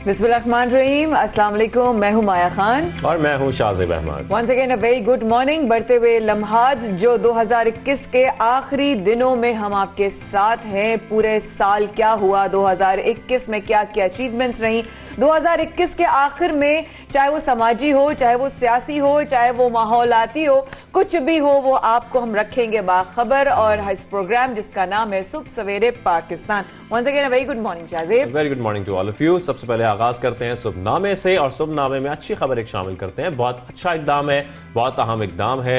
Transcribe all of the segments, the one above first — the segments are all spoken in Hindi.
बिस्मिल्लाहिर्रहमानिर्रहीम, अस्सलाम वालेकुम। मैं हूं माया खान और मैं हूं Shahzeb Ahmed. Once again a very good morning. बढ़ते हुए लम्हात जो 2021 के आखिरी दिनों में हम आपके साथ हैं। पूरे साल क्या हुआ, 2021 में क्या क्या अचीवमेंट्स रही, 2021 के आखिर में चाहे वो समाजी हो, चाहे वो सियासी हो, चाहे वो माहौलाती हो, कुछ भी हो, वो आपको हम रखेंगे बाखबर। और इस प्रोग्राम जिसका नाम है सुबह सवेरे Pakistan. Once again a very good morning Shahzeb. Very good morning to all of you. सबसे पहले आगाज करते हैं सुबहनामे से, और सुबहनामे में अच्छी खबर एक शामिल करते हैं। बहुत अच्छा इकदाम है, बहुत अहम इकदाम है।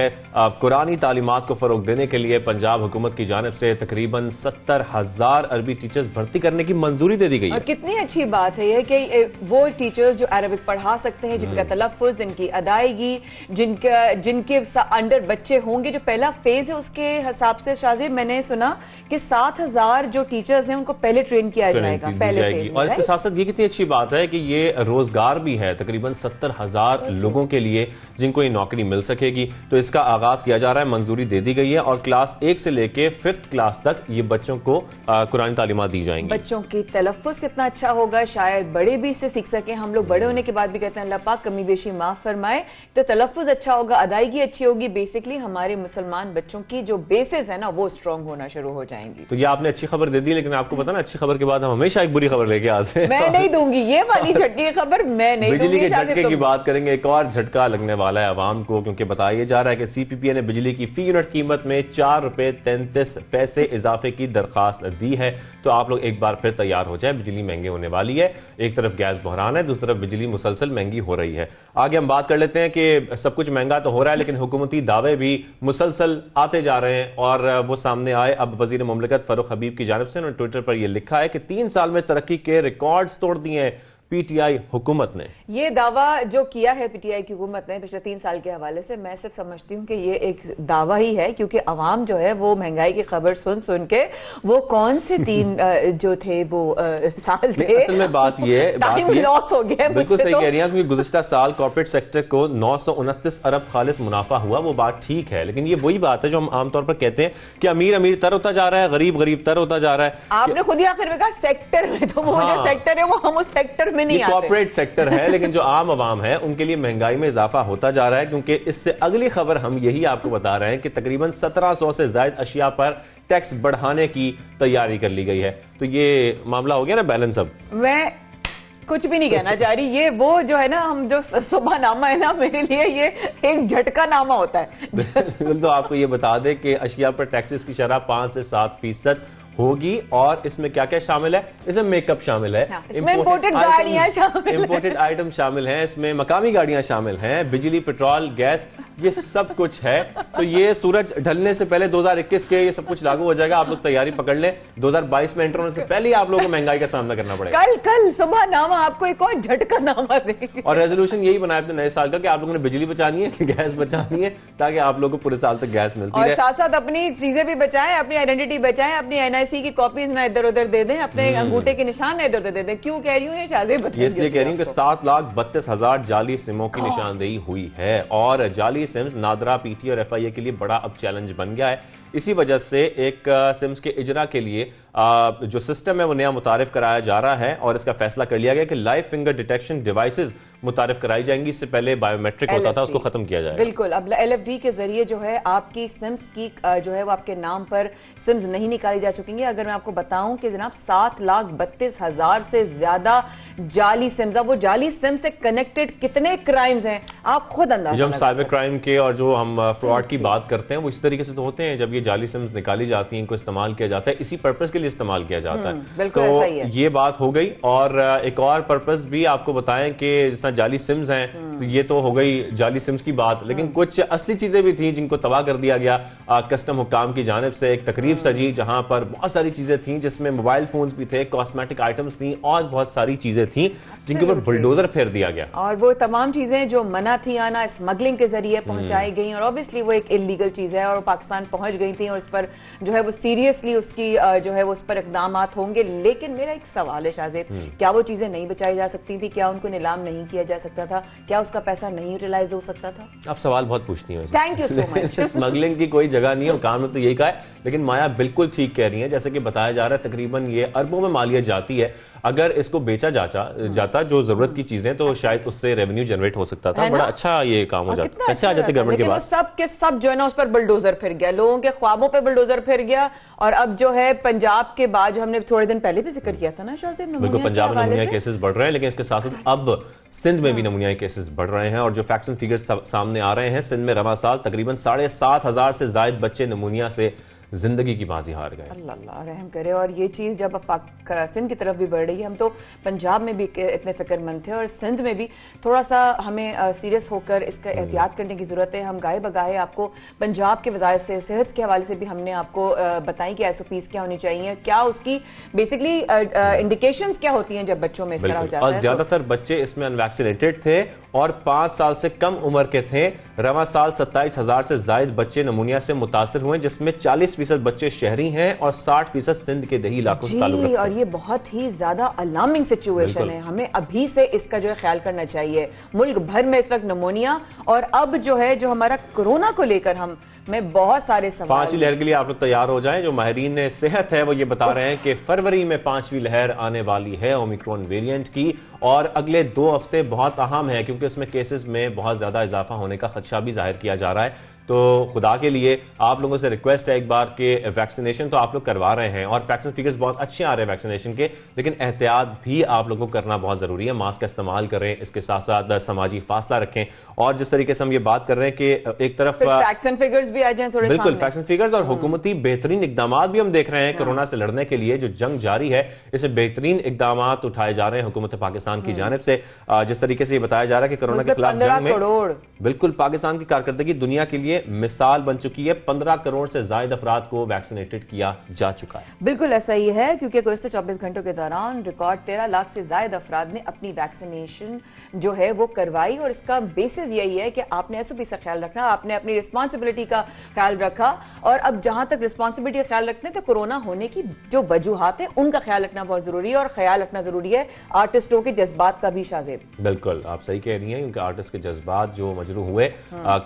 कुरानी तालीमात को फरोग देने के लिए पंजाब हुकूमत की जानिब से तकरीबन 70,000 अरबी टीचर्स भर्ती करने की मंजूरी दे दी गई है। कितनी अच्छी बात है ये कि वो टीचर्स जो अरबिक पढ़ा सकते हैं, जिनका तलफ़्फ़ुज़, जिनकी अदायगी, जिनके अंडर बच्चे होंगे। जो पहला फेज है उसके हिसाब से शाहज़ेब मैंने सुना कि 7,000 जो टीचर्स हैं उनको पहले ट्रेन किया जाएगा पहले फेज में। और इसके साथ साथ ये कितनी अच्छी बात है कि ये रोजगार भी है तकरीबन 70,000 लोगों के लिए जिनको ये नौकरी मिल सकेगी। तो इसका आगाज किया जा रहा है, मंजूरी दे दी गई है और क्लास 1 से लेके 5th क्लास तक ये बच्चों को कुरानी तालीमात दी जाएंगी। बच्चों की तलफ़्फ़ुज़ कितना अच्छा होगा, शायद बड़े भी इससे सीख सके। हम लोग बड़े होने के बाद भी कहते हैं अल्लाह पाक कमी बेशी माफ फरमाए। तो तलफ़्फ़ुज़ अच्छा होगा, अदायगी अच्छी होगी। बेसिकली हमारे मुसलमान बच्चों की जो बेसिस है ना वो स्ट्रॉन्ग होना शुरू हो जाएंगी। तो ये आपने अच्छी खबर दे दी, लेकिन आपको पता ना अच्छी खबर के बाद हम हमेशा एक बुरी खबर लेके आते हैं। मैं नहीं दूंगी ये वाली झटकी खबर, मैं नहीं दूंगी। बिजली के झटके की बात करेंगे। एक और झटका लगने वाला है आवाम को, क्योंकि बताया जा रहा है कि सीपीपीए ने बिजली की फी यूनिट कीमत में 4 रुपए 33 पैसे इजाफे की दरखास्त दी है। तो आप लोग एक बार फिर तैयार हो जाए, बिजली महंगी होने वाली है। एक तरफ गैस बहरान है, दूसरी तरफ बिजली मुसलसल महंगी हो रही है। आगे हम बात कर लेते हैं कि सब कुछ महंगा तो हो रहा है, लेकिन हुकूमती दावे भी मुसलसल आते जा रहे हैं और वो सामने आए। अब वजीर मुमलिकत फारूक हबीब की जानिब से उन्होंने ट्विटर पर यह लिखा है कि 3 साल में तरक्की के रिकॉर्ड्स तोड़ दिए हैं पीटीआई हुकूमत ने। ये दावा जो किया है पीटीआई की हुकूमत ने पिछले 3 साल के हवाले से, मैं सिर्फ समझती हूँ कि ये एक दावा ही है, क्योंकि अवाम जो है वो महंगाई की खबर सुन सुन के वो कौन से 3 जो थे वो साल थे। असल में बात ये लॉस हो गया। बिल्कुल सही कह रही हैं, क्योंकि गुज़िश्ता साल कॉर्पोरेट सेक्टर को 929 अरब खालिस मुनाफा हुआ। वो बात ठीक है, लेकिन ये वही बात है जो हम आमतौर पर कहते हैं कि अमीर अमीर तर होता जा रहा है, गरीब गरीब तर होता जा रहा है। आपने खुद ही आखिर में कहा सेक्टर में, तो वो जो सेक्टर है वो हम उस सेक्टर में नहीं आते। कॉर्पोरेट सेक्टर है, लेकिन जो आम आवाम है उनके लिए महंगाई में इजाफा होता जा रहा है। क्योंकि इससे अगली खबर हम यही आपको बता रहे हैं कि तकरीबन 1700 से ज्यादा अशिया पर टैक्स बढ़ाने की तैयारी कर ली गई है। तो ये मामला हो गया ना बैलेंस। अब मैं कुछ भी नहीं कहना चाह रही। ये वो जो है ना, हम जो सुबह नामा है ना, मेरे लिए ये एक झटका नामा होता है। तो आपको ये बता दें कि अशिया पर टैक्सेस की शरह 5 से 7% होगी। और इसमें क्या क्या शामिल है? इसमें मेकअप शामिल है, इसमें इंपोर्टेड गाड़ियां शामिल हैं, इंपोर्टेड आइटम शामिल हैं, इसमें मकामी गाड़ियां शामिल हैं, बिजली, पेट्रोल, गैस, ये सब कुछ है। तो ये सूरज ढलने से पहले 2021 के ये सब कुछ लागू हो जाएगा। आप लोग तैयारी पकड़ लें, 2022 में एंटर होने से पहले ही आप लोगों को महंगाई का सामना करना पड़ेगा। कल सुबह नामा आपको एक और झटका नामा देंगे। और रेजोल्यूशन यही बनाया अपने नए साल का कि आप लोगों ने बिजली बचानी है, गैस बचानी है, ताकि आप लोगों को पूरे साल तक गैस मिलती रहे। और साथ साथ अपनी चीजें भी बचाएं, अपनी आइडेंटिटी बचाएं, अपनी एनआईसी की कॉपीज ना इधर उधर दे दें, अपने अंगूठे के निशान ना इधर उधर दे दें। क्यों कह रही हूँ ये शाज़ेब बताइए। इसलिए कह रही हूँ कि 7,32,000 जाली सिमों की निशानदेही हुई है। और जाली सिम्स नादरा, पीटी और एफआईए के लिए बड़ा अब चैलेंज बन गया है। इसी वजह से एक सिम्स के इजरा के लिए जो सिस्टम है वो नया मुतारिफ कराया जा रहा है और इसका फैसला कर लिया गया कि लाइव फिंगर डिटेक्शन डिवाइसेस मुतारिफ कराई जाएंगी। इससे पहले बायोमेट्रिक होता था, उसको खत्म किया जाएगा। बिल्कुल, अब LFD के जरिए जो है आपकी सिम्स की जो है वो आपके नाम पर सिम्स नहीं निकाली जा चुकेंगी। अगर मैं आपको बताऊं कि जनाब 7,32,000 से ज्यादा जाली सिम्स, अब वो जाली सिम से कनेक्टेड कितने क्राइम्स हैं आप खुद अंदाजा। जब हम साइबर क्राइम के और जो हम फ्रॉड की बात करते हैं वो इस तरीके से तो होते हैं। जब ये जाली सिम्स निकाली जाती हैं, इनको इस्तेमाल किया जाता है, इसी पर्पस के लिए इस्तेमाल किया जाता है। तो ऐसा ही है। ये बात हो गई। और एक और पर्पस भी आपको बताएं कि जिस तरह जाली सिम्स हैं, तो ये तो हो गई जाली सिम्स की बात, लेकिन कुछ असली चीजें भी थी जिनको तबाह कर दिया गया। कस्टम हुकाम की जानिब से एक तकरीब सजी जहां पर बहुत सारी चीजें थी, जिसमें मोबाइल फोन्स भी थे, कॉस्मेटिक आइटम्स थी और बहुत सारी चीजें थी जिनके ऊपर बुलडोजर फेर दिया गया। और वो तमाम चीजें जो मना थी आना, स्मगलिंग के जरिए पहुंचाई गई और ऑब्वियसली वो एक इलीगल चीज है और पाकिस्तान पहुंच गई थी और उस पर जो है वो सीरियसली उसकी जो है वो उस पर इकदाम होंगे। लेकिन मेरा एक सवाल है शाहज़ेब, क्या वो चीजें नहीं बचाई जा सकती थी? क्या उनको नीलाम नहीं किया किया जा सकता था? क्या उसका पैसा नहीं यूटिलाइज हो सकता था? आप सवाल बहुत पूछती हैं। Thank you so much. Smuggling की कोई जगह नहीं है, कानून ने तो यही कहा है, लेकिन माया बिल्कुल ठीक कह रही है। जैसे कि बताया जा रहा है तकरीबन ये अरबों में मालियत जाती है। अगर इसको बेचा जाता जो जरूरत की चीजें, तो शायद उससे रेवेन्यू जनरेट हो सकता था। बड़ा अच्छा ये काम हो जाता, पैसे आ जाते गवर्नमेंट के पास। सब के सब जो है ना उस पर बुलडोजर फिर गया, लोगों के ख्वाबों पे बुलडोजर फिर गया। और अब जो है पंजाब के बाद, जो हमने थोड़े दिन पहले भी जिक्र किया था ना शाहज़ेब, बिल्कुल पंजाब में नमूनियाई केसेस बढ़ रहे हैं, लेकिन इसके साथ साथ अब सिंध में भी नमूनियाई केसेस बढ़ रहे हैं। और जो फैक्ट्स एंड फिगर्स सामने आ रहे हैं, सिंध में रवा साल तकरीबन 7,500 से ज्यादा बच्चे नमूनिया से जिंदगी की बाजी हार गए। अल्लाह रहम करे। और ये चीज़ जब अब सिंध की तरफ भी बढ़ रही है, हम तो पंजाब में भी इतने फिक्रमंद थे और सिंध में भी थोड़ा सा हमें सीरियस होकर इसका एहतियात करने की ज़रूरत है। हम गाए बगाए आपको पंजाब के वज़ायत से, सेहत के हवाले से भी हमने आपको बताई कि SOPs क्या होनी चाहिए, क्या उसकी बेसिकली इंडिकेशंस क्या होती हैं जब बच्चों में इस तरह हो जाता है। और ज्यादातर बच्चे इसमें अनवैक्सीनेटेड थे और 5 साल से कम उम्र के थे। रवा साल 27,000 से ज्यादा बच्चे नमूनिया से मुतासर हुए, जिसमें 40% बच्चे शहरी हैं और 60% सिंध के दही इलाकों से ताल्लुक रखते हैं। और ये बहुत ही ज्यादा अलार्मिंग सिचुएशन है। हमें अभी से इसका जो है ख्याल करना चाहिए। मुल्क भर में इस वक्त नमूनिया और अब जो है जो हमारा कोरोना को लेकर हम में बहुत सारे सवाल। 5वीं लहर के लिए आप लोग तैयार हो जाएं। जो माहिरीन सेहत है वो ये बता रहे हैं कि फरवरी में 5वीं लहर आने वाली है ओमिक्रॉन वेरिएंट की, और अगले 2 हफ्ते बहुत अहम है क्योंकि इसमें केसेस में बहुत ज्यादा इजाफा होने का खदशा भी जाहिर किया जा रहा है। तो खुदा के लिए आप लोगों से रिक्वेस्ट है एक बार के वैक्सीनेशन तो आप लोग करवा रहे हैं और वैक्सीन फिगर्स बहुत अच्छे आ रहे हैं वैक्सीनेशन के, लेकिन एहतियात भी आप लोगों को करना बहुत जरूरी है। मास्क का इस्तेमाल करें, इसके साथ साथ समाजी फासला रखें। और जिस तरीके से हम ये बात कर रहे हैं कि एक तरफ वैक्सीन फिगर्स भी आ जाएं थोड़े, बिल्कुल वैक्सीन फिगर्स और हुकूमती बेहतरीन इकदाम भी हम देख रहे हैं। कोरोना से लड़ने के लिए जो जंग जारी है, इसे बेहतरीन इकदाम उठाए जा रहे हैं हुकूमत पाकिस्तान की जानिब से। जिस तरीके से ये बताया जा रहा है कि कोरोना के खिलाफ जंग में बिल्कुल पाकिस्तान की कारकर्दगी दुनिया के लिए मिसाल बन चुकी है। 15 करोड़ से ज्यादा अफराद को वैक्सीनेटेड किया जा चुका है। बिल्कुल ऐसा ही है, क्योंकि गुज़श्ते 24 घंटों के दौरान रिकॉर्ड 13 लाख से ज्यादा अफराद ने अपनी वैक्सीनेशन जो है वो करवाई। और इसका बेसिस यही है कि आपने SOP का ख्याल रखना, आपने अपनी रिस्पॉन्सिबिलिटी का ख्याल रखा। और अब जहां तक रिस्पॉन्सिबिलिटी का ख्याल रखने, तो कोरोना होने की जो वजूहात है उनका ख्याल रखना बहुत जरूरी है। और ख्याल रखना जरूरी है आर्टिस्टों के जज्बात का भी शाहज़ेब। बिल्कुल आप सही कह रही हैं, क्योंकि आर्टिस्ट के जज्बात जो मजरूह हुए।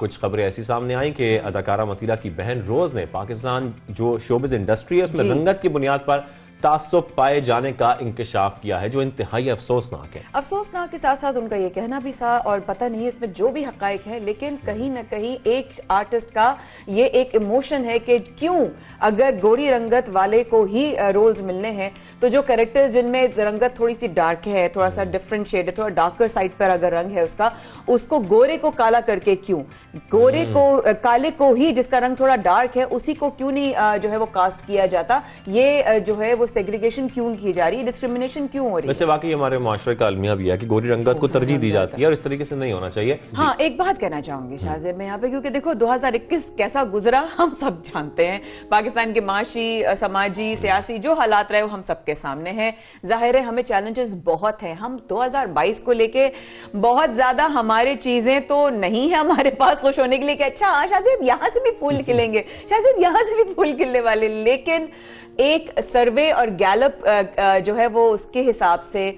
कुछ खबरें ऐसी सामने आई कि अदाकारा मतीला की बहन रोज ने पाकिस्तान जो शोबिज़ इंडस्ट्री है उसमें रंगत की बुनियाद पर तासुब पाए जाने का इंकशाफ किया है, जो इंतहाई अफसोसनाक है। अफसोसनाक के साथ साथ उनका ये कहना भी सा, और पता नहीं इसमें जो भी हकाइक है, लेकिन कहीं ना कहीं एक आर्टिस्ट का ये एक इमोशन है कि क्यों अगर गोरी रंगत वाले को ही रोल्स मिलने हैं, तो जो कैरेक्टर्स जिनमें रंगत थोड़ी सी डार्क है, थोड़ा सा डिफरेंट शेड है, थोड़ा डार्कर साइड पर अगर रंग है उसका, उसको गोरे को काला करके क्यों, गोरे को काले को ही जिसका रंग थोड़ा डार्क है उसी को क्यों नहीं जो है वो कास्ट किया जाता। ये जो है वो सेग्रीगेशन क्यों की जा रही है, डिस्क्रिमिनेशन क्यों हो रही है। वैसे वाकई हमारे माशरे का अलमिया भी है कि गोरी रंगत को तरजीह दी जाती है और इस तरीके से नहीं होना चाहिए। हाँ, एक बात कहना चाहूंगी शाहज़ेब मैं यहाँ पे, क्योंकि देखो 2021 कैसा गुजरा हम सब जानते हैं। पाकिस्तान के माशी, समाजी, सियासी जो हालात रहे वो हम सबके सामने हैं। जाहिर है हमें चैलेंजेस बहुत हैं। हम 2022 को लेके बहुत ज्यादा हमारे चीजें तो नहीं है हमारे पास खुश होने के लिए कि अच्छा शाहज़ेब यहाँ से भी फूल खिलेंगे, शाहज़ेब यहाँ से भी फूल खिलने वाले। लेकिन एक सर्वे और गैलप जो है वो उसके हिसाब से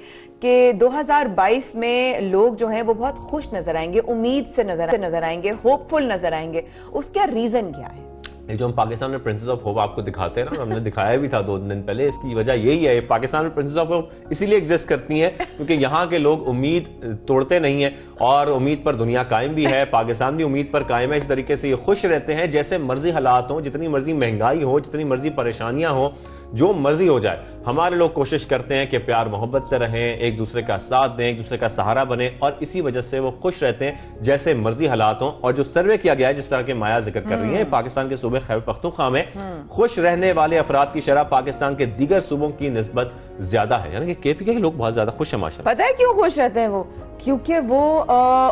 कि 2022 में लोग जो हैं वो बहुत खुश नजर आएंगे, उम्मीद से नजर आएंगे, होपफुल नजर आएंगे। उसका रीजन क्या है? ये जो हम पाकिस्तान में प्रिंसेस ऑफ होप आपको दिखाते हैं ना, हमने दिखाया भी था 2 दिन पहले, इसकी वजह यही है। पाकिस्तान में प्रिंसेस ऑफ होप इसीलिए एग्जिस्ट करती हैं क्योंकि यहाँ के लोग उम्मीद तोड़ते नहीं हैं और उम्मीद पर दुनिया कायम भी है, पाकिस्तान भी उम्मीद पर कायम है। इस तरीके से ये खुश रहते हैं, जैसे मर्जी हालात हो, जितनी मर्जी महंगाई हो, जितनी मर्जी परेशानियां हो, जो मर्जी हो जाए, हमारे लोग कोशिश करते हैं कि प्यार मोहब्बत से रहें, एक दूसरे का साथ दें, एक दूसरे का सहारा बने, और इसी वजह से वो खुश रहते हैं जैसे मर्जी हालात हों। और जो सर्वे किया गया है, जिस तरह के माया जिक्र कर रही है, पाकिस्तान के सूबे खैबर पख्तूनख्वा में खुश रहने वाले अफराद की शरह पाकिस्तान के दीगर सूबों की निस्बत ज्यादा है। यानी कि KPK के लोग बहुत ज्यादा खुश हैं माशाल्लाह। पता है क्यों खुश रहते हैं वो? क्योंकि वो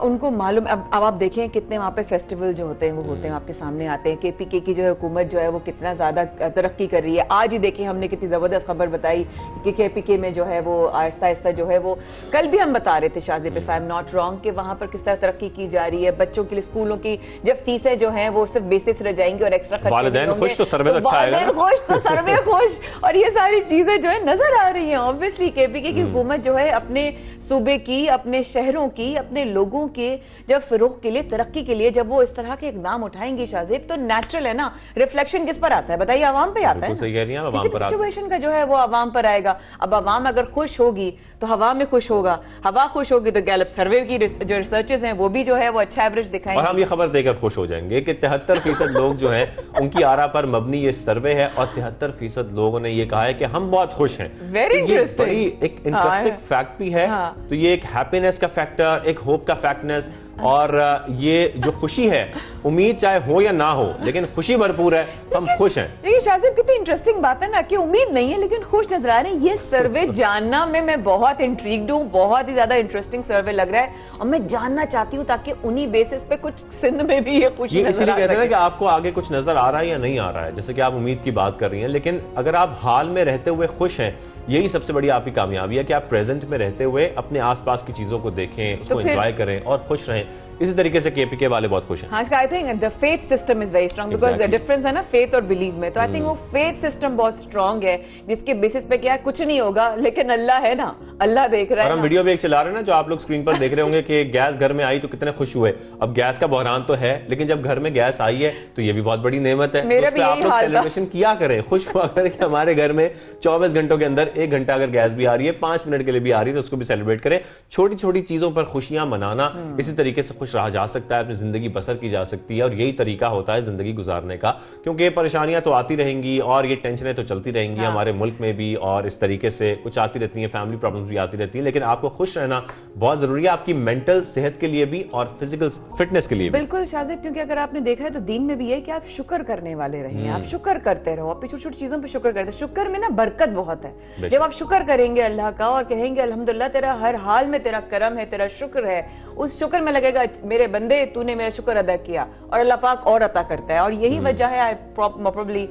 उनको मालूम, अब आप देखें कितने वहाँ पे फेस्टिवल जो होते हैं वो होते हैं, आपके सामने आते हैं। KPK की जो है हुकूमत जो है वो कितना ज्यादा तरक्की कर रही है। आज ही देखिए हमने कितनी जबरदस्त खबर बताई कि KPK में जो है वो आहिस्ता आहिस्ता जो है वो, कल भी हम बता रहे थे Shahzeb if I am not wrong, कि वहाँ पर किस तरह तरक्की की जा रही है। बच्चों के लिए स्कूलों की जब फीसें जो हैं वो सिर्फ बेसिस रह जाएंगी और एक्स्ट्रा खर्चे वालिदैन खुश तो सर्वे अच्छा आएगा, खुश तो सर्वे खुश, और ये सारी चीजें जो है नजर आ रही हैं। ऑब्वियसली KPK की हुकूमत जो है अपने सूबे की, अपने शहरों की, अपने लोगों के जब फिरोग के लिए, तरक्की के लिए जब वो इस तरह के इकदाम उठाएंगे शाहजेब, तो नेचुरल है ना, रिफ्लेक्शन किस पर आता है बताइए? आवाम पे आता है सही कह रही हैं, किसी भी सिचुएशन का जो है वो आवाम पर आएगा। अब आवाम अगर खुश होगी तो हवा में खुश होगा, हवा खुश होगी तो गैलप सर्वे की जो रिसर्चेस हैं वो भी जो है वो अच्छा एवरेज दिखाएंगे। और हम ये खबर देकर खुश हो जाएंगे कि 73% लोग जो हैं उनकी आरा पर मबनी ये सर्वे है और 73% लोगों ने ये कहा है कि हम बहुत खुश हैं। वेरी इंटरेस्टिंग, बड़ी एक इंटरेस्टिंग फैक्ट भी है। तो ये एक हैप्पीनेस का फैक्टर, एक होप का फैक्टनेस, और ये जो खुशी है, उम्मीद चाहे हो या ना हो लेकिन खुशी भरपूर है, हम खुश हैं। देखिए शाहजेब, कितनी इंटरेस्टिंग बात है ना कि उम्मीद नहीं है लेकिन खुश नजर आ रहे हैं। ये सर्वे जानना में मैं बहुत इंट्रीग्ड हूँ, बहुत ही ज्यादा इंटरेस्टिंग सर्वे लग रहा है और मैं जानना चाहती हूँ ताकि उन्हीं बेसिस पे कुछ सिंध में भी ये खुशी नजर इसीलिए आ कहते हैं सके। कि आपको आगे कुछ नजर आ रहा है या नहीं आ रहा है, जैसे कि आप उम्मीद की बात कर रही हैं, लेकिन अगर आप हाल में रहते हुए खुश हैं, यही सबसे बड़ी आपकी कामयाबी है कि आप प्रेजेंट में रहते हुए अपने आसपास की चीजों को देखें, उसको एंजॉय करें और खुश रहें। इसी तरीके से केपीके वाले बहुत खुश हैं। हाँ, I think the faith system is very strong because the difference है ना फेथ और बिलीव में। तो आई थिंक वो फेथ सिस्टम बहुत स्ट्रांग है जिसके बेसिस पे क्या कुछ नहीं होगा लेकिन अल्लाह है ना, अल्लाह देख रहा है। और हम वीडियो भी एक चला रहे हैं ना, जो आप लोग स्क्रीन पर देख रहे होंगे कि गैस घर में आई तो कितने खुश हुए। अब गैस का बहरान तो है लेकिन जब घर में गैस आई है तो ये भी बहुत बड़ी नेमत है। मेरा भी आप लोग सेलिब्रेशन किया करें, खुश हुआ करें कि हमारे घर में 24 घंटों के अंदर 1 घंटा अगर गैस भी आ रही है, 5 मिनट के लिए भी आ रही है, तो उसको भी सेलिब्रेट करें। छोटी छोटी चीजों पर खुशियां मनाना, इसी तरीके से खुश रहा जा सकता है, जिंदगी बसर की जा सकती है और यही तरीका होता है जिंदगी गुजारने का। क्योंकि परेशानियां तो आती रहेंगी और ये टेंशनें तो चलती रहेंगी हमारे मुल्क में भी, और इस तरीके से कुछ आती रहती हैं, फैमिली प्रॉब्लम्स भी आती रहती हैं, लेकिन आपको खुश रहना बहुत जरूरी है, आपकी मेंटल सेहत के लिए भी और फिजिकल फिटनेस के लिए भी। बिल्कुल शाहजेब, क्योंकि अगर आपने देखा है तो दीन में भी है कि आप शुक्र करने वाले रहें, आप शुक्र करते रहो, आप छोटी छोटी चीजों पे शुक्र करते। शुक्र में ना बरकत बहुत है। जब आप शुक्र करेंगे अल्लाह का और कहेंगे अल्हम्दुलिल्लाह तेरा हर हाल में तेरा करम है, तेरा शुक्र है, उस शुक्र में लगेगा मेरे बंदे तूने मेरा शुक्र अदा किया, और अल्लाह पाक और अता करता है। और यही वजह है प्रोबेबली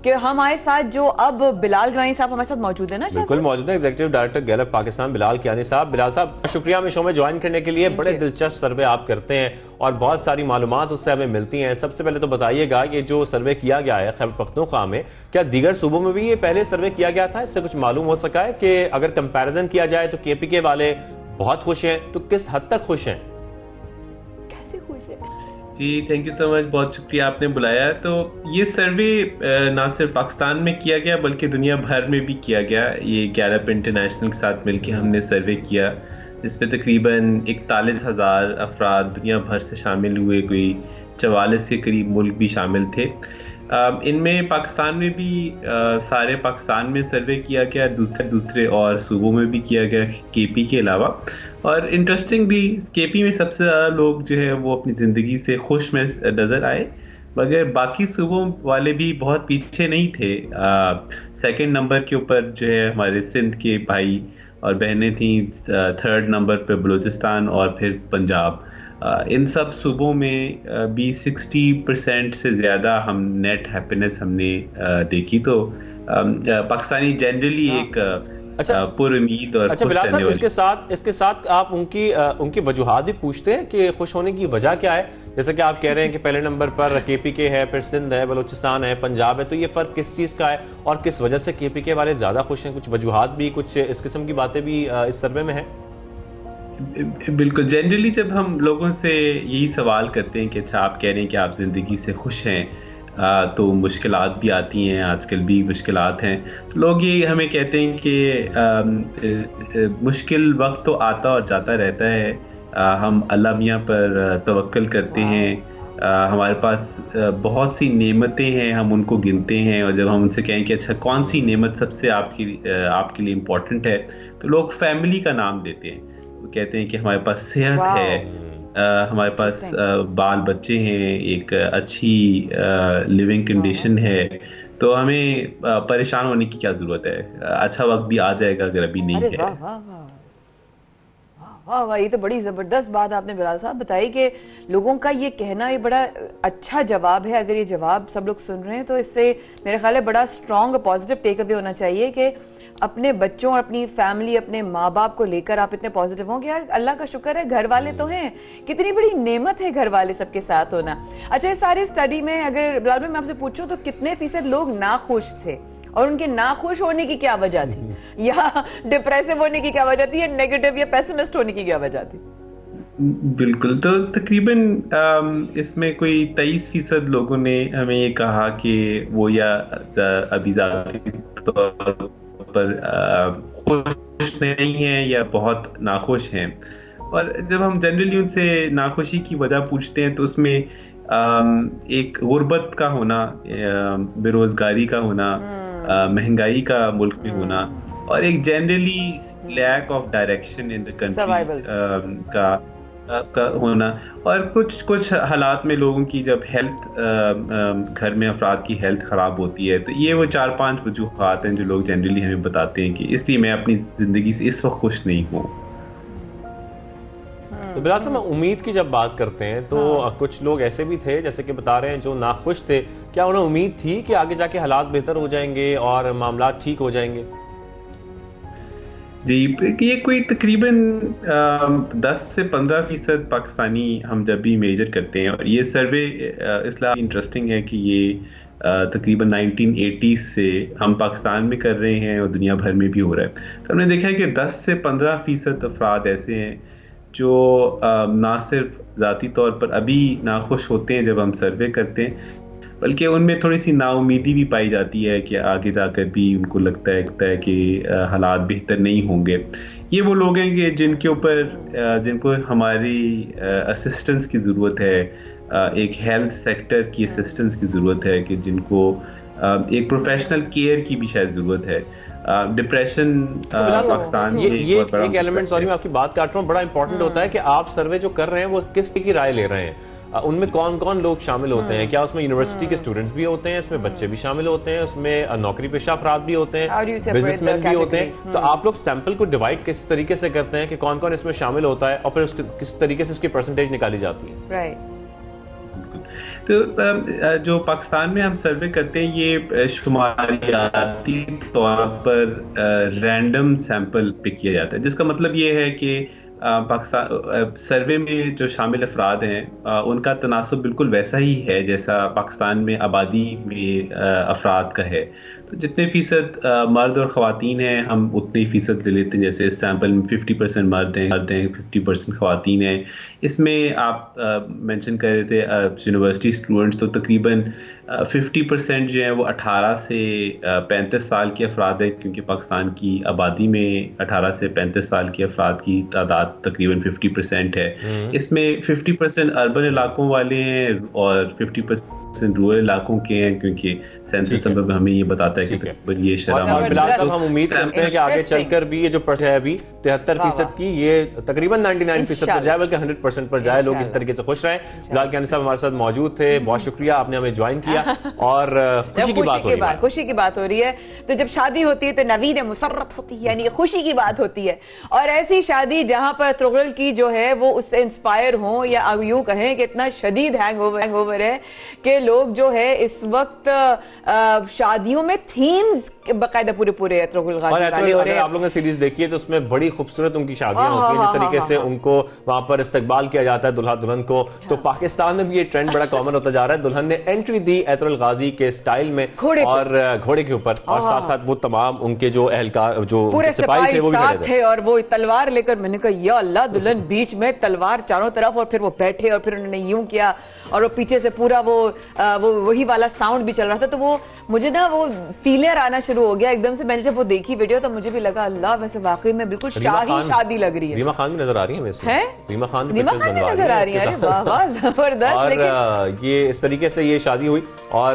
कि हमारे साथ जो अब बिलाल कियानी साहब हमारे साथ मौजूद है ना। बिल्कुल मौजूद है executive director Gallup Pakistan Bilal Kiani sahab. Bilal साहब शुक्रिया हमें शो में ज्वाइन करने के लिए। बड़े दिलचस्प सर्वे आप करते हैं और बहुत सारी मालूमात उससे हमें मिलती हैं। सबसे पहले तो बताइएगा ये जो सर्वे किया गया है खैबर पख्तूनख्वा में, क्या दीगर सूबों में भी ये पहले सर्वे किया गया था? इससे कुछ मालूम हो सका है कि अगर कंपैरिजन किया जाए तो केपीके वाले बहुत खुश हैं, तो किस हद तक खुश हैं? कैसे खुश है? जी थैंक यू सो मच, बहुत शुक्रिया आपने बुलाया। तो ये सर्वे ना सिर्फ पाकिस्तान में किया गया बल्कि दुनिया भर में भी किया गया। ये गैलप इंटरनेशनल के साथ मिलकर हमने सर्वे किया जिसमें तकरीबन 41,000 अफराद दुनिया भर से शामिल हुए, कोई 44 के करीब मुल्क भी शामिल थे। इनमें पाकिस्तान में भी सारे पाकिस्तान में सर्वे किया गया, दूसरे और सूबों में भी किया गया केपी के अलावा। और इंटरेस्टिंग भी केपी में सबसे ज़्यादा लोग जो है वो अपनी ज़िंदगी से खुश में नज़र आए, मगर बाकी सूबों वाले भी बहुत पीछे नहीं थे। सेकंड नंबर के ऊपर जो है हमारे सिंध के भाई और बहनें थी, थर्ड नंबर पे बलूचिस्तान और फिर पंजाब। इन सब सूबों में भी 60% से ज़्यादा हम नेट हैप्पीनेस हमने देखी। तो पाकिस्तानी जनरली एक पुरुमीद और अच्छा खुश बिलाल रहने साहब, इसके साथ आप उनकी वजूहात भी पूछते हैं कि खुश होने की वजह क्या है? जैसे कि आप कह रहे हैं कि पहले नंबर पर केपीके है, फिर सिंध है, बलूचिस्तान है, पंजाब है, तो ये फर्क किस चीज़ का है और किस वजह से केपीके वाले ज़्यादा खुश हैं? कुछ वजूहात भी, कुछ इस किस्म की बातें भी इस सर्वे में है? बिल्कुल, जनरली जब हम लोगों से यही सवाल करते हैं कि अच्छा आप कह रहे हैं कि आप ज़िंदगी से खुश हैं, तो मुश्किलात भी आती हैं, आजकल भी मुश्किलात हैं, तो लोग ये हमें कहते हैं कि मुश्किल वक्त तो आता और जाता रहता है, हम अल्लाह मियाँ पर तवक्कल करते हैं, हमारे पास बहुत सी नेमतें हैं, हम उनको गिनते हैं, और जब हम उनसे कहें कि अच्छा कौन सी नेमत सबसे आपके लिए इम्पोर्टेंट है, तो लोग फैमिली का नाम देते हैं। वो कहते हैं कि हमारे पास सेहत है, हमारे पास बाल बच्चे हैं, एक अच्छी लिविंग कंडीशन है, तो हमें परेशान होने की क्या ज़रूरत है, अच्छा वक्त भी आ जाएगा अगर अभी नहीं है। वाह वाह वाह वाह, ये तो बड़ी जबरदस्त बात आपने बिलाल साहब बताई कि लोगों का ये कहना ये बड़ा अच्छा जवाब है। अगर ये जवाब सब लोग सुन रहे हैं तो इससे मेरे ख्याल है बड़ा स्ट्रॉन्ग पॉजिटिव टेक अवे होना चाहिए कि अपने बच्चों और अपनी फैमिली, अपने माँ बाप को लेकर आप इतने पॉजिटिव हों कि यार अल्लाह का शुक्र है घर वाले तो हैं, कितनी बड़ी नेमत है घर वाले सबके साथ होना। अच्छा, इस सारी स्टडी में अगर बिलाल भाई मैं आपसे पूछूं तो कितने फीसद लोग नाखुश थे और उनके नाखुश होने की क्या वजह थी, या डिप्रेसिव होने की क्या वजह थी, या नेगेटिव या पेसिमिस्ट होने की क्या वजह थी? बिल्कुल। तो तकरीबन इसमें कोई 23% लोगों ने हमें ये कहा कि वो या अभी ज़ाती तौर पर खुश नहीं है या बहुत नाखुश हैं। और जब हम जनरली उनसे नाखुशी की वजह पूछते हैं तो उसमें एक गुर्बत का होना, बेरोजगारी का होना, महंगाई का मुल्क में होना, और एक generally lack of direction in the country का होना, और कुछ हालात में लोगों की जब हेल्थ, घर में अफराद की हेल्थ ख़राब होती है, तो ये वो 4-5 वजूहात हैं जो लोग जनरली हमें बताते हैं कि इसलिए मैं अपनी ज़िंदगी से इस वक्त खुश नहीं हूँ। तो बिलाल साहब, उम्मीद की जब बात करते हैं तो कुछ लोग ऐसे भी थे जैसे कि बता रहे हैं जो नाखुश थे, क्या उन्हें उम्मीद थी कि आगे जाके हालात बेहतर हो जाएंगे और मामला ठीक हो जाएंगे? जी, ये कोई तकरीबन 10 से 15% पाकिस्तानी हम जब भी मेजर करते हैं, और ये सर्वे इसलिए इंटरेस्टिंग है कि ये तकरीबन 1980s से हम पाकिस्तान में कर रहे हैं और दुनिया भर में भी हो रहा है। तो हमने देखा है कि 10 से 15% अफराद ऐसे हैं जो ना सिर्फ ज़ाती तौर पर अभी नाखुश होते हैं जब हम सर्वे करते हैं, बल्कि उनमें थोड़ी सी नाउमीदी भी पाई जाती है कि आगे जाकर भी उनको लगता है कि हालात बेहतर नहीं होंगे। ये वो लोग हैं कि जिनको हमारी असिस्टेंस की ज़रूरत है, एक हेल्थ सेक्टर की असिस्टेंस की ज़रूरत है, कि जिनको एक प्रोफेशनल केयर की भी शायद ज़रूरत है। डिप्रेशन पाकिस्तान ये एक एलिमेंट, सॉरी मैं आपकी बात काट रहा हूँ, बड़ा इंपॉर्टेंट होता है कि आप सर्वे जो कर रहे हैं वो किस की राय ले रहे हैं, उनमें कौन कौन लोग शामिल होते हैं, क्या उसमें यूनिवर्सिटी के स्टूडेंट्स भी होते हैं, उसमें बच्चे भी शामिल होते हैं, उसमें नौकरी पेशा अफराद भी होते हैं, बिजनेसमैन भी होते हैं, तो आप लोग सैंपल को डिवाइड किस तरीके से करते हैं कि कौन कौन इसमें शामिल होता है और फिर किस तरीके से उसकी परसेंटेज निकाली जाती है? राइट। तो जो पाकिस्तान में हम सर्वे करते हैं ये शुमारियाती तौर पर रैंडम सैंपल पिक किया जाता है, जिसका मतलब ये है कि पाकिस्तान सर्वे में जो शामिल अफराद हैं उनका तनासब बिल्कुल वैसा ही है जैसा पाकिस्तान में आबादी में अफराद का है। तो जितने फ़ीसद मर्द और ख़वातीन हैं हम उतने फ़ीसद ले लेते हैं। जैसे इस सैंपल में 50% मर्द हैं, 50% ख़वातीन हैं। इसमें आप मेंशन कर रहे थे यूनिवर्सिटी स्टूडेंट्स, तो तकरीबन 50% जो हैं वो 18 से 35 साल के अफराद हैं, क्योंकि पाकिस्तान की आबादी में 18 से 35 साल के अफराद की तादाद तकरीबन 50% है। इसमें 50% अर्बन इलाकों वाले हैं और 50% रूरल इलाकों के हैं, क्योंकि सेंसस नंबर हमें ये बताता है कि ये शरह। बिलाल साहब, हम उम्मीद करते हैं कि आगे चलकर भी ये जो परसेंट है अभी 73% की, ये तकरीबन 99% पर जाए, बल्कि 100% पर जाए। लोग इस तरीके से खुश रहें। बिलाल कियानी साहब हमारे साथ मौजूद थे, बहुत शुक्रिया, आपने हमें ज्वाइन किया। और खुशी की बात हो रही है। तो जब शादी होती है तो नवीद मुसर्रत होती है, यानी खुशी की बात होती है, और ऐसी शादी जहां पर तुगलक की जो है वो उससे इंस्पायर हो, या यूं कहें कि इतना शदीद हैंगओवर है कि लोग जो है इस वक्त शादियों में थीम्स बकायदा पूरे आप लोगों ने सीरीज देखी है तो उसमें बड़ी खूबसूरत उनकी शादियां होती हैं, जिस तरीके से उनको वहां पर इस्तकबाल किया जाता है दुल्हा दुल्हन को। तो पाकिस्तान में भी ये ट्रेंड बड़ा कॉमन होता जा रहा है। दुल्हन ने एंट्री दी ऐतरुल गाजी के स्टाइल में और घोड़े के ऊपर, और साथ साथ वो तमाम उनके जो एहलकार जो सिपाही थे वो भी खड़े थे और वो तलवार लेकर। मैंने कहा या अल्लाह, दुल्हन बीच में, तलवार चारों तरफ, और फिर वो बैठे और फिर उन्होंने यूं किया, और वो पीछे से पूरा वो वही वाला साउंड भी चल रहा था। तो वो मुझे ना वो फीलियर आना शुरू हो गया एकदम से। मैंने जब वो देखी वीडियो तो मुझे भी लगा अल्लाह, वैसे वाकई में बिल्कुल शाही शादी लग रही है। रीमा खान भी नजर आ रही है इसमें। रीमा खान भी नजर आ रही है। अरे वाह वाह, जबरदस्त। और ये इस तरीके से ये शादी हुई। और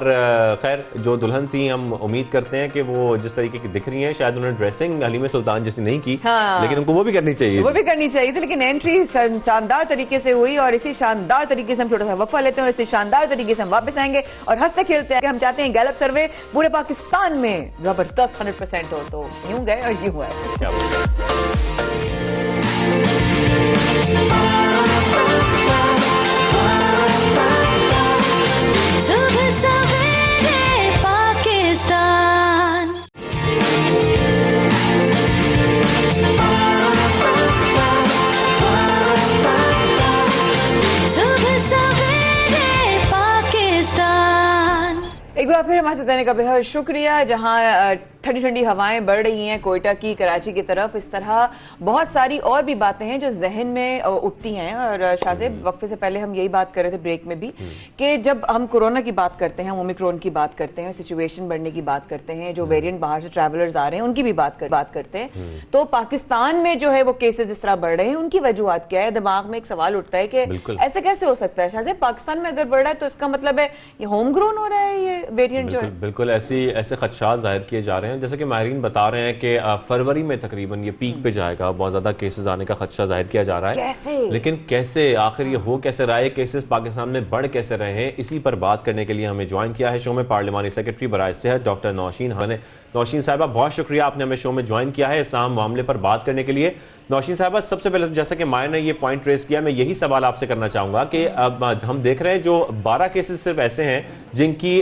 खैर जो दुल्हन थी, हम उम्मीद करते हैं कि वो जिस तरीके की दिख रही है, शायद उन्होंने ड्रेसिंग हलीम सुल्तान जैसी नहीं की, लेकिन उनको वो भी करनी चाहिए थी। लेकिन एंट्री शानदार तरीके से हुई, और इसी शानदार तरीके से हम छोटा सा वक्फा लेते हैं और इसी शानदार तरीके से हम वापस आएंगे और हंसते खेलते हैं कि हम चाहते हैं गैलप सर्वे पूरे पाकिस्तान में जबरदस्त 100% हो। तो यूं गए और यूं हुआ है। एक बार फिर हमारे साथ रहने का बेहद शुक्रिया। जहां ठंडी ठंडी हवाएं बढ़ रही हैं कोयटा की, कराची की तरफ, इस तरह बहुत सारी और भी बातें हैं जो जहन में उठती हैं। और शाहजेब, वक्फे से पहले हम यही बात कर रहे थे ब्रेक में भी कि जब हम कोरोना की बात करते हैं, ओमिक्रॉन की बात करते हैं, सिचुएशन बढ़ने की बात करते हैं, जो वेरिएंट बाहर से ट्रैवलर्स आ रहे हैं उनकी भी बात करते हैं, तो पाकिस्तान में जो है वो केसेस इस तरह बढ़ रहे हैं, उनकी वजूहत क्या है? दिमाग में एक सवाल उठता है कि ऐसे कैसे हो सकता है शाहजेब? पाकिस्तान में अगर बढ़ रहा है तो इसका मतलब है ये होम ग्रोन हो रहा है, ये वेरिएंट जो है? बिल्कुल ऐसे खदशात जाहिर किए जा रहे हैं। जैसे कि माहिरीन बता रहे हैं कि फरवरी में तकरीबन ये पीक पे जाएगा, बहुत ज्यादा केसेस आने का खदशा जाहिर किया जा रहा है। कैसे? लेकिन कैसे, आखिर ये हो कैसे रहा है, केसेस पाकिस्तान में बढ़ कैसे रहे हैं, इसी पर बात करने के लिए हमें ज्वाइन किया है शो में पार्लिमानी सेक्रेटरी बराए सेहत डॉक्टर नौशीन खान। नौशीन साहिबा, बहुत शुक्रिया आपने हमें शो में ज्वाइन किया है इस अहम मामले पर बात करने के लिए। नौशीन साहिबा, सबसे पहले जैसा कि माया ने ये पॉइंट रेस किया, मैं यही सवाल आपसे करना चाहूंगा कि अब हम देख रहे हैं जो 12 केसेस सिर्फ ऐसे हैं जिनकी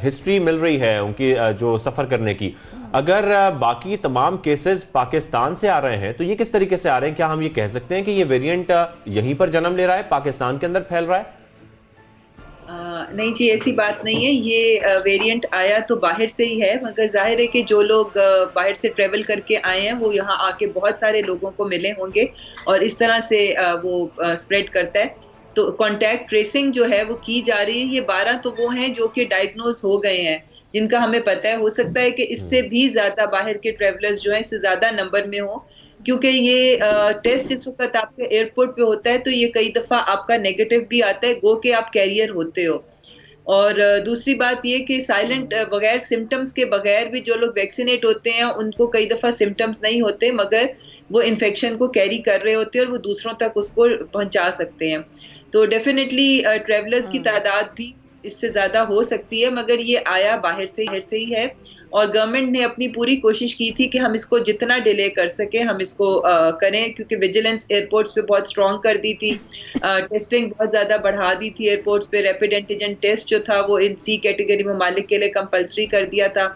हिस्ट्री मिल रही है उनकी जो सफर करने की। अगर बाकी तमाम केसेस पाकिस्तान से आ रहे हैं तो ये किस तरीके से आ रहे हैं? क्या हम ये कह सकते हैं कि ये वेरिएंट यहीं पर जन्म ले रहा है, पाकिस्तान के अंदर फैल रहा है? नहीं जी, ऐसी बात नहीं है। ये वेरिएंट आया तो बाहर से ही है, मगर जाहिर है कि जो लोग बाहर से ट्रेवल करके आए हैं वो यहाँ आके बहुत सारे लोगों को मिले होंगे और इस तरह से वो स्प्रेड करता है। तो कॉन्टैक्ट ट्रेसिंग जो है वो की जा रही है। ये 12 तो वो हैं जो कि डायग्नोज हो गए हैं, जिनका हमें पता है। हो सकता है कि इससे भी ज्यादा बाहर के ट्रेवलर्स जो हैं इससे ज्यादा नंबर में हो, क्योंकि ये टेस्ट जिस वक्त आपके एयरपोर्ट पे होता है तो ये कई दफा आपका नेगेटिव भी आता है, गो के आप कैरियर होते हो। और दूसरी बात ये कि साइलेंट बगैर सिम्टम्स के बगैर भी जो लोग वैक्सीनेट होते हैं उनको कई दफा सिम्टम्स नहीं होते, मगर वो इन्फेक्शन को कैरी कर रहे होते हैं और वो दूसरों तक उसको पहुंचा सकते हैं। तो डेफिनेटली ट्रेवलर्स की तादाद भी इससे ज्यादा हो सकती है, मगर ये आया बाहर से ही है। और गवर्नमेंट ने अपनी पूरी कोशिश की थी कि हम इसको जितना डिले कर सके हम इसको करें, क्योंकि विजिलेंस एयरपोर्ट्स पे बहुत स्ट्रॉन्ग कर दी थी, टेस्टिंग बहुत ज़्यादा बढ़ा दी थी एयरपोर्ट्स पे। रैपिड एंटीजन टेस्ट जो था वो इन सी कैटेगरी ममालिक के लिए कंपलसरी कर दिया था।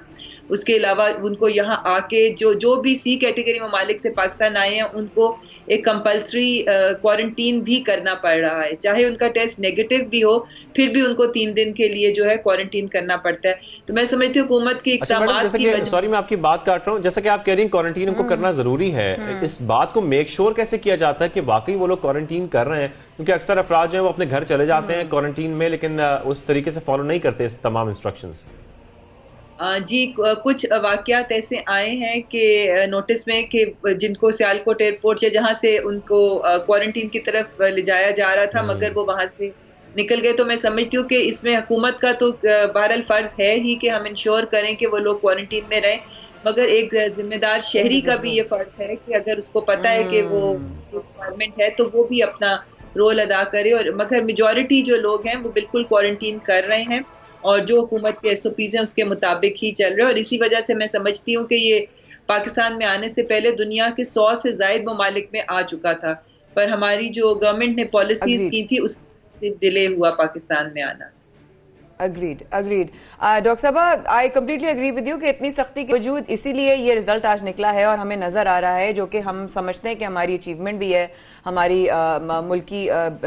उसके अलावा उनको यहाँ आके जो भी सी कैटेगरी ममालिक से पाकिस्तान आए हैं उनको एक कंपलसरी क्वारंटीन भी करना पड़ रहा है, चाहे उनका टेस्ट नेगेटिव भी हो फिर भी उनको 3 दिन के लिए जो है क्वारंटीन करना पड़ता है। तो मैं समझती हूँ हुकूमत के इक़दामात की वजह। सॉरी मैं आपकी बात काट रहा हूँ, जैसा कि आप कह रही हैं क्वारंटीन उनको करना जरूरी है, इस बात को मेक श्योर कैसे किया जाता है कि वाकई वो लोग क्वारंटीन कर रहे हैं? क्योंकि अक्सर अफराद जो है वो अपने घर चले जाते हैं क्वारंटीन में, लेकिन उस तरीके से फॉलो नहीं करते इस तमाम इंस्ट्रक्शंस। जी, कुछ वाकयात ऐसे आए हैं कि नोटिस में कि जिनको सियालकोट एयरपोर्ट या जहां से उनको क्वारंटीन की तरफ ले जाया जा रहा था मगर वो वहां से निकल गए। तो मैं समझती हूँ कि इसमें हुकूमत का तो बहरहाल फर्ज है ही कि हम इंश्योर करें कि वो लोग क्वारंटीन में रहें, मगर एक जिम्मेदार शहरी का भी ये फर्ज है कि अगर उसको पता है कि वो रिक्वायरमेंट है तो वो भी अपना रोल अदा करे। और मगर मेजॉरिटी जो लोग हैं वो बिल्कुल क्वारंटीन कर रहे हैं और जो हुकूमत के SOPs हैं उसके मुताबिक ही चल रहे हैं। और इसी वजह से मैं समझती हूँ कि ये पाकिस्तान में आने से पहले दुनिया के 100 से ज़ायद ममालिक में आ चुका था, पर हमारी जो गवर्नमेंट ने पॉलिसीज की थी उससे डिले हुआ पाकिस्तान में आना। अग्रीड डॉक्टर साहबा, I completely agree with you कि इतनी सख्ती के वजूद इसीलिए ये रिजल्ट आज निकला है और हमें नजर आ रहा है, जो कि हम समझते हैं कि हमारी अचीवमेंट भी है हमारी मुल्की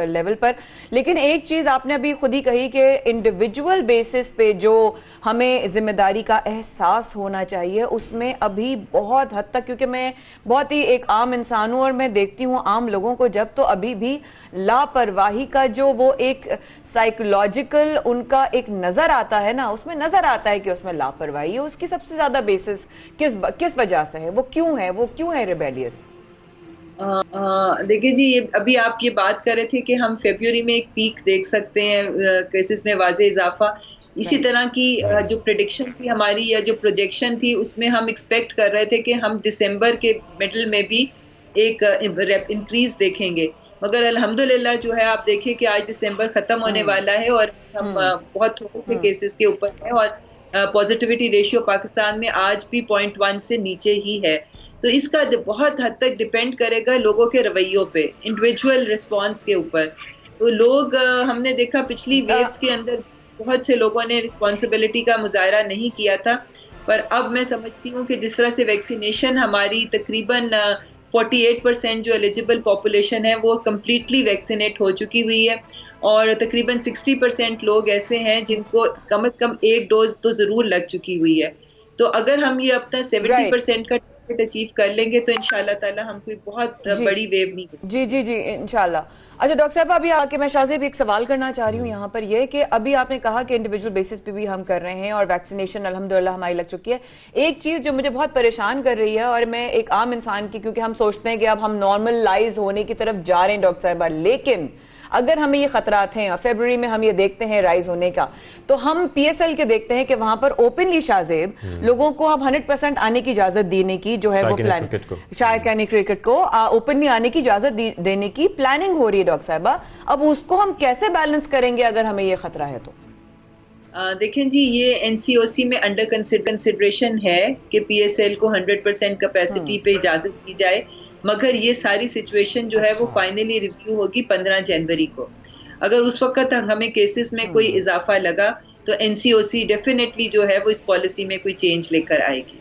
लेवल पर। लेकिन एक चीज़ आपने अभी खुद ही कही कि इंडिविजुअल बेसिस पे जो हमें जिम्मेदारी का एहसास होना चाहिए उसमें अभी बहुत हद तक, क्योंकि मैं बहुत ही एक आम इंसान हूँ और मैं देखती हूँ आम लोगों को जब, तो अभी भी लापरवाही का जो वो एक साइकोलॉजिकल उनका एक नजर आता है ना, उसमें नजर आता है कि उसमें लापरवाही है। उसकी सबसे ज्यादा बेसिस किस वजह से है? वो क्यों है रिबेलियस? देखिए जी, ये अभी आप ये बात कर रहे थे कि हम फरवरी में एक पीक देख सकते हैं केसेस में वाज़े इजाफा। इसी तरह की जो प्रेडिक्शन थी हमारी या जो प्रोजेक्शन थी उसमें हम एक्सपेक्ट कर रहे थे कि हम दिसंबर के मिडल में भी एक इंक्रीज देखेंगे, मगर अल्हम्दुलिल्लाह जो है आप देखिए कि आज दिसंबर खत्म होने वाला है और हम बहुत थोड़े से केसेस के ऊपर हैं और पॉजिटिविटी रेशियो पाकिस्तान में आज भी 0.1 से नीचे ही है। तो इसका बहुत हद तक डिपेंड करेगा लोगों के रवैयों पे, इंडिविजुअल रिस्पांस के ऊपर। तो लोग हमने देखा पिछली वेव्स के अंदर बहुत से लोगों ने रिस्पॉन्सिबिलिटी का मुजाहरा नहीं किया था, पर अब मैं समझती हूँ कि जिस तरह से वैक्सीनेशन हमारी तकरीबन 48% जो एलिजिबल पॉपुलेशन है वो कम्प्लीटली वैक्सीनेट हो चुकी हुई है और तकरीबन 60% लोग ऐसे हैं जिनको कम से कम एक डोज तो ज़रूर लग चुकी हुई है। तो अगर हम ये अपना 70% का टारगेट अचीव कर लेंगे तो इंशाल्लाह ताला हम कोई बहुत बड़ी वेव नहीं जी जी जी इंशाल्लाह। अच्छा डॉक्टर साहब, अभी आके मैं शाहजेब एक सवाल करना चाह रही हूँ यहाँ पर ये कि अभी आपने कहा कि इंडिविजुअल बेसिस पे भी हम कर रहे हैं और वैक्सीनेशन अल्हम्दुलिल्लाह हमारी लग चुकी है। एक चीज़ जो मुझे बहुत परेशान कर रही है, और मैं एक आम इंसान की, क्योंकि हम सोचते हैं कि अब हम नॉर्मलाइज होने की तरफ जा रहे हैं डॉक्टर साहबा, लेकिन अगर हमें ये खतरात हैं और फरवरी में हम ये देखते हैं राइज होने का, तो हम पीएसएल के देखते हैं कि वहां पर ओपनली शाहजेब लोगों को अब 100% आने की इजाजत देने की जो है वो प्लान, शायद क्रिकेट को ओपनली आने की इजाजत देने की प्लानिंग हो रही है डॉक्टर साहबा। अब उसको हम कैसे बैलेंस करेंगे अगर हमें ये खतरा है तो? देखें जी, ये एनसीओसी में अंडर कंसिडरेशन है कि पीएसएल को 100% कैपेसिटी पे इजाजत दी जाए, मगर ये सारी सिचुएशन जो है वो फाइनली रिव्यू होगी 15 जनवरी को। अगर उस वक्त हमें केसेस में कोई इजाफा लगा तो एनसीओसी डेफिनेटली जो है वो इस पॉलिसी में कोई चेंज लेकर आएगी।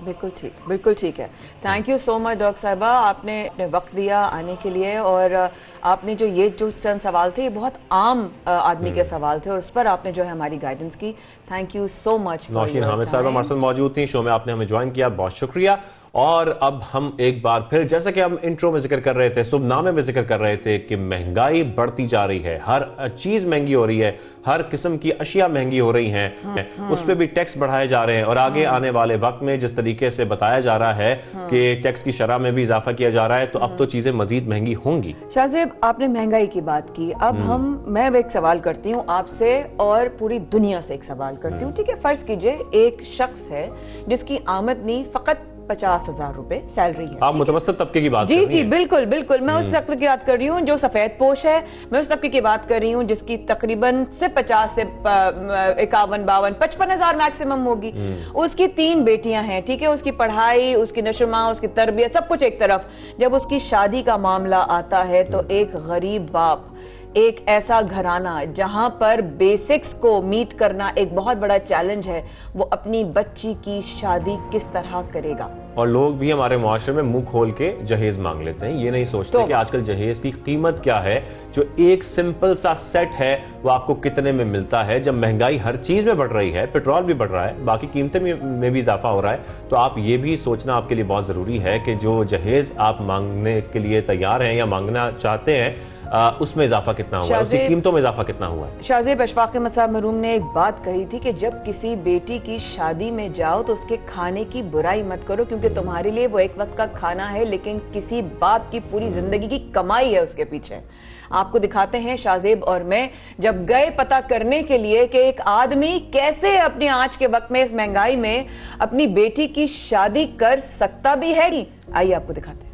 बिल्कुल ठीक है। Thank you so much doctor साहिबा, आपने अपने वक्त दिया आने के लिए, और आपने जो चंद सवाल थे ये बहुत आम आदमी के सवाल थे और उस पर आपने जो है हमारी गाइडेंस की। Thank you so much. Nausheen Hamid sahab हमारे साथ मौजूद थी, शो में आपने हमें ज्वाइन किया, बहुत शुक्रिया। और अब हम एक बार फिर, जैसा कि हम इंट्रो में जिक्र कर रहे थे, शुभनामे में जिक्र कर रहे थे कि महंगाई बढ़ती जा रही है, हर चीज महंगी हो रही है, हर किस्म की अशिया महंगी हो रही हैं, उस पर भी टैक्स बढ़ाए जा रहे हैं। और आगे आने वाले वक्त में जिस तरीके से बताया जा रहा है कि टैक्स की शरह में भी इजाफा किया जा रहा है, तो अब तो चीजें मजीद महंगी होंगी। शाहजेब, आपने महंगाई की बात की, अब मैं एक सवाल करती हूँ आपसे और पूरी दुनिया से एक सवाल करती हूँ, ठीक है? फर्ज कीजिए एक शख्स है जिसकी आमदनी फकत 50,000 रुपए सैलरी है। आप मुतवस्सित तबके की बात कर रही हैं? जी बिल्कुल। मैं उस तबके की बात कर रही हूँ जो सफेद पोश है, मैं उस तबके की बात कर रही हूँ जिसकी तकरीबन से 50 से 51, 52, 55,000 मैक्सिमम होगी। उसकी 3 बेटियां हैं, ठीक है? उसकी पढ़ाई, उसकी नशोमा, उसकी तरबियत, सब कुछ एक तरफ। जब उसकी शादी का मामला आता है तो एक गरीब बाप, एक ऐसा घराना जहां पर बेसिक्स को मीट करना एक बहुत बड़ा चैलेंज है, वो अपनी बच्ची की शादी किस तरह करेगा? और लोग भी हमारे मुआशरे में मुंह खोल के जहेज मांग लेते हैं, ये नहीं सोचते कि आजकल जहेज की कीमत क्या है। जो एक सिंपल सा सेट है वो आपको कितने में मिलता है? जब महंगाई हर चीज में बढ़ रही है, पेट्रोल भी बढ़ रहा है, बाकी कीमतें में भी इजाफा हो रहा है, तो आप ये भी सोचना आपके लिए बहुत जरूरी है कि जो जहेज आप मांगने के लिए तैयार हैं या मांगना चाहते हैं, उसमें इजाफा कितना हुआ है, उसकी कीमतों में इजाफा कितना हुआ है। शाहजेब, अशफाक मसाब मरूम ने एक बात कही थी कि जब किसी बेटी की शादी में जाओ तो उसके खाने की बुराई मत करो, क्योंकि तुम्हारे लिए वो एक वक्त का खाना है, लेकिन किसी बाप की पूरी जिंदगी की कमाई है उसके पीछे। आपको दिखाते हैं शाहजेब और मैं जब गए पता करने के लिए कि एक आदमी कैसे अपनी आज के वक्त में इस महंगाई में अपनी बेटी की शादी कर सकता भी है। आइए आपको दिखाते हैं।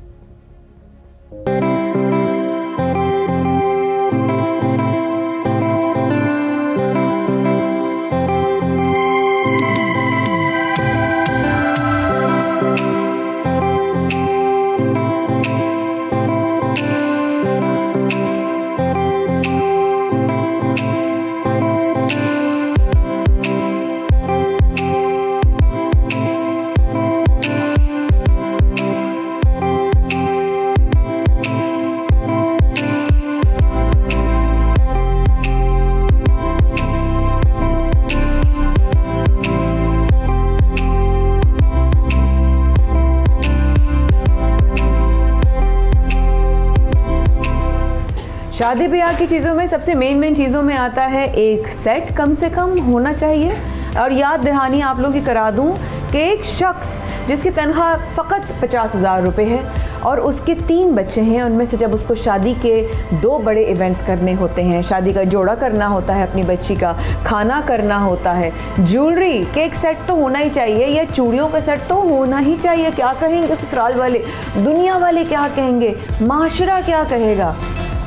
शादी ब्याह की चीज़ों में सबसे मेन चीज़ों में आता है एक सेट कम से कम होना चाहिए। और याद दहानी आप लोगों की करा दूं कि एक शख्स जिसकी तनख्वाह फ़कत 50,000 रुपये है और उसके 3 बच्चे हैं, उनमें से जब उसको शादी के 2 बड़े इवेंट्स करने होते हैं, शादी का जोड़ा करना होता है अपनी बच्ची का, खाना करना होता है, ज्वेलरी के एक सेट तो होना ही चाहिए, या चूड़ियों का सेट तो होना ही चाहिए। क्या कहेंगे ससुराल वाले, दुनिया वाले क्या कहेंगे, माशरा क्या कहेगा?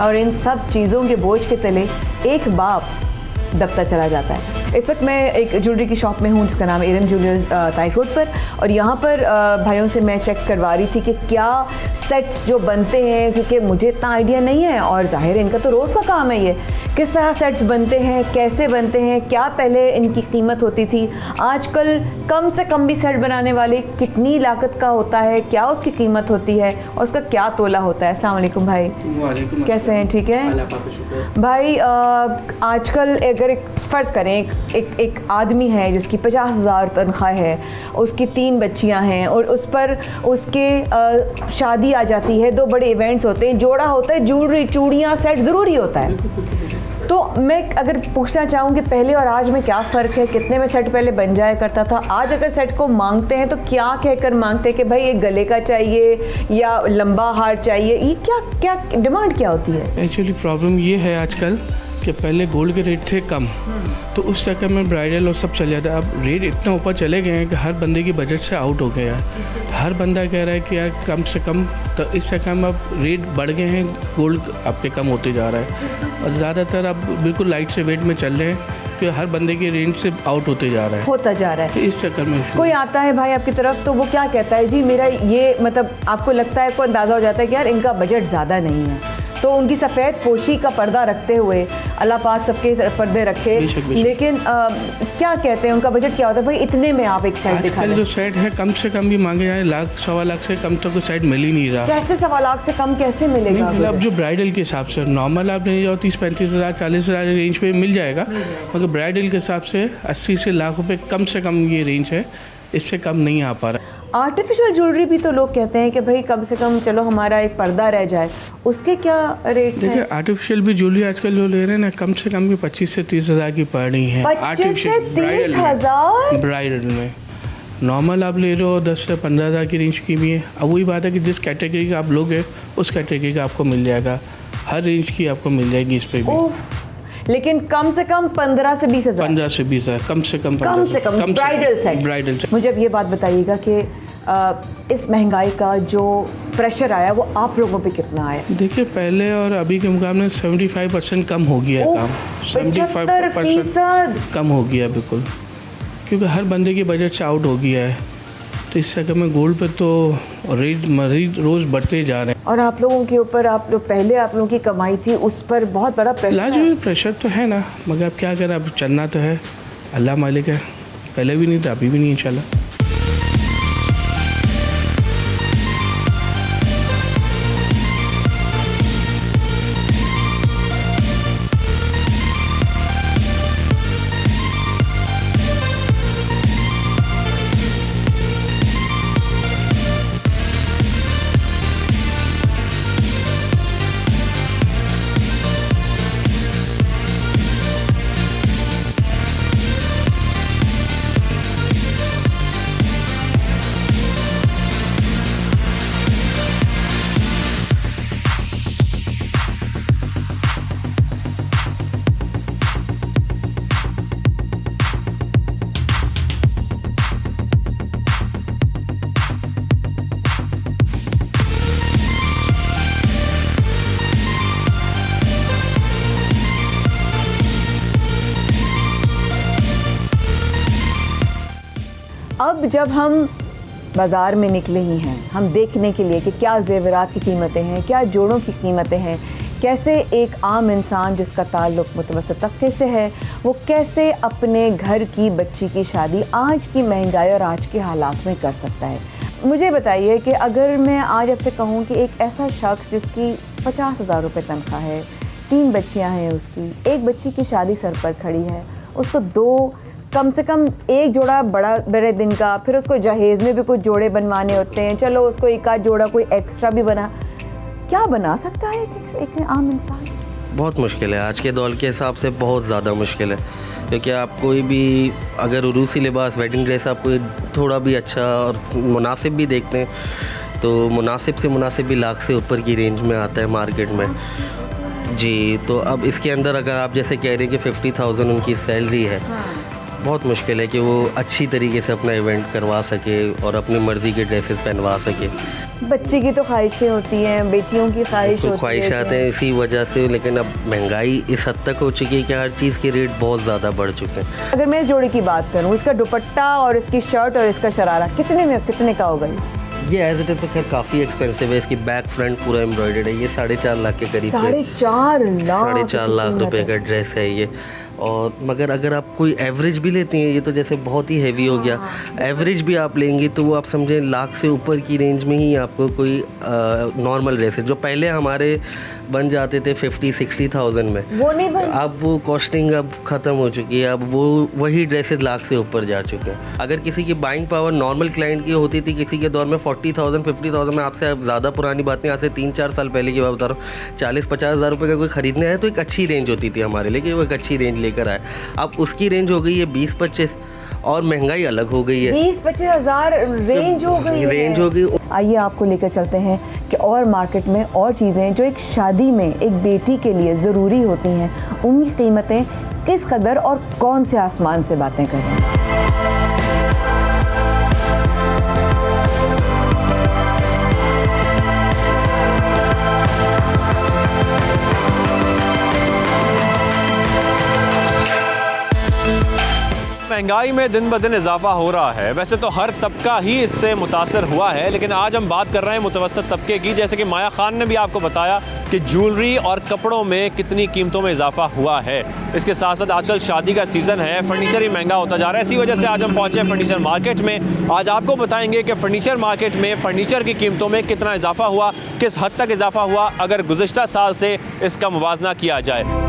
और इन सब चीज़ों के बोझ के तले एक बाप दबता चला जाता है। इस वक्त मैं एक ज्वेलरी की शॉप में हूँ जिसका नाम एरम ज्वेलर्स ताईकोट पर, और यहाँ पर भाइयों से मैं चेक करवा रही थी कि क्या सेट्स जो बनते हैं, क्योंकि मुझे इतना आइडिया नहीं है और जाहिर है इनका तो रोज़ का काम है ये, किस तरह सेट्स बनते हैं, कैसे बनते हैं, क्या पहले इनकी कीमत होती थी, आजकल कम से कम भी सेट बनाने वाले कितनी लागत का होता है, क्या उसकी कीमत होती है और उसका क्या तोला होता है। अस्सलाम वालेकुम भाई। वालेकुम, कैसे हैं? ठीक है भाई। आजकल अगर एक फ़र्ज़ करें एक आदमी है जिसकी 50,000 तनख्वाह है, उसकी 3 बच्चियां हैं और उस पर उसके शादी आ जाती है, 2 बड़े इवेंट्स होते हैं, जोड़ा होता है, ज्वेलरी, चूड़ियाँ, सेट ज़रूरी होता है। तो मैं अगर पूछना चाहूँ कि पहले और आज में क्या फ़र्क है, कितने में सेट पहले बन जाया करता था, आज अगर सेट को मांगते हैं तो क्या कहकर मांगते हैं कि भाई एक गले का चाहिए या लंबा हार चाहिए, ये क्या डिमांड क्या होती है? एक्चुअली प्रॉब्लम ये है आजकल कि पहले गोल्ड के रेट थे कम, तो उस चक्कर में ब्राइडल और सब चल जाता है। अब रेट इतना ऊपर चले गए हैं कि हर बंदे की बजट से आउट हो गया है। हर बंदा कह रहा है कि यार कम से कम, तो इस चक्कर में अब रेट बढ़ गए हैं, गोल्ड आपके कम होते जा रहा है और ज़्यादातर अब बिल्कुल लाइट से वेट में चल रहे हैं कि हर बंदे के रेंज से आउट होते जा रहा है। तो इस चक्कर में कोई आता है भाई आपकी तरफ तो वो क्या कहता है, जी मेरा ये, मतलब आपको लगता है, को अंदाज़ा हो जाता है कि यार इनका बजट ज़्यादा नहीं है, तो उनकी सफ़ेद पोशी का पर्दा रखते हुए, अल्लाह पाक सबके पर्दे रखे, लेकिन क्या कहते हैं, उनका बजट क्या होता है, भाई इतने में आप एक सेट दिखा जो सेट है कम से कम भी मांगे जाए, 1,00,000 सवा लाख से कम तो कोई सेट मिल ही नहीं रहा। कैसे 1.25 लाख से कम कैसे मिलेगा? अब जो ब्राइडल के हिसाब से नॉर्मल आप नहीं जाओ 30-35 हज़ार 40,000 रेंज पे मिल जाएगा, मगर ब्राइडल के हिसाब से 80 से लाख रुपए कम से कम ये रेंज है, इससे कम नहीं आ पा रहा। आर्टिफिशियल ज्वेलरी भी तो लोग कहते हैं कि भाई कम से कम चलो हमारा एक पर्दा रह जाए, उसके क्या रेट्स हैं? देखिए आर्टिफिशियल भी ज्वेलरी आजकल जो ले रहे हैं ना, कम से कम भी 25 से 30 हज़ार की पड़ रही है। 25 से 30 हज़ार ब्राइडल में। नॉर्मल आप ले रहे हो 10 से 15 हज़ार की रेंज की भी है। अब वही बात है कि जिस कैटेगरी का आप लोगे उस कैटेगरी का आपको मिल जाएगा, हर रेंज की आपको मिल जाएगी इस पर भी। लेकिन कम से कम 15 से 20 हज़ार, 15 से 20 हज़ार कम से कम ब्राइडल सेट। मुझे अब ये बात बताइएगा कि इस महंगाई का जो प्रेशर आया वो आप लोगों पे कितना आया? देखिए पहले और अभी के मुकाबले 75% कम हो गया है काम, 75% कम हो गया बिल्कुल, क्योंकि हर बंदे की बजट से आउट हो गया है। तो इस चक्कर में गोल्ड पे तो रेट रोज़ बढ़ते जा रहे हैं। और आप लोगों के ऊपर, आप लोग पहले आप लोगों की कमाई थी, उस पर बहुत बड़ा प्रेशर है। लाजमी प्रेशर तो है ना, मगर अब क्या करें, अब चलना तो है, अल्लाह मालिक है। पहले भी नहीं था, अभी भी नहीं इंशाल्लाह। अब जब हम बाज़ार में निकले ही हैं, हम देखने के लिए कि क्या ज़ेवरात की कीमतें हैं, क्या जोड़ों की कीमतें हैं, कैसे एक आम इंसान जिसका ताल्लुक़ मुतवस्सित तबके से है, वो कैसे अपने घर की बच्ची की शादी आज की महंगाई और आज के हालात में कर सकता है। मुझे बताइए कि अगर मैं आज आपसे कहूँ कि एक ऐसा शख्स जिसकी 50,000 रुपये तनख्वाह है, 3 बच्चियाँ हैं उसकी, एक बच्ची की शादी सर पर खड़ी है, उसको 2 कम से कम एक जोड़ा बड़े दिन का, फिर उसको जहेज़ में भी कुछ जोड़े बनवाने होते हैं, चलो उसको एक आध जोड़ा कोई एक्स्ट्रा भी बना, क्या बना सकता है एक आम इंसान? बहुत मुश्किल है, आज के दौर के हिसाब से बहुत ज़्यादा मुश्किल है, क्योंकि आप कोई भी अगर उरूसी लिबास, वेडिंग ड्रेस आप कोई थोड़ा भी अच्छा और मुनासिब भी देखते हैं तो मुनासिब से मुनासिब भी लाख से ऊपर की रेंज में आता है मार्केट में जी। तो अब इसके अंदर अगर आप जैसे कह रहे हैं कि 50,000 उनकी सैलरी है, बहुत मुश्किल है कि वो अच्छी तरीके से अपना इवेंट करवा सके और अपनी मर्ज़ी के ड्रेसेस पहनवा सके। बच्चे की तो ख्वाहिशें होती हैं, बेटियों की ख्वाहिश तो होती है। ख्वाहिशात हैं इसी वजह से, लेकिन अब महंगाई इस हद तक हो चुकी है कि हर चीज़ के रेट बहुत ज़्यादा बढ़ चुके हैं। अगर मैं इस जोड़े की बात करूँ, इसका दुपट्टा और इसकी शर्ट और इसका शरारा कितने का होगा? ये एज इट इज़ तो खैर काफ़ी एक्सपेंसिव है। इसकी बैक फ्रंट पूरा एम्ब्रॉयडर्ड है। ये 4.5 लाख के करीब है। 4.5 लाख रुपए का ड्रेस है ये। और मगर अगर आप कोई एवरेज भी लेती हैं, ये तो जैसे बहुत ही हैवी हो गया, एवरेज भी आप लेंगी तो वो आप समझें लाख से ऊपर की रेंज में ही आपको कोई नॉर्मल ड्रेस है जो पहले हमारे बन जाते थे 50-60,000 में, वो नहीं बन। अब वो कॉस्टिंग अब ख़त्म हो चुकी है। अब वो वही ड्रेसेस लाख से ऊपर जा चुके हैं। अगर किसी की बाइंग पावर नॉर्मल क्लाइंट की होती थी किसी के दौर में 40,000-50,000 में, आपसे ज़्यादा पुरानी बात नहीं, आज से 3-4 साल पहले की बात बता रहा हूँ, 40-50 हज़ार रुपये का कोई ख़रीदने आए तो एक अच्छी रेंज होती थी हमारे लिए कि वो एक अच्छी रेंज लेकर आए। अब उसकी रेंज हो गई है 20-25 और महंगाई अलग हो गई है। 20-25 हज़ार रेंज हो गई। आइए आपको लेकर चलते हैं कि और मार्केट में और चीज़ें जो एक शादी में एक बेटी के लिए ज़रूरी होती हैं, उनकी कीमतें किस कदर और कौन से आसमान से बातें कर रही हैं। महंगाई में दिन ब दिन इजाफा हो रहा है। वैसे तो हर तबका ही इससे मुतासर हुआ है, लेकिन आज हम बात कर रहे हैं मुतवस्सित तबके की। जैसे कि माया खान ने भी आपको बताया कि ज्वेलरी और कपड़ों में कितनी कीमतों में इजाफा हुआ है। इसके साथ साथ आजकल शादी का सीज़न है, फर्नीचर ही महंगा होता जा रहा है। इसी वजह से आज हम पहुँचे फर्नीचर मार्केट में। आज आपको बताएंगे कि फर्नीचर मार्केट में फर्नीचर की कीमतों में कितना इजाफा हुआ, किस हद तक इजाफा हुआ अगर गुज़िश्ता साल से इसका मुवाजना किया जाए।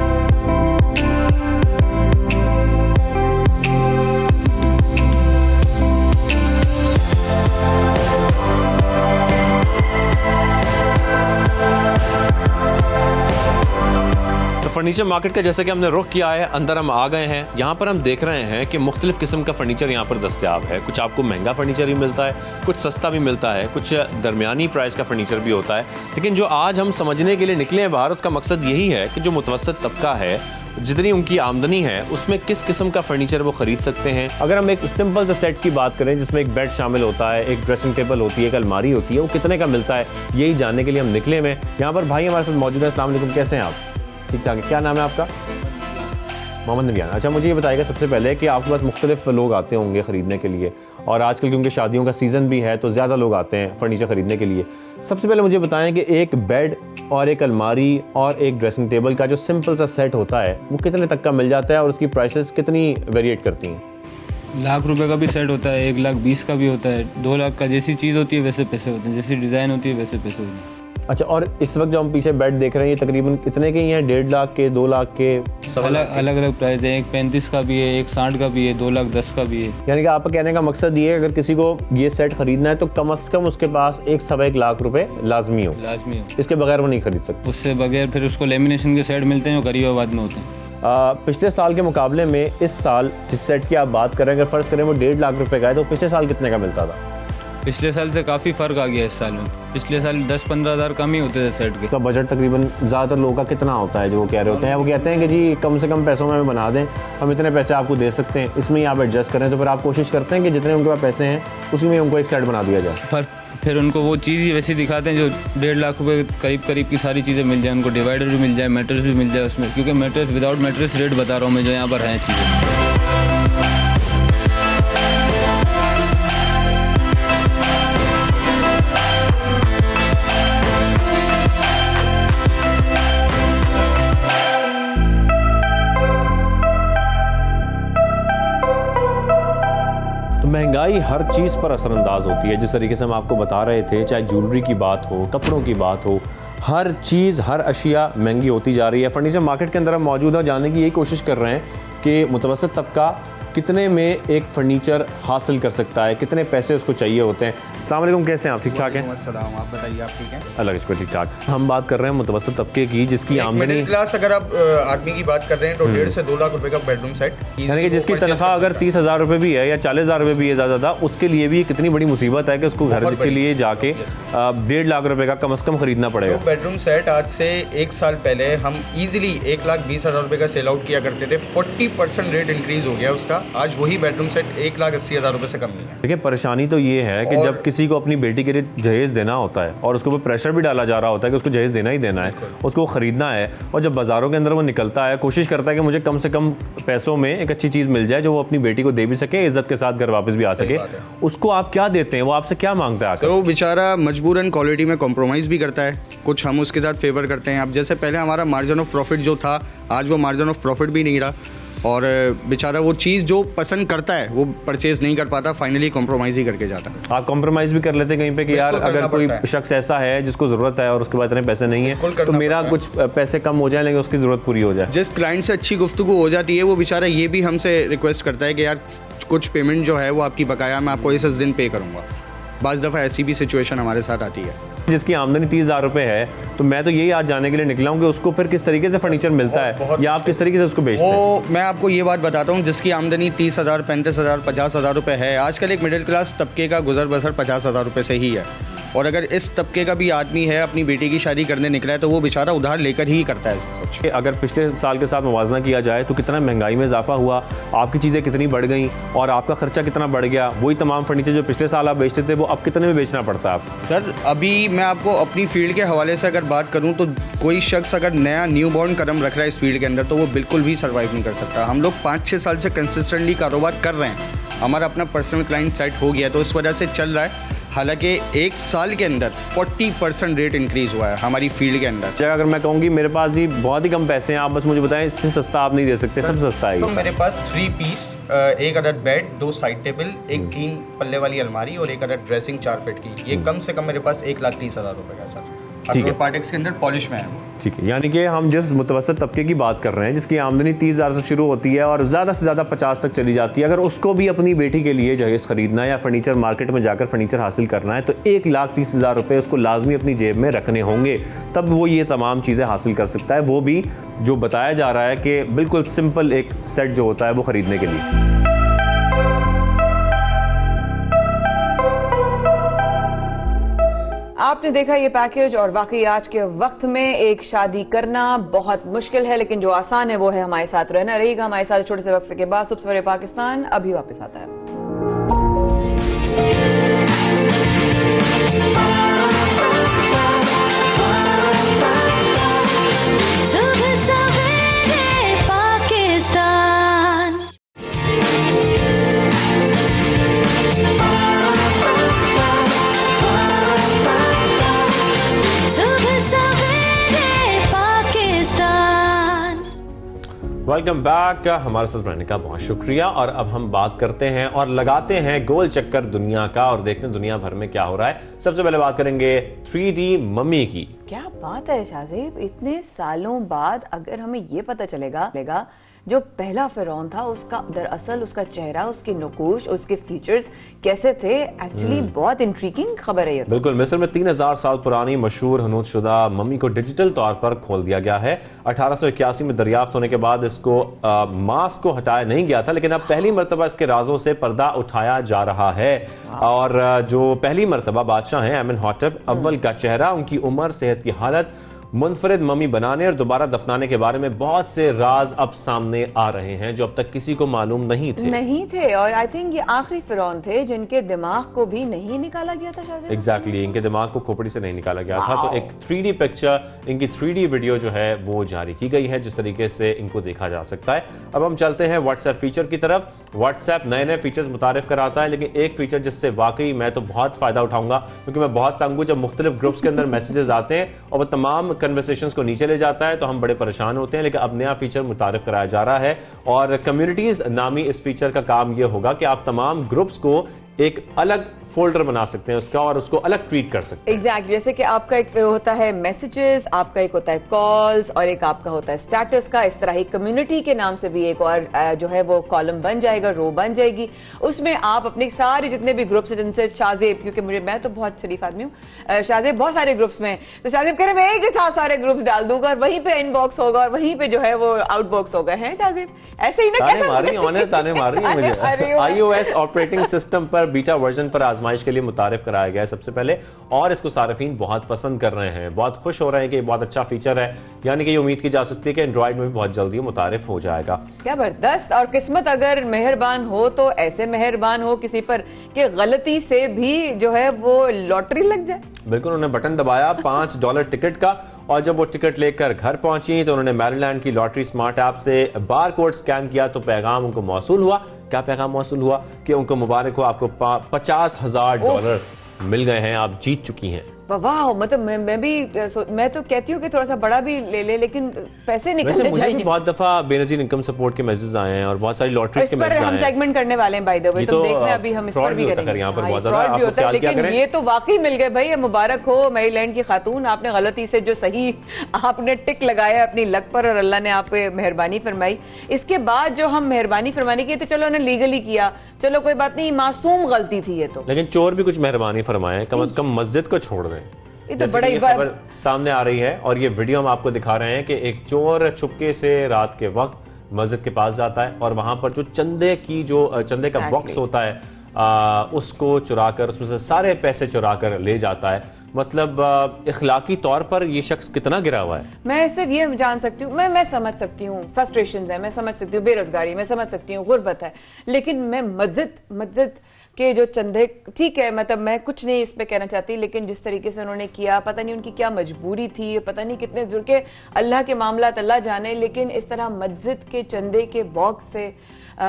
फर्नीचर मार्केट का जैसे कि हमने रुख किया है, अंदर हम आ गए हैं। यहाँ पर हम देख रहे हैं कि मुख्तलिफ किस्म का फर्नीचर यहाँ पर दस्तयाब है। कुछ आपको महंगा फर्नीचर भी मिलता है, कुछ सस्ता भी मिलता है, कुछ दरमियानी प्राइस का फर्नीचर भी होता है। लेकिन जो आज हम समझने के लिए निकले हैं बाहर, उसका मकसद यही है कि जो मुतवस्सित तबका है, जितनी उनकी आमदनी है, उसमें किस किस्म का फर्नीचर वो खरीद सकते हैं। अगर हम एक सिंपल सा सेट की बात करें जिसमें एक बेड शामिल होता है, एक ड्रेसिंग टेबल होती है, एक अलमारी होती है, वो कितने का मिलता है, यही जानने के लिए हम निकले हैं। यहाँ पर भाई हमारे साथ मौजूद है। अस्सलाम वालेकुम, कैसे हैं आप? ठीक ठाक है। क्या नाम है आपका? मोहम्मद नबियान। अच्छा, मुझे ये बताइएगा सबसे पहले कि आपके पास मुख्तलिफ लोग आते होंगे ख़रीदने के लिए, और आजकल क्योंकि शादियों का सीज़न भी है तो ज़्यादा लोग आते हैं फर्नीचर ख़रीदने के लिए। सबसे पहले मुझे बताएं कि एक बेड और एक अलमारी और एक ड्रेसिंग टेबल का जो सिंपल सा सेट होता है वो कितने तक का मिल जाता है और उसकी प्राइसेस कितनी वेरिएट करती हैं? लाख रुपए का भी सेट होता है, 1,20,000 का भी होता है, 2 लाख का। जैसी चीज़ होती है वैसे पैसे होते हैं, जैसी डिज़ाइन होती है वैसे पैसे होते हैं। अच्छा, और इस वक्त जो हम पीछे बेड देख रहे हैं ये तकरीबन कितने के ही हैं? 1.5 लाख के, 2 लाख के? अलग अलग प्राइस है। एक 35 का भी है, एक 60 का भी है, 2,10,000 का भी है। यानी कि आपका कहने का मकसद ये है अगर किसी को ये सेट खरीदना है तो कम से कम उसके पास 1-1.25 लाख रुपए लाजमी हो। इसके बगैर वो नहीं खरीद सकते। उससे बगैर फिर उसको लेमिनेशन के सेट मिलते हैं जो गरीब आबाद में होते हैं। पिछले साल के मुकाबले में इस साल जिस सेट की आप बात करें, अगर फ़र्ज़ करें वो 1.5 लाख रुपए का है तो पिछले साल कितने का मिलता था? पिछले साल से काफ़ी फ़र्क आ गया इस साल में। पिछले साल 10-15 हज़ार कम ही होते थे सेट के। तो बजट तकरीबन ज़्यादातर लोगों का कितना होता है जो वो कह रहे होते हैं? वो कहते हैं कि जी कम से कम पैसों में हमें बना दें, हम इतने पैसे आपको दे सकते हैं, इसमें ही आप एडजस्ट करें। तो फिर आप कोशिश करते हैं कि जितने उनके पास पैसे हैं उसी में उनको एक सेट बना दिया जाए। पर फिर उनको वो चीज़ ही वैसी दिखाते हैं जो 1.5 लाख रुपए करीब की सारी चीज़ें मिल जाए। उनको डिवाइडर भी मिल जाए, मैट्रेस भी मिल जाए उसमें, क्योंकि मैट्रेस विदाउट मैट्रेस रेट बता रहा हूँ मैं जो यहाँ पर हैं चीज़ें। महंगाई हर चीज़ पर असरअंदाज होती है। जिस तरीके से हम आपको बता रहे थे, चाहे ज्वेलरी की बात हो, कपड़ों की बात हो, हर चीज़, हर अशिया महंगी होती जा रही है। फर्नीचर मार्केट के अंदर हम मौजूद हैं, जानने की यही कोशिश कर रहे हैं कि मुतवस्सित तबका कितने में एक फ़र्नीचर हासिल कर सकता है, कितने पैसे उसको चाहिए होते हैं। अस्सलाम वालेकुम, कैसे हैं आप? ठीक ठाक हैं? अस्सलाम, आप बताइए, आप ठीक हैं? अल्लाह का शुक्र, ठीक ठाक। हम बात कर रहे हैं मुतवस्सित तबके की जिसकी आमदनी, मिडिल क्लास अगर आप आदमी की बात कर रहे हैं तो 1.5 से 2 लाख रुपए का बेडरूम सेट, यानी कि जिसकी तनख्वाह अगर 30,000 रुपये भी है या 40,000 रुपये भी है ज़्यादा, उसके लिए भी कितनी बड़ी मुसीबत है कि उसको घर के लिए जाके 1.5 लाख रुपए का कम से कम खरीदना पड़ेगा। बेडरूम सेट आज से 1 साल पहले हम इजीली 1,20,000 रुपए का सेल आउट किया करते थे। 40% रेट इंक्रीज हो गया उसका। था, आज वही बेडरूम सेट 1,80,000 रुपये से कम नहीं है। देखिए परेशानी तो ये है कि जब किसी को अपनी बेटी के लिए जहेज देना होता है और उसके ऊपर प्रेशर भी डाला जा रहा होता है कि उसको जहेज देना ही देना है, उसको खरीदना है, और जब बाजारों के अंदर वो निकलता है कोशिश करता है कि मुझे कम से कम पैसों में एक अच्छी चीज़ मिल जाए जो वो अपनी बेटी को दे भी सके, इज्जत के साथ घर वापस भी आ सके, उसको आप क्या देते हैं? वो आपसे क्या मांगता है? तो वो बेचारा मजबूरन क्वालिटी में कॉम्प्रोमाइज़ भी करता है, कुछ हम उसके साथ फेवर करते हैं। अब जैसे पहले हमारा मार्जिन ऑफ प्रॉफिट जो था, आज वो मार्जिन ऑफ प्रॉफिट भी नहीं रहा, और बेचारा वो चीज़ जो पसंद करता है वो परचेज नहीं कर पाता, फाइनली कॉम्प्रोमाइज़ ही करके जाता है। आप कॉम्प्रोमाइज़ भी कर लेते हैं कहीं पे कि यार अगर कोई शख्स ऐसा है जिसको ज़रूरत है और उसके बाद इतने पैसे नहीं है तो मेरा कुछ पैसे कम हो जाए लेकिन उसकी ज़रूरत पूरी हो जाए। जिस क्लाइंट से अच्छी गुफ्तगू हो जाती है वो बेचारा ये भी हमसे रिक्वेस्ट करता है कि यार कुछ पेमेंट जो है वो आपकी बकाया, मैं आपको इस दिन पे करूँगा। बाज़ दफ़ा ऐसी भी सिचुएशन हमारे साथ आती है। जिसकी आमदनी 30,000 रुपये है, तो मैं तो यही आज जानने के लिए निकला हूँ कि उसको फिर किस तरीके से फर्नीचर मिलता है या आप किस तरीके से उसको बेचते हैं? मैं आपको ये बात बताता हूँ, जिसकी आमदनी 30,000, 35,000, 50,000 रुपये है, आजकल एक मिडिल क्लास तबके का गुजर बसर 50,000 रुपये से ही है। और अगर इस तबके का भी आदमी है, अपनी बेटी की शादी करने निकला है, तो वो बेचारा उधार लेकर ही करता है सब कुछ। अगर पिछले साल के साथ मुवाजना किया जाए तो कितना महंगाई में इजाफा हुआ, आपकी चीज़ें कितनी बढ़ गई और आपका खर्चा कितना बढ़ गया। वही तमाम फर्नीचर जो पिछले साल आप बेचते थे वो अब कितने में बेचना पड़ता है आपको? सर अभी मैं आपको अपनी फील्ड के हवाले से अगर बात करूं तो कोई शख्स अगर नया न्यू बॉर्न कदम रख रहा है इस फील्ड के अंदर तो वो बिल्कुल भी सर्वाइव नहीं कर सकता। हम लोग 5-6 साल से कंसिस्टेंटली कारोबार कर रहे हैं, हमारा अपना पर्सनल क्लाइंट सेट हो गया तो इस वजह से चल रहा है। हालांकि एक साल के अंदर 40% रेट इंक्रीज़ हुआ है हमारी फील्ड के अंदर। अगर मैं कहूँगी मेरे पास भी बहुत ही कम पैसे हैं, आप बस मुझे बताएं इससे सस्ता आप नहीं दे सकते, सब सस्ता है। तो मेरे पास 3 पीस, एक अदर बेड, 2 साइड टेबल, एक 3 पल्ले वाली अलमारी और एक अदर ड्रेसिंग 4 फीट की, ये कम से कम मेरे पास 1,30,000 रुपये का सर। ठीक है, पार्टेक्स के अंदर पॉलिश में है। ठीक है, यानी कि हम जिस मुतवसत तबके की बात कर रहे हैं जिसकी आमदनी 30,000 से शुरू होती है और ज़्यादा से ज़्यादा 50 तक चली जाती है, अगर उसको भी अपनी बेटी के लिए जहेज खरीदना है या फर्नीचर मार्केट में जाकर फर्नीचर हासिल करना है तो 1,30,000 रुपये उसको लाजमी अपनी जेब में रखने होंगे, तब वो ये तमाम चीज़ें हासिल कर सकता है। वो भी जो बताया जा रहा है कि बिल्कुल सिंपल एक सेट जो होता है वो ख़रीदने के लिए। आपने देखा ये पैकेज और वाकई आज के वक्त में एक शादी करना बहुत मुश्किल है, लेकिन जो आसान है वो है हमारे साथ रहना। रहेगा हमारे साथ छोटे से वक्फे के बाद। सुबह सवेरे पाकिस्तान अभी वापस आता है। वेलकम बैक, हमारे साथ रहने का बहुत शुक्रिया। और अब हम बात करते हैं और लगाते हैं गोल चक्कर दुनिया का और देखते हैं दुनिया भर में क्या हो रहा है। सबसे पहले बात करेंगे 3D मम्मी की। क्या बात है शाहजेब, इतने सालों बाद अगर हमें ये पता चलेगा जो पहला फिरौन था उसका दरअसल उसका चेहरा, उसकी नकूश, उसके फीचर्स कैसे थे, एक्चुअली बहुत इंट्रीगिंग खबर है ये। बिल्कुल, मिस्र में 3000 साल पुरानी मशहूर हनूतशुदा मम्मी को डिजिटल तौर पर खोल दिया गया है। 1881 में दरियाफ्त होने के बाद इसको मास्क को हटाया नहीं गया था, लेकिन अब पहली मरतबा इसके राजों से पर्दा उठाया जा रहा है। और जो पहली मरतबा बादशाह हैं एमेनहॉटेप अव्वल का चेहरा, उनकी उम्र, सेहत की हालत, मुनफरिद मम्मी बनाने और दोबारा दफनाने के बारे में बहुत से राज अब सामने आ रहे हैं जो अब तक किसी को मालूम नहीं थे। और आई थिंक ये आखिरी फिरौन थे जिनके दिमाग को भी नहीं निकाला गया था शायद। एग्जैक्टली, इनके दिमाग को खोपड़ी से नहीं निकाला गया था। तो एक 3D पिक्चर, इनकी 3D वीडियो जो है वो जारी की गई है जिस तरीके से इनको देखा जा सकता है। अब हम चलते हैं व्हाट्सएप फीचर की तरफ। व्हाट्सएप नए नए फीचर्स मुतारिफ कराता है, लेकिन एक फीचर जिससे वाकई मैं तो बहुत फायदा उठाऊंगा क्योंकि मैं बहुत तंग हूं जब मुख्तलिफ ग्रुप्स के अंदर मैसेजेस आते हैं और वो तमाम कन्वर्सेशंस को नीचे ले जाता है तो हम बड़े परेशान होते हैं। लेकिन अब नया फीचर मुतारिफ कराया जा रहा है और कम्युनिटीज नामी इस फीचर का काम यह होगा कि आप तमाम ग्रुप्स को एक अलग फोल्डर बना सकते हैं उसका और उसको अलग ट्रीट कर सकते हैं। एग्जैक्टली, जैसे कि आपका एक होता है मैसेजेस, आपका एक होता है कॉल्स और एक आपका होता है स्टेटस का। इस तरह ही कम्युनिटी के नाम से भी एक और जो है वो कॉलम बन जाएगा, रो बन जाएगी। उसमें आप अपने सारे जितने भी ग्रुप्स हैं जिनसे शाहजेब, क्योंकि मैं तो बहुत शरीफ आदमी हूँ, शाहजेब बहुत सारे ग्रुप्स में, तो शाहजेब कह रहे मैं एक ही साथ सारे ग्रुप्स डाल दूंगा और वहीं पे इनबॉक्स होगा और वहीं पे जो है वो आउटबॉक्स होगा। है शाहजेब ऐसे ही ना? ताने मार रही है मुझे। iOS ऑपरेटिंग सिस्टम पर बीटा वर्जन पर आजमाइश के लिए मुतारिफ कराया गया है सबसे पहले, और इसको सार्फिन बहुत पसंद कर रहे हैं, बहुत खुश हो रहे हैं कि बहुत अच्छा फीचर है, यानी कि ये उम्मीद की जा सकती है कि एंड्रॉइड में भी बहुत जल्दी मुतारिफ हो जाएगा। क्या जबरदस्त। और किस्मत अगर मेहरबान हो तो ऐसे मेहरबान हो किसी पर कि गलती से भी जो है वो लॉटरी लग जाए। बिल्कुल, उन्होंने बटन दबाया $5 टिकट का, और जब वो टिकट लेकर घर पहुंची तो उन्होंने मैरीलैंड की लॉटरी स्मार्ट ऐप से बार कोड स्कैन किया तो पैगाम उनको मौसूल हुआ। क्या पैगाम मौसूल हुआ? कि उनको मुबारक हो, आपको $50,000 मिल गए हैं, आप जीत चुकी हैं। वाह, मतलब मैं तो कहती हूँ कि थोड़ा सा बड़ा भी ले ले, लेकिन पैसे निकलने मुझे चाहिए। भी बहुत दफा बेनजीर इनकम सपोर्ट के मैसेज आए हैं और बहुत सारी लॉटरीज के मैसेज आए हैं। हम सेगमेंट करने वाले हैं बाय द वे, तुम देखना अभी हम इस पर भी करेंगे। यहाँ पर बहुत फ्रॉड भी होता है, लेकिन ज़्यादा ये तो वाकई मिल गए भाई। मुबारक हो मैरीलैंड की खातून, आपने गलती से जो सही आपने टिक लगाया अपनी लक पर और अल्लाह ने आप पे मेहरबानी फरमाई। इसके बाद जो हम मेहरबानी फरमानी की तो चलो उन्होंने लीगली किया, चलो कोई बात नहीं, मासूम गलती थी ये तो। लेकिन चोर भी कुछ मेहरबानी फरमाए, कम से कम मस्जिद को छोड़ दें। तो बड़ा ही खबर सामने आ रही है और ये वीडियो हम आपको दिखा रहे हैं कि एक चोर चुपके से रात के वक्त मस्जिद के पास जाता है और वहां पर जो चंदे का बॉक्स होता है उसको चुराकर उसमें से सारे पैसे चुराकर ले जाता है। मतलब इखलाकी तौर पर ये शख्स कितना गिरा हुआ है। मैं सिर्फ ये जान सकती हूँ, मैं समझ सकती हूँ फ्रस्ट्रेशंस है, मैं समझ सकती हूँ बेरोजगारी, मैं समझ सकती हूँ गुर्बत है, लेकिन मैं मस्जिद के जो चंदे, ठीक है मतलब मैं कुछ नहीं इस पे कहना चाहती, लेकिन जिस तरीके से उन्होंने किया, पता नहीं उनकी क्या मजबूरी थी, पता नहीं कितने जुड़ के अल्लाह के मामला अल्लाह जाने, लेकिन इस तरह मस्जिद के चंदे के बॉक्स से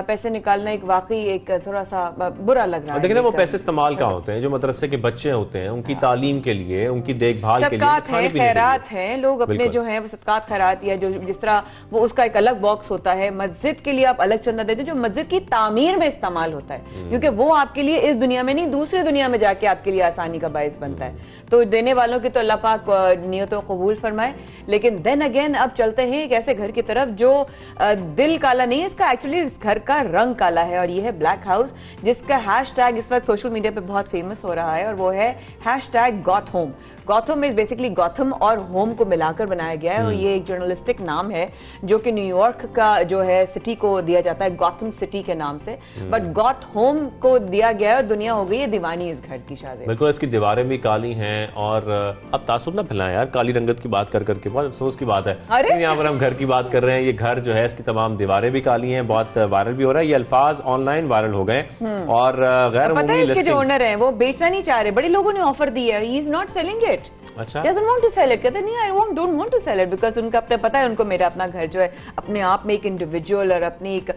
पैसे निकालना एक वाकई एक थोड़ा सा बुरा लग रहा है। देखिए ना, वो पैसे इस्तेमाल का होते हैं जो मदरसे के बच्चे होते हैं, उनकी तालीम के लिए, उनकी देखभाल के लिए, सदकात हैं, खैरात हैं, लोग अपने जो हैं वो सदकात खैरात या जो जिस तरह वो उसका एक अलग बॉक्स होता है। मस्जिद के लिए आप अलग चंदा देते हैं जो मस्जिद की तामीर में इस्तेमाल होता है, क्योंकि वो आपके लिए इस दुनिया में नहीं दूसरी दुनिया में जाके आपके लिए आसानी का बायस बनता है। तो देने वालों की तो अल्लाह पाक नियतों कबूल फरमाए। लेकिन देन अगेन अब चलते हैं एक ऐसे घर की तरफ जो दिल काला नहीं है, इसका एक्चुअली इस घर का रंग काला है, और ये है ब्लैक हाउस, जिसका हैशटैग इस वक्त सोशल मीडिया पे बहुत फेमस हो रहा है, और वो है hashtag Gothome. Gotham is basically Gotham और होम को मिलाकर बनाया गया है, और ये एक जर्नलिस्टिक नाम है जो कि न्यूयॉर्क का जो है सिटी को दिया जाता है गॉथम सिटी के नाम से, बट गॉथ होम को दिया गया है और दुनिया हो गई है दीवानी इस घर की। शायद बिल्कुल, इसकी दीवारें भी काली हैं, और अब तासुब ना फैलाएं यार, काली रंगत की बात कर करके बहुत अफसोस की बात है। यहाँ पर हम घर की बात कर रहे हैं, ये घर जो है इसकी तमाम दीवारें भी काली हैं, बहुत वायरल भी हो रहा है, ये अल्फाज ऑनलाइन वायरल हो गए। और गैर पता है इसके जो ओनर हैं वो बेचना नहीं चाह रहे, बड़े लोगों ने ऑफर दिया है, he is not selling it. अच्छा, doesn't want to sell it, कहते नहीं I don't want to sell it because उनका अपना पता है उनको मेरा अपना घर जो है अपने आप में एक इंडिविजुअल और अपनी एक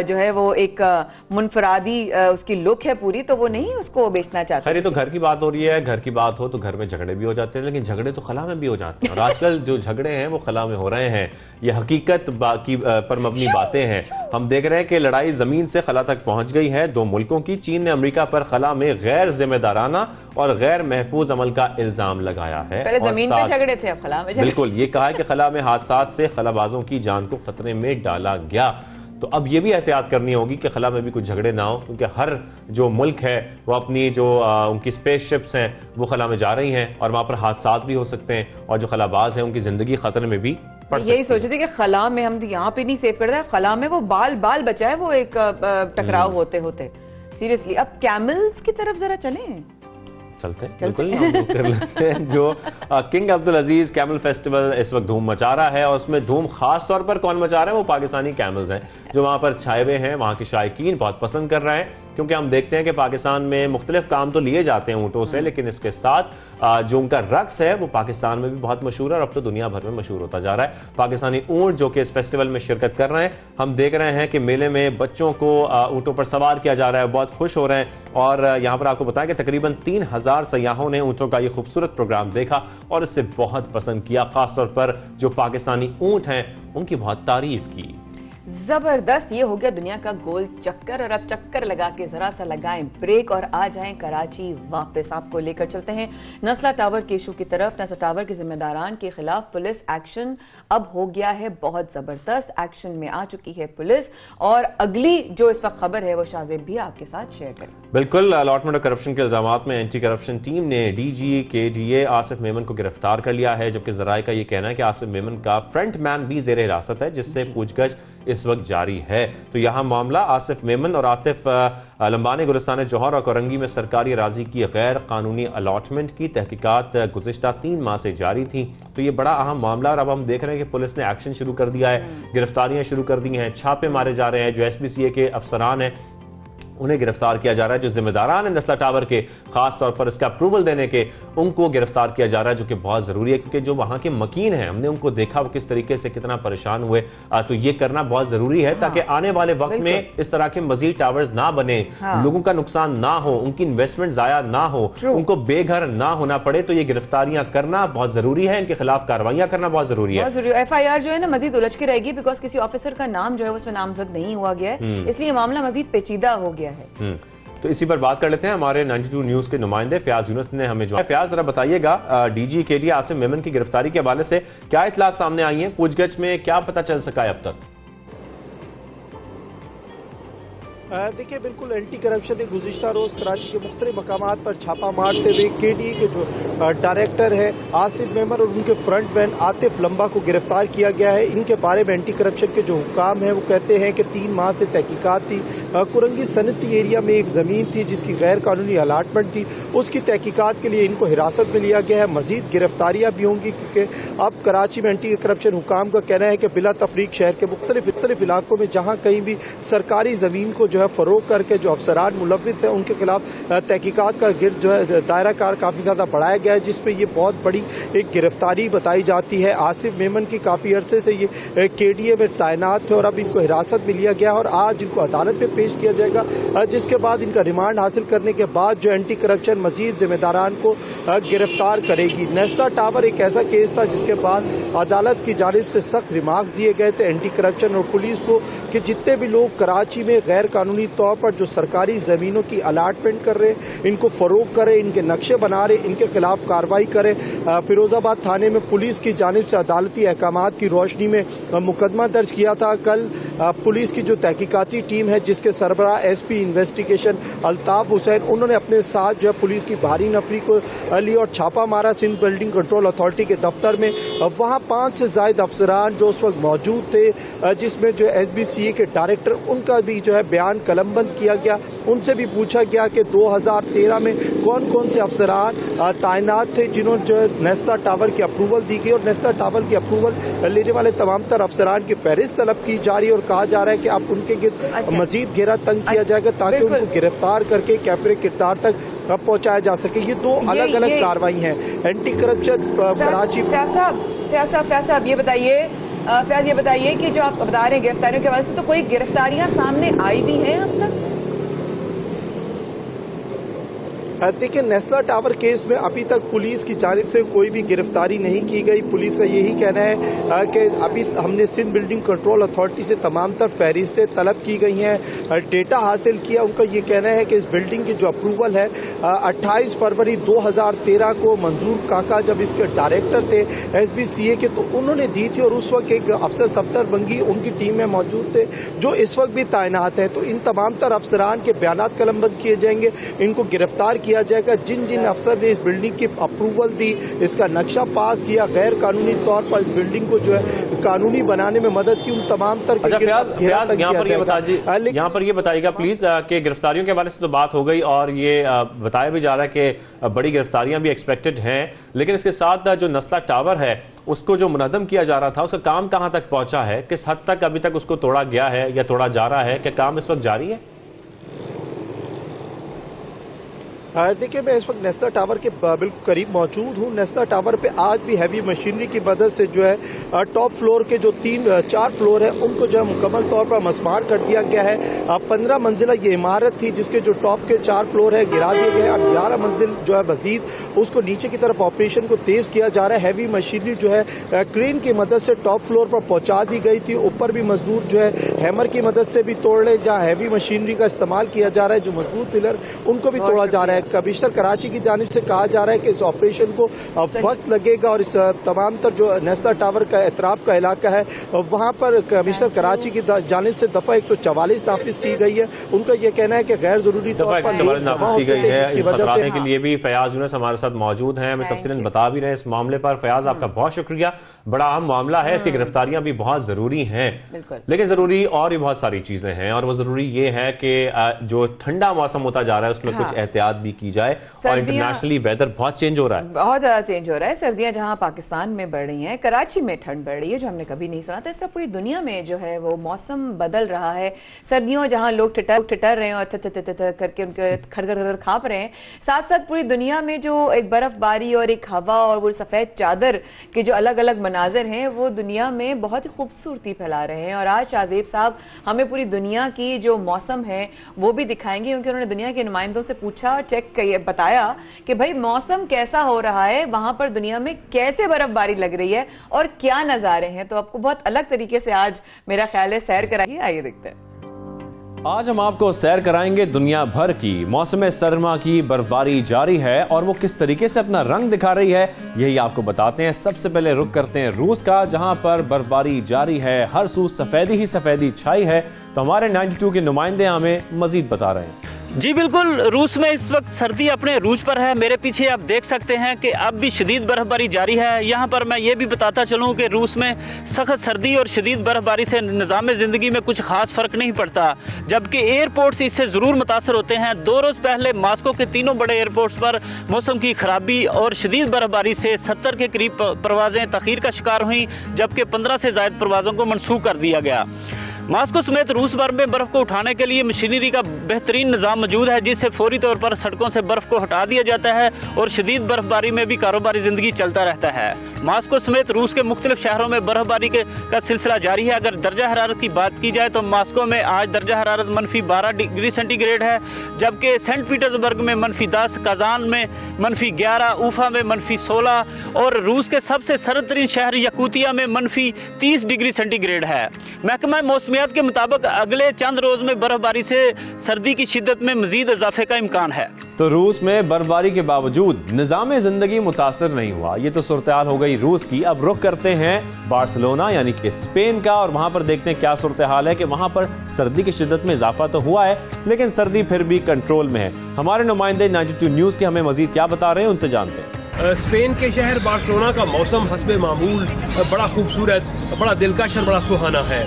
जो है वो एक मुनफरादी उसकी लुक है पूरी, तो वो नहीं उसको बेचना चाहते। खैर, ये तो घर की बात हो रही है, घर की बात हो तो घर में झगड़े भी हो जाते हैं, लेकिन झगड़े तो खला में भी हो जाते हैं, और आजकल जो झगड़े हैं वो खला में हो रहे हैं। ये हकीकत पर मबनी बातें हैं। हम देख रहे हैं कि लड़ाई जमीन से खला तक पहुंच गई है दो मुल्कों की। चीन ने अमेरिका पर खला में गैर जिम्मेदाराना और गैर महफूज अमल का इल्जाम लगाया है। पहले जमीन पे झगड़े थे, अब खला में। बिल्कुल, ये कहा है कि खला में हादसात से खलाबाजों की जान को खतरे में डाला गया। तो अब ये भी एहतियात करनी होगी कि खला में भी कुछ झगड़े ना हो, क्योंकि हर जो मुल्क है वो अपनी जो उनकी स्पेसशिप्स हैं वो खला में जा रही हैं, और वहां पर हादसात भी हो सकते हैं, और जो खलाबाज हैं उनकी जिंदगी खतरे में भी पड़ सकती है। यही सोचे थे कि खला में हम यहाँ पे नहीं सेव करते, खला में वो बाल बचा है, वो एक टकराव होते होते। सीरियसली, अब कैमल्स की तरफ जरा चलें। चलते हैं, बिल्कुल हम कर लेते हैं। जो किंग अब्दुल अजीज कैमल फेस्टिवल इस वक्त धूम मचा रहा है, और उसमें धूम खास तौर पर कौन मचा रहा है, वो पाकिस्तानी कैमल्स हैं जो वहां पर छाए हुए हैं। वहां के शायकीन बहुत पसंद कर रहे हैं, क्योंकि हम देखते हैं कि पाकिस्तान में मुख्तलिफ काम तो लिए जाते हैं ऊँटों से, लेकिन इसके साथ जो उनका रक्स है वो पाकिस्तान में भी बहुत मशहूर है, और अब तो दुनिया भर में मशहूर होता जा रहा है। पाकिस्तानी ऊँट जो कि इस फेस्टिवल में शिरकत कर रहे हैं, हम देख रहे हैं कि मेले में बच्चों को ऊँटों पर सवार किया जा रहा है, बहुत खुश हो रहे हैं। और यहाँ पर आपको बताएं कि तकरीबन 3000 सयाहों ने ऊँटों का ये खूबसूरत प्रोग्राम देखा और इससे बहुत पसंद किया। खासतौर पर जो पाकिस्तानी ऊँट हैं उनकी बहुत तारीफ की। जबरदस्त, ये हो गया दुनिया का गोल चक्कर, और अब चक्कर लगा के जरा सा लगाएं ब्रेक और आ जाएं कराची वापस। आपको लेकर चलते हैं नस्ला टावर के इशू की तरफ। नस्ला टावर के जिम्मेदारान के खिलाफ पुलिस एक्शन अब हो गया है बहुत जबरदस्त, एक्शन में आ चुकी है पुलिस, और अगली जो इस वक्त खबर है वो शाहजेब भी आपके साथ शेयर करें। बिल्कुल, अलॉटमेंट और करप्शन के इल्जामात में एंटी करप्शन टीम ने डीजी के डीए आसिफ मेमन को गिरफ्तार कर लिया है, जबकि ज़राए का ये कहना है कि आसिफ मेमन का फ्रंट मैन भी जेर हिरासत है, जिससे पूछगछ इस वक्त जारी है। तो यहाँ मामला आसिफ मेमन और आतिफ लंबानी गुलिस्तान जौहर और कोरंगी में सरकारी अराजी की गैर कानूनी अलॉटमेंट की तहकीकात गुज़िश्ता 3 माह से जारी थी। तो ये बड़ा अहम मामला, और अब हम देख रहे हैं कि पुलिस ने एक्शन शुरू कर दिया है, गिरफ्तारियां शुरू कर दी हैं, छापे मारे जा रहे हैं। जो SPCA के अफसरान हैं उन्हें गिरफ्तार किया जा रहा है, जो जिम्मेदारान है नेस्ला टावर के, खास तौर पर इसका अप्रूवल देने के, उनको गिरफ्तार किया जा रहा है, जो कि बहुत जरूरी है, क्योंकि जो वहां के मकीन हैं, हमने उनको देखा वो किस तरीके से कितना परेशान हुए। तो ये करना बहुत जरूरी है ताकि आने वाले वक्त में इस तरह के मजीद टावर्स ना बने, लोगों का नुकसान ना हो, उनकी इन्वेस्टमेंट जाया ना हो, उनको बेघर ना होना पड़े। तो ये गिरफ्तारियां करना बहुत जरूरी है, इनके खिलाफ कार्रवाइयां करना बहुत जरूरी है। FIR जो है ना मजीद उलझ के रहेगी, बिकॉज किसी ऑफिसर का नाम जो है उसमें नामजद नहीं हुआ गया है, इसलिए मामला मजीद पेचीदा हो गया है। तो इसी पर बात कर लेते हैं। हमारे 92 न्यूज के नुमाइंदे फयाज यूनुस ने हमें जो फयाज जरा बताइएगा, डीजी के डीए आसिफ मेमन की गिरफ्तारी के हवाले से क्या इत्तलात सामने आई हैं, पूछगछ में क्या पता चल सका है अब तक? देखिए, बिल्कुल एंटी करप्शन ने गुज़िश्ता रोज़ कराची के मुख्तलिफ मकामात पर छापा मारते हुए KDA के जो डायरेक्टर है आसिफ मेमन और उनके फ्रंट मैन आतिफ लंबा को गिरफ्तार किया गया है। इनके बारे में एंटी करप्शन के जो हुकाम हैं वो कहते हैं कि 3 माह से तहकीकात थी। कुरंगी सनती एरिया में एक ज़मीन थी जिसकी गैर कानूनी अलाटमेंट थी, उसकी तहकीकात के लिए इनको हिरासत में लिया गया है। मजीद गिरफ्तारियाँ भी होंगी, क्योंकि अब कराची में एंटी करप्शन हुकाम का कहना है कि बिला तफरीक शहर के मुख्तलिफ इलाकों में जहाँ कहीं भी सरकारी ज़मीन को जो है फरोग करके जो अफसरान मुलविस है उनके खिलाफ तहकीकात का गिर्द जो है दायरा कार काफ़ी ज़्यादा बढ़ाया गया है, जिसमें ये बहुत बड़ी एक गिरफ्तारी बताई जाती है। आसिफ मेमन की काफ़ी अरसे से ये KDA में तैनात थे और अब इनको हिरासत में लिया गया और आज इनको अदालत में पेश किया जाएगा, जिसके बाद इनका रिमांड हासिल करने के बाद जो एंटी करप्शन मजीद जिम्मेदारान को गिरफ्तार करेगी। नेस्ला टावर एक ऐसा केस था जिसके बाद अदालत की जानिब से सख्त रिमार्क्स दिए गए थे एंटी करप्शन और पुलिस को कि जितने भी लोग कराची में गैर कानूनी तौर पर जो सरकारी ज़मीनों की अलाटमेंट कर रहे हैं, इनको फरोग करें, इनके नक्शे बना रहे, इनके खिलाफ कार्रवाई करें। फिरोजाबाद थाने में पुलिस की जानिब से अदालती अहकामात की रोशनी में मुकदमा दर्ज किया था। कल पुलिस की जो तहकीकाती टीम है जिसके सरबराह SP इन्वेस्टिगेशन अल्ताफ हुसैन, उन्होंने अपने साथ जो है पुलिस की भारी नफरी को ली और छापा मारा सिंध बिल्डिंग कंट्रोल अथॉरिटी के दफ्तर में। वहाँ 5 से ज़ायद अफसरान जो उस वक्त मौजूद थे, जिसमें जो SBCA के डायरेक्टर, उनका भी जो है बयान कलमबंद किया गया। उनसे भी पूछा गया कि 2013 में कौन कौन से अफसरान तैनात थे जिन्होंने जो है नेस्ला टावर की अप्रूवल दी गई, और नेस्ला टावर की अप्रूवल लेने वाले तमाम तर अफसरान की फहरिस्त तलब की जा रही है और कहा जा रहा है कि अब उनके गिर्द मजीद घेरा तंग किया जाएगा ताकि उनको गिरफ्तार करके कैफरे किरदार तक पहुंचाया जा सके। ये 2 अलग अलग कार्रवाई हैं। Anti corruption Karachi. फयाज साहब ये बताइए, फयाज ये बताइए कि जो आप बता रहे हैं गिरफ्तारियों के हवाले से, तो कोई गिरफ्तारियां सामने आई भी हैं अब तक? देखिए, नेस्ला टावर केस में अभी तक पुलिस की जानिब से कोई भी गिरफ्तारी नहीं की गई। पुलिस का यही कहना है कि अभी हमने सिंध बिल्डिंग कंट्रोल अथॉरिटी से तमाम तर फहरिस्तें तलब की गई हैं, डेटा हासिल किया। उनका ये कहना है कि इस बिल्डिंग की जो अप्रूवल है 28 फरवरी 2013 को मंजूर काका जब इसके डायरेक्टर थे SBCA के, तो उन्होंने दी थी और उस वक्त एक अफसर सफ्तर बंगी उनकी टीम में मौजूद थे जो इस वक्त भी तैनात हैं। तो इन तमाम तर अफसरान के बयानात कलमबंद किए जाएंगे, इनको गिरफ्तार किया जाएगा। जिन जिन अफसर ने इस बिल्डिंग की अप्रूवल दी, इसका नक्शा पास किया, गैर कानूनी तौर पर इस बिल्डिंग को जो है कानूनी बनाने में मदद की, उन तमाम तर यहाँ पर ये बताइएगा प्लीज कि गिरफ्तारियों के हवाले से तो बात हो गई और ये बताया भी जा रहा है कि बड़ी गिरफ्तारियां भी एक्सपेक्टेड हैं, लेकिन इसके साथ जो नेस्ला टावर है उसको जो मुनज़्ज़म किया जा रहा था उसका काम कहां तक पहुंचा है, किस हद तक अभी तक उसको तोड़ा गया है या तोड़ा जा रहा है, क्या काम इस वक्त जारी है? देखिए, मैं इस वक्त नेस्ला टावर के बिल्कुल करीब मौजूद हूँ। नेस्ला टावर पे आज भी हैवी मशीनरी की मदद से जो है टॉप फ्लोर के जो 4 फ्लोर है उनको जो है मुकम्मल तौर पर मसमार कर दिया गया है। 15 मंजिला ये इमारत थी जिसके जो टॉप के 4 फ्लोर है गिरा दिए गए। अब 11 मंजिल जो है मजीद उसको नीचे की तरफ ऑपरेशन को तेज किया जा रहा है। हैवी मशीनरी जो है क्रेन की मदद से टॉप फ्लोर पर पहुंचा दी गई थी। ऊपर भी मजदूर जो है हैमर की मदद से भी तोड़ रहे, जहाँ हैवी मशीनरी का इस्तेमाल किया जा रहा है, जो मजबूत पिलर उनको भी तोड़ा जा रहा है। कमिश्नर कराची की जानिब से कहा जा रहा है कि इस ऑपरेशन को वक्त लगेगा और इस तमाम तर जो नेस्ता टावर का एतराफ का इलाका है वहाँ पर कमिश्नर कराची की जानिब से दफ़ा 144 नाफिज की गई है। उनका ये कहना है कि गैर जरूरी तौर पर नाफिज की गई है। बताने के लिए भी फयाज यूनुस हमारे साथ मौजूद हैं, हमें तफसीलन बता भी रहे हैं इस मामले पर। फयाज, आपका बहुत शुक्रिया। बड़ा अहम मामला है, इसकी गिरफ्तारियां भी बहुत जरूरी हैं, लेकिन जरूरी और भी बहुत सारी चीजें हैं, और वो जरूरी ये है कि जो ठंडा मौसम होता जा रहा है उसमें कुछ एहतियात भी की जाए। और इंटरनेशनली वेदर बहुत चेंज हो रहा है, बहुत ज्यादा चेंज हो रहा है। सर्दियां जहां पाकिस्तान में बढ़ रही हैं, कराची में ठंड बढ़ रही है जो हमने कभी नहीं सुना था। इस तरह पूरी दुनिया में जो है वो मौसम बदल रहा है। सर्दियों जहां लोग ठिठर रहे हैं और करके उनके खड़खड़ कांप रहे हैं, साथ साथ पूरी दुनिया में जो एक बर्फबारी और एक हवा और वो सफेद चादर के जो अलग अलग मनाजिर हैं वो दुनिया में बहुत ही खूबसूरती फैला रहे हैं। और आज शाहजेब साहब हमें पूरी दुनिया की जो मौसम है वो भी दिखाएंगे, क्योंकि उन्होंने दुनिया के नुमाइंदों से पूछा और बताया कि भाई मौसम कैसा हो रहा है, वहां पर दुनिया में कैसे बर्फबारी लग रही है और क्या नजारे हैं। तो आपको बहुत अलग तरीके से आज मेरा ख्याल है सैर कराइए। आइए देखते हैं। आज हम आपको सैर कराएंगे दुनिया भर की मौसम सरमा की। बर्फबारी जारी है और वो किस तरीके से अपना रंग दिखा रही है यही आपको बताते हैं। सबसे पहले रुख करते हैं रूस का, जहां पर बर्फबारी जारी है, हर सू सफेदी ही सफेदी छाई है। तो हमारे 92 के नुमाइंदे हमें मजीद बता रहे हैं। जी बिल्कुल, रूस में इस वक्त सर्दी अपने रूज पर है। मेरे पीछे आप देख सकते हैं कि अब भी शदीद बर्फबारी जारी है। यहाँ पर मैं ये भी बताता चलूँ कि रूस में सख्त सर्दी और शदीद बर्फबारी से निज़ाम ज़िंदगी में कुछ खास फ़र्क नहीं पड़ता, जबकि एयरपोर्ट्स इससे ज़रूर मुतासर होते हैं। 2 रोज़ पहले मॉस्को के तीनों बड़े एयरपोर्ट्स पर मौसम की ख़राबी और शदीद बर्फबारी से 70 के करीब परवाज़ें तख़ीर का शिकार हुई, जबकि 15 से ज़ायद परवाज़ों को मनसूख कर दिया गया। मॉस्को समेत रूस भर में बर्फ़ को उठाने के लिए मशीनरी का बेहतरीन निज़ाम मौजूद है, जिससे फौरी तौर पर सड़कों से बर्फ़ को हटा दिया जाता है और शदीद बर्फबारी में भी कारोबारी ज़िंदगी चलता रहता है। मॉस्को समेत रूस के मुख्तलिफ शहरों में बर्फबारी का सिलसिला जारी है। अगर दर्जा हरारत की बात की जाए तो मॉस्को में आज दर्जा हरारत -12 डिग्री सेंटीग्रेड है, जबकि सेंट पीटर्सबर्ग में -10, काजान में -11, उफा में -16 और रूस के सबसे सर्द तरीन शहर यकूतिया में -30 डिग्री सेंटीग्रेड है। महकमा मौसमियात के मुताबिक अगले चंद रोज में बर्फबारी से सर्दी की शिद्दत में मजीद इजाफे का इम्कान है। तो रूस में बर्फबारी के बावजूद निज़ाम ज़िंदगी मुतासर नहीं हुआ। ये तो सूरत हाल हो गई रूस की। अब रुख करते हैं बार्सिलोना यानी कि स्पेन का, और वहां पर देखते हैं क्या सूरत हाल है कि वहां पर सर्दी की शिद्दत में इजाफा तो हुआ है, लेकिन सर्दी फिर भी कंट्रोल में है। हमारे नुमाइंदे 92 न्यूज़ के हमें मजीद क्या बता रहे हैं, उनसे जानते हैं। स्पेन के शहर बार्सिलोना का मौसम हस्बे मामूल बड़ा खूबसूरत, बड़ा दिलकश और बड़ा सुहाना है।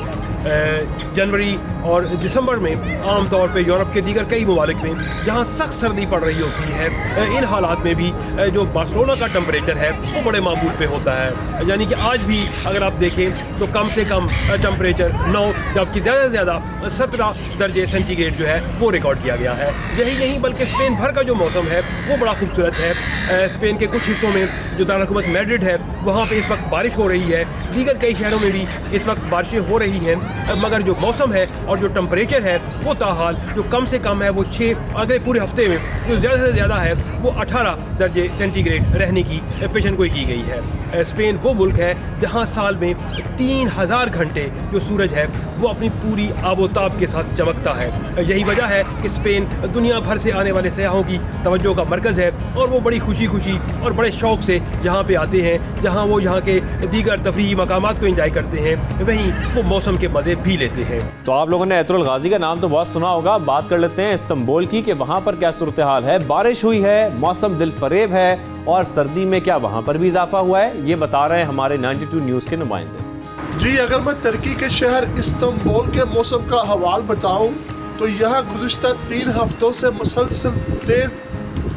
जनवरी और दिसंबर में आमतौर पे यूरोप के दीगर कई ममालिक में जहाँ सख्त सर्दी पड़ रही होती है, इन हालात में भी जो बार्सिलोना का टेम्परेचर है वो बड़े मामूल पे होता है। यानी कि आज भी अगर आप देखें तो कम से कम टेम्परेचर 9 जबकि ज़्यादा से ज़्यादा 17 दर्जे सेंटीग्रेड जो है वो रिकॉर्ड किया गया है। यही नहीं बल्कि स्पेन भर का जो मौसम है वो बड़ा खूबसूरत है। स्पेन के कुछ हिस्सों में जो दारकूमत मैड्रिड है वहाँ पर इस वक्त बारिश हो रही है, दीगर कई शहरों में भी इस वक्त बारिशें हो रही हैं, मगर जो मौसम है और जो टेम्परेचर है वो ताहाल जो कम से कम है वो 6, अगले पूरे हफ्ते में जो ज़्यादा से ज़्यादा है वो 18 दर्जे सेंटीग्रेड रहने की पेशेनगोई की गई है। स्पेन वो मुल्क है जहां साल में 3000 घंटे जो सूरज है वो अपनी पूरी आबोताब के साथ चमकता है। यही वजह है कि स्पेन दुनिया भर से आने वाले सयाहों की तवज्जो का मरकज़ है और वो बड़ी खुशी खुशी और बड़े शौक़ से जहाँ पे आते हैं, जहाँ वो यहाँ के दीगर तफरीही मकामात को एंजॉय करते हैं, वहीं वो मौसम के मज़े भी लेते हैं। तो आप लोगों ने ऐतरुल गाजी का नाम तो बहुत सुना होगा। बात कर लेते हैं इस्तांबुल की कि वहां पर क्या सूरत हाल है। बारिश हुई है, मौसम दिल फरेब है, और सर्दी में क्या वहां पर भी इजाफा हुआ है, ये बता रहे हैं हमारे 92 न्यूज़ के नुमाइंदे। जी, अगर मैं तुर्की के शहर इस्तांबुल के मौसम का हवाल बताऊं तो यहाँ गुज़िश्ता 3 हफ्तों से मुसलसल तेज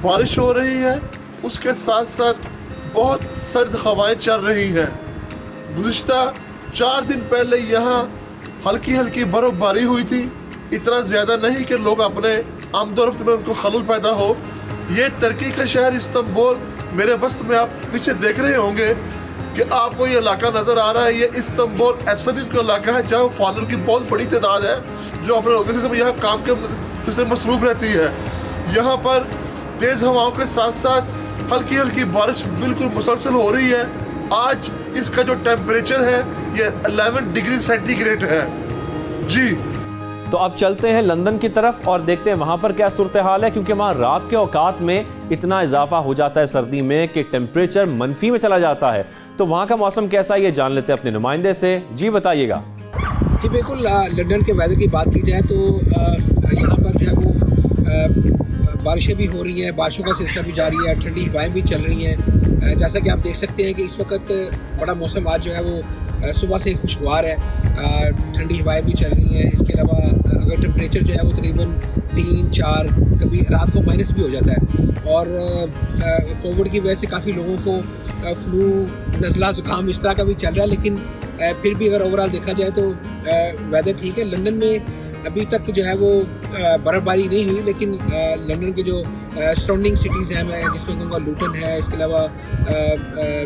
बारिश हो रही है, उसके साथ साथ बहुत सर्द हवाएं चल रही हैं। गुज़िश्ता 4 दिन पहले यहाँ हल्की हल्की बर्फबारी हुई थी, इतना ज़्यादा नहीं कि लोग अपने आमदोरफ्त में उनको खलल पैदा हो। ये तुर्की का शहर इस्तांबुल, मेरे वस्त में आप पीछे देख रहे होंगे कि आपको ये इलाका नज़र आ रहा है। ये इस्तांबुल ऐसा का इलाका है जहाँ फानर की बहुत बड़ी तादाद है जो अपने लोगों से यहाँ काम के मसरूफ़ रहती है। यहाँ पर तेज़ हवाओं के साथ साथ हल्की हल्की बारिश बिल्कुल मुसलसल हो रही है। आज इसका जो टेम्परेचर है ये 11 डिग्री सेंटीग्रेड है। जी तो अब चलते हैं लंदन की तरफ और देखते हैं वहां पर क्या सूरत हाल है, क्योंकि वहां रात के औकात में इतना इजाफा हो जाता है सर्दी में कि टेम्परेचर मनफी में चला जाता है। तो वहां का मौसम कैसा है ये जान लेते हैं अपने नुमाइंदे से। जी बताइएगा। जी बिल्कुल, लंदन के वेदर की बात की जाए तो यहाँ पर जो है वो बारिशें भी हो रही हैं, बारिशों का सिलसिला भी जारी है, ठंडी हवाएं भी चल रही हैं। जैसा कि आप देख सकते हैं कि इस वक्त बड़ा मौसम आज जो है वो सुबह से ही खुशगवार है, ठंडी हवाएं भी चल रही हैं। इसके अलावा अगर टेम्परेचर जो है वो तकरीबन 3-4, कभी रात को माइनस भी हो जाता है। और कोविड की वजह से काफ़ी लोगों को फ्लू, नज़ला, ज़ुकाम इस तरह का भी चल रहा है, लेकिन फिर भी अगर ओवरऑल देखा जाए तो वेदर ठीक है। लंदन में अभी तक जो है वो बर्फ़बारी नहीं हुई, लेकिन लंदन के जो सराउंडिंग सिटीज़ हैं, मैं जिसमें कहूँगा लूटन है, इसके अलावा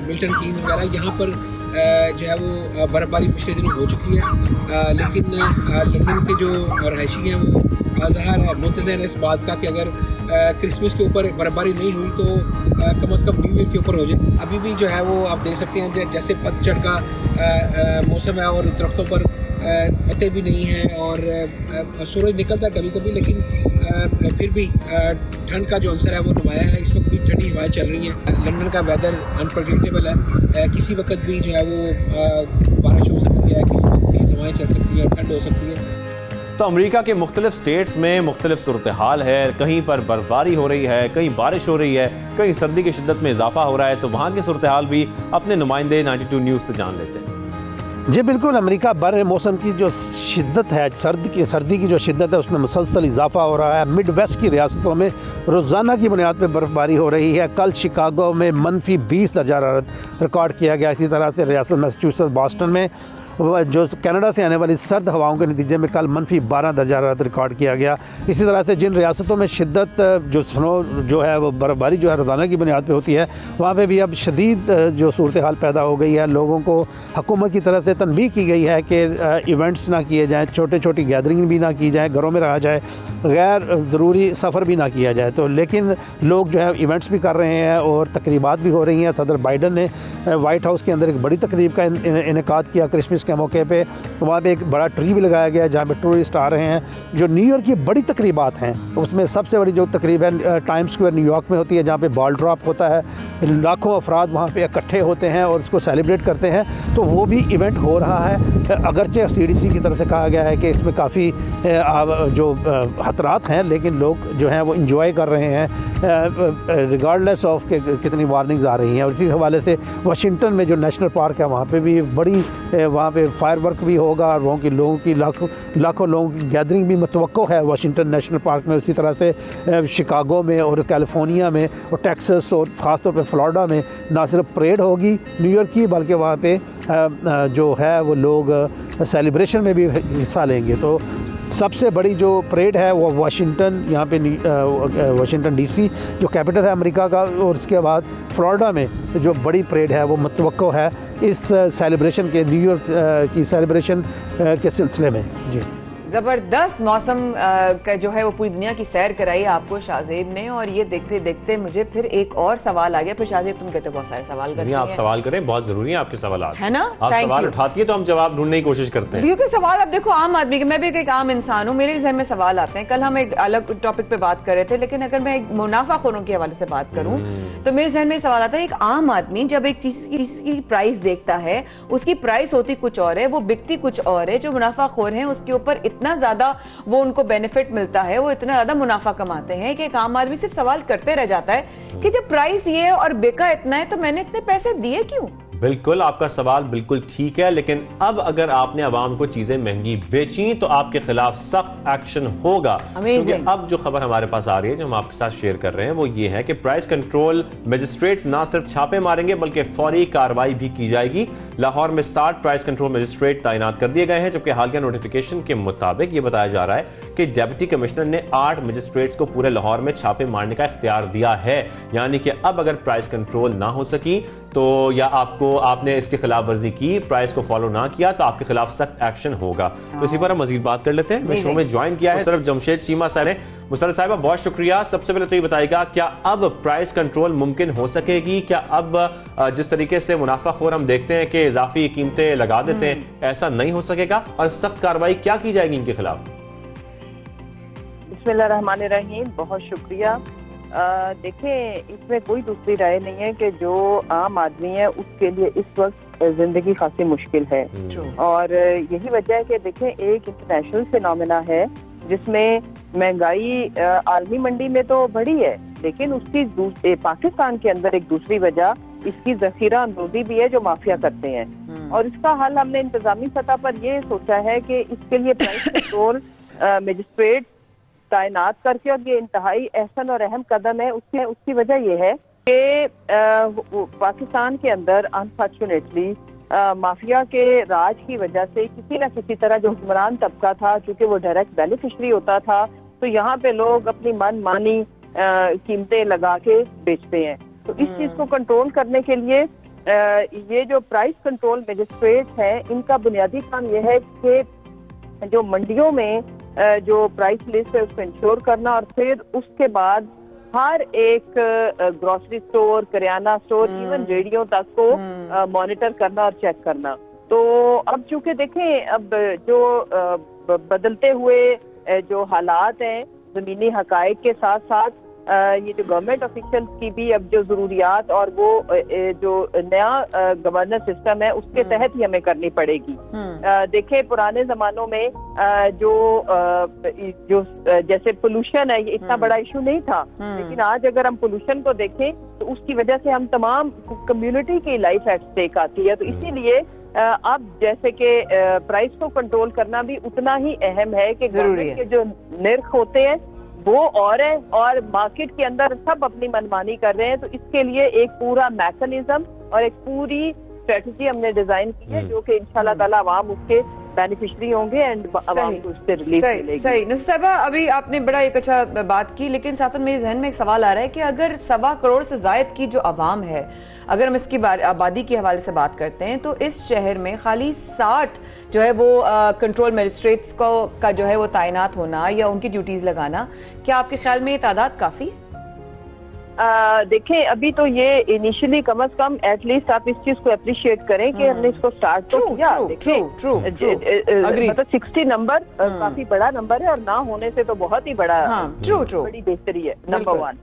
मिल्टन कीन्स वगैरह, यहाँ पर जो है वो बर्फ़बारी पिछले दिनों हो चुकी है। लेकिन लंदन के जो रहायशी हैं वो ज़ाहिर है मुंतज़र है इस बात का कि अगर क्रिसमस के ऊपर बर्फ़बारी नहीं हुई तो कम से कम न्यू ईयर के ऊपर हो जाए। अभी भी जो है वो आप देख सकते हैं जैसे पतझड़ का मौसम है और दरख्तों पर पत्ते भी नहीं हैं और सूरज निकलता है कभी कभी, लेकिन फिर भी ठंड का जो अंसर है वो नुमाया है। इस वक्त भी ठंडी हवाएं चल रही हैं। लंदन का वेदर अनप्रडिक्टेबल है, किसी वक्त भी जो है वो बारिश हो सकती है, किसी वक्त तेज़ हवाएं चल सकती हैं, ठंड हो सकती है। तो अमेरिका के मुख्तलिफ स्टेट्स में मुख्तलिफ सूरत हाल है, कहीं पर बर्फबारी हो रही है, कहीं बारिश हो रही है, कहीं सर्दी की शिद्दत में इजाफा हो रहा है। तो वहाँ की सूरत हाल भी अपने नुमाइंदे 92 न्यूज़ से जान लेते हैं। जी बिल्कुल, अमेरिका बर मौसम की जो शिद्दत है, सर्दी की जो शिद्दत है उसमें मुसलसल इजाफा हो रहा है। मिड वेस्ट की रियासतों में रोज़ाना की बुनियाद पर बर्फ़बारी हो रही है। कल शिकागो में -20 दर्जा हरारत रिकॉर्ड किया गया। इसी तरह से रियासत मैसाचुसेट्स, बॉस्टन में जो कनाडा से आने वाली सर्द हवाओं के नतीजे में कल -12 दर्जा हरारत रिकॉर्ड किया गया। इसी तरह से जिन रियासतों में शिद्दत जो स्नो जो है वो बर्फ़बारी जो है रोज़ाना की बुनियाद पे होती है, वहाँ पे भी अब शदीद जो सूरत हाल पैदा हो गई है। लोगों को हुकूमत की तरफ से तनबीह की गई है कि इवेंट्स ना किए जाएँ, छोटी गैदरिंग भी ना की जाए, घरों में रहा जाए, गैर ज़रूरी सफ़र भी ना किया जाए। तो लेकिन लोग जो है इवेंट्स भी कर रहे हैं और तकरीबात भी हो रही हैं। सदर बाइडन ने वाइट हाउस के अंदर एक बड़ी तकरीब का इनेकाद किया क्रिसमस के मौके पे। वहाँ पे एक बड़ा ट्री भी लगाया गया जहाँ पे टूरिस्ट आ रहे हैं। जो न्यूयॉर्क की बड़ी तकरीबात हैं उसमें सबसे बड़ी जो तकरीब है टाइम्स स्क्वायर न्यूयॉर्क में होती है, जहाँ पे बॉल ड्रॉप होता है, लाखों अफराद वहाँ पे इकट्ठे होते हैं और उसको सेलिब्रेट करते हैं। तो वो भी इवेंट हो रहा है, अगरचे CDC की तरफ से कहा गया है कि इसमें काफ़ी जो खतरात हैं, लेकिन लोग जो हैं वो इंजॉय कर रहे हैं रिगार्डलेस ऑफ के कितनी वार्निंग्स आ रही हैं। और इसी हवाले से वाशिंगटन में जो नेशनल पार्क है वहाँ पे भी बड़ी वहाँ पे फायरवर्क भी होगा और वहाँ के लोगों की लाखों लोगों की गैदरिंग भी मतवक्को है वाशिंगटन नेशनल पार्क में। उसी तरह से शिकागो में और कैलिफोर्निया में और टेक्सास और ख़ासतौर पे फ्लोरिडा में ना सिर्फ परेड होगी न्यूयॉर्क की, बल्कि वहाँ पे जो है वो लोग सेलिब्रेशन में भी हिस्सा लेंगे। तो सबसे बड़ी जो परेड है वो वाशिंगटन, यहाँ पे वाशिंगटन DC जो कैपिटल है अमेरिका का, और उसके बाद फ्लोरिडा में जो बड़ी परेड है वो मतवक्को है इस सेलिब्रेशन के, न्यूयॉर्क की सेलिब्रेशन के सिलसिले में। जी ज़बरदस्त मौसम का जो है वो पूरी दुनिया की सैर कराई आपको शाहजेब ने, और ये देखते देखते मुझे फिर एक और सवाल आ गया। फिर शाहजेब तुम कहते हो बहुत सारे सवाल करते हैं। आप सवाल करें, बहुत जरूरी है आपके सवाल, है ना? आप सवाल उठाती है तो हम जवाब ढूंढने की कोशिश करते हैं। क्योंकि सवाल अब देखो आम आदमी के, मैं भी एक आम इंसान हूँ, मेरे जहन में सवाल आते हैं। कल हम एक अलग टॉपिक पे बात कर रहे थे, लेकिन अगर मैं मुनाफाखोरों के हवाले से बात करूँ तो मेरे जहन में सवाल आता है, एक आम आदमी जब एक चीज की प्राइस देखता है, उसकी प्राइस होती कुछ और है, वो बिकती कुछ और है। जो मुनाफाखोर है उसके ऊपर इतना ज्यादा वो उनको बेनिफिट मिलता है, वो इतना ज्यादा मुनाफा कमाते हैं कि एक आम आदमी सिर्फ सवाल करते रह जाता है कि जब प्राइस ये है और बिका इतना है तो मैंने इतने पैसे दिए क्यों? बिल्कुल, आपका सवाल बिल्कुल ठीक है, लेकिन अब अगर आपने आवाम को चीजें महंगी बेची तो आपके खिलाफ सख्त एक्शन होगा। क्योंकि अब जो खबर हमारे पास आ रही है, जो हम आपके साथ शेयर कर रहे हैं, वो ये है कि प्राइस कंट्रोल मजिस्ट्रेट्स ना सिर्फ छापे मारेंगे बल्कि फौरी कार्रवाई भी की जाएगी। लाहौर में 60 प्राइस कंट्रोल मजिस्ट्रेट तैनात कर दिए गए हैं, जबकि हालिया नोटिफिकेशन के मुताबिक ये बताया जा रहा है कि डिप्टी कमिश्नर ने 8 मजिस्ट्रेट्स को पूरे लाहौर में छापे मारने का इख्तियार दिया है। यानी कि अब अगर प्राइस कंट्रोल ना हो सकी तो या आपने इसकी खिलाफ वर्जी की, प्राइस को फॉलो ना किया तो आपके खिलाफ सख्त एक्शन होगा। तो इसी पर हम मजीद बात कर लेते हैं। मैं शो में ज्वाइन किया है सिर्फ जमशेद चीमा साहब ने। मुसर्रत साहिबा बहुत शुक्रिया। सबसे पहले तो ये बताइएगा, क्या अब प्राइस कंट्रोल मुमकिन हो सकेगी? क्या अब जिस तरीके से मुनाफाखोर हम देखते हैं कि इजाफी कीमतें लगा देते हैं, ऐसा नहीं हो सकेगा? और सख्त कार्रवाई क्या की जाएगी इनके खिलाफ? बिस्मिल्लाहिर्रहमानिर्रहीम, बहुत शुक्रिया। देखें, इसमें कोई दूसरी राय नहीं है कि जो आम आदमी है उसके लिए इस वक्त जिंदगी खासी मुश्किल है और यही वजह है कि देखें एक इंटरनेशनल फिनोमेना है जिसमें महंगाई आलमी मंडी में तो बढ़ी है, लेकिन उसकी पाकिस्तान के अंदर एक दूसरी वजह इसकी जखीरा अंदोजी भी है जो माफिया करते हैं और इसका हल हमने इंतजामी सतह पर ये सोचा है कि इसके लिए प्राइस कंट्रोल मजिस्ट्रेट तैनात करके, और ये इंतहाई अहसन और अहम कदम है। उसकी वजह यह है कि पाकिस्तान के अंदर अनफॉर्चुनेटली माफिया के राज की वजह से किसी न किसी तरह जो हुक्मरान तबका था, चूंकि वो डायरेक्ट बेनिफिशरी होता था, तो यहाँ पे लोग अपनी मनमानी कीमतें लगा के बेचते हैं। तो इस चीज को कंट्रोल करने के लिए ये जो प्राइस कंट्रोल मजिस्ट्रेट है, इनका बुनियादी काम यह है कि जो मंडियों में जो प्राइस लिस्ट है उसको इंश्योर करना और फिर उसके बाद हर एक grocery store, kirana store, even radio तक को मॉनिटर करना और चेक करना। तो अब चूंकि देखें, अब जो बदलते हुए जो हालात हैं जमीनी हकायक के साथ साथ ये जो गवर्नमेंट ऑफिशियल्स की भी अब जो जरूरियात और वो जो नया गवर्नेंस सिस्टम है उसके तहत ही हमें करनी पड़ेगी। देखें, पुराने जमानों में जो जैसे पोल्यूशन है ये इतना बड़ा इशू नहीं था, लेकिन आज अगर हम पोल्यूशन को देखें तो उसकी वजह से हम तमाम कम्युनिटी की लाइफ एट स्टेक आती है। तो इसीलिए अब जैसे कि प्राइस को कंट्रोल करना भी उतना ही अहम है कि गवर्नमेंट के जो निर्ख होते हैं वो और है और मार्केट के अंदर सब अपनी मनमानी कर रहे हैं। तो इसके लिए एक पूरा मैकेनिज्म और एक पूरी स्ट्रेटजी हमने डिजाइन की है जो कि इंशाल्लाह ताला आवाम उसके बेनिफिशरी होंगे एंड आवाम को उससे रिलीफ मिलेगी। सही नुसरत साहिबा, अभी आपने बड़ा एक अच्छा बात की, लेकिन साथ मेरे जहन में एक सवाल आ रहा है कि अगर 1.25 करोड़ से जायद की जो आवाम है, अगर हम इसकी आबादी के हवाले से बात करते हैं तो इस शहर में खाली 60 जो है वो कंट्रोल मजिस्ट्रेट्स का जो है वो तैनात होना या उनकी ड्यूटीज लगाना, क्या आपके ख्याल में ये तादाद काफी है? देखें, अभी तो ये इनिशियली कम अज कम एटलीस्ट आप इस चीज को अप्रिशिएट करें कि हमने इसको स्टार्ट तो किया। मतलब 60 नंबर काफी बड़ा नंबर है और ना होने से तो बहुत ही बड़ा बड़ी बेहतरी है, नंबर 1।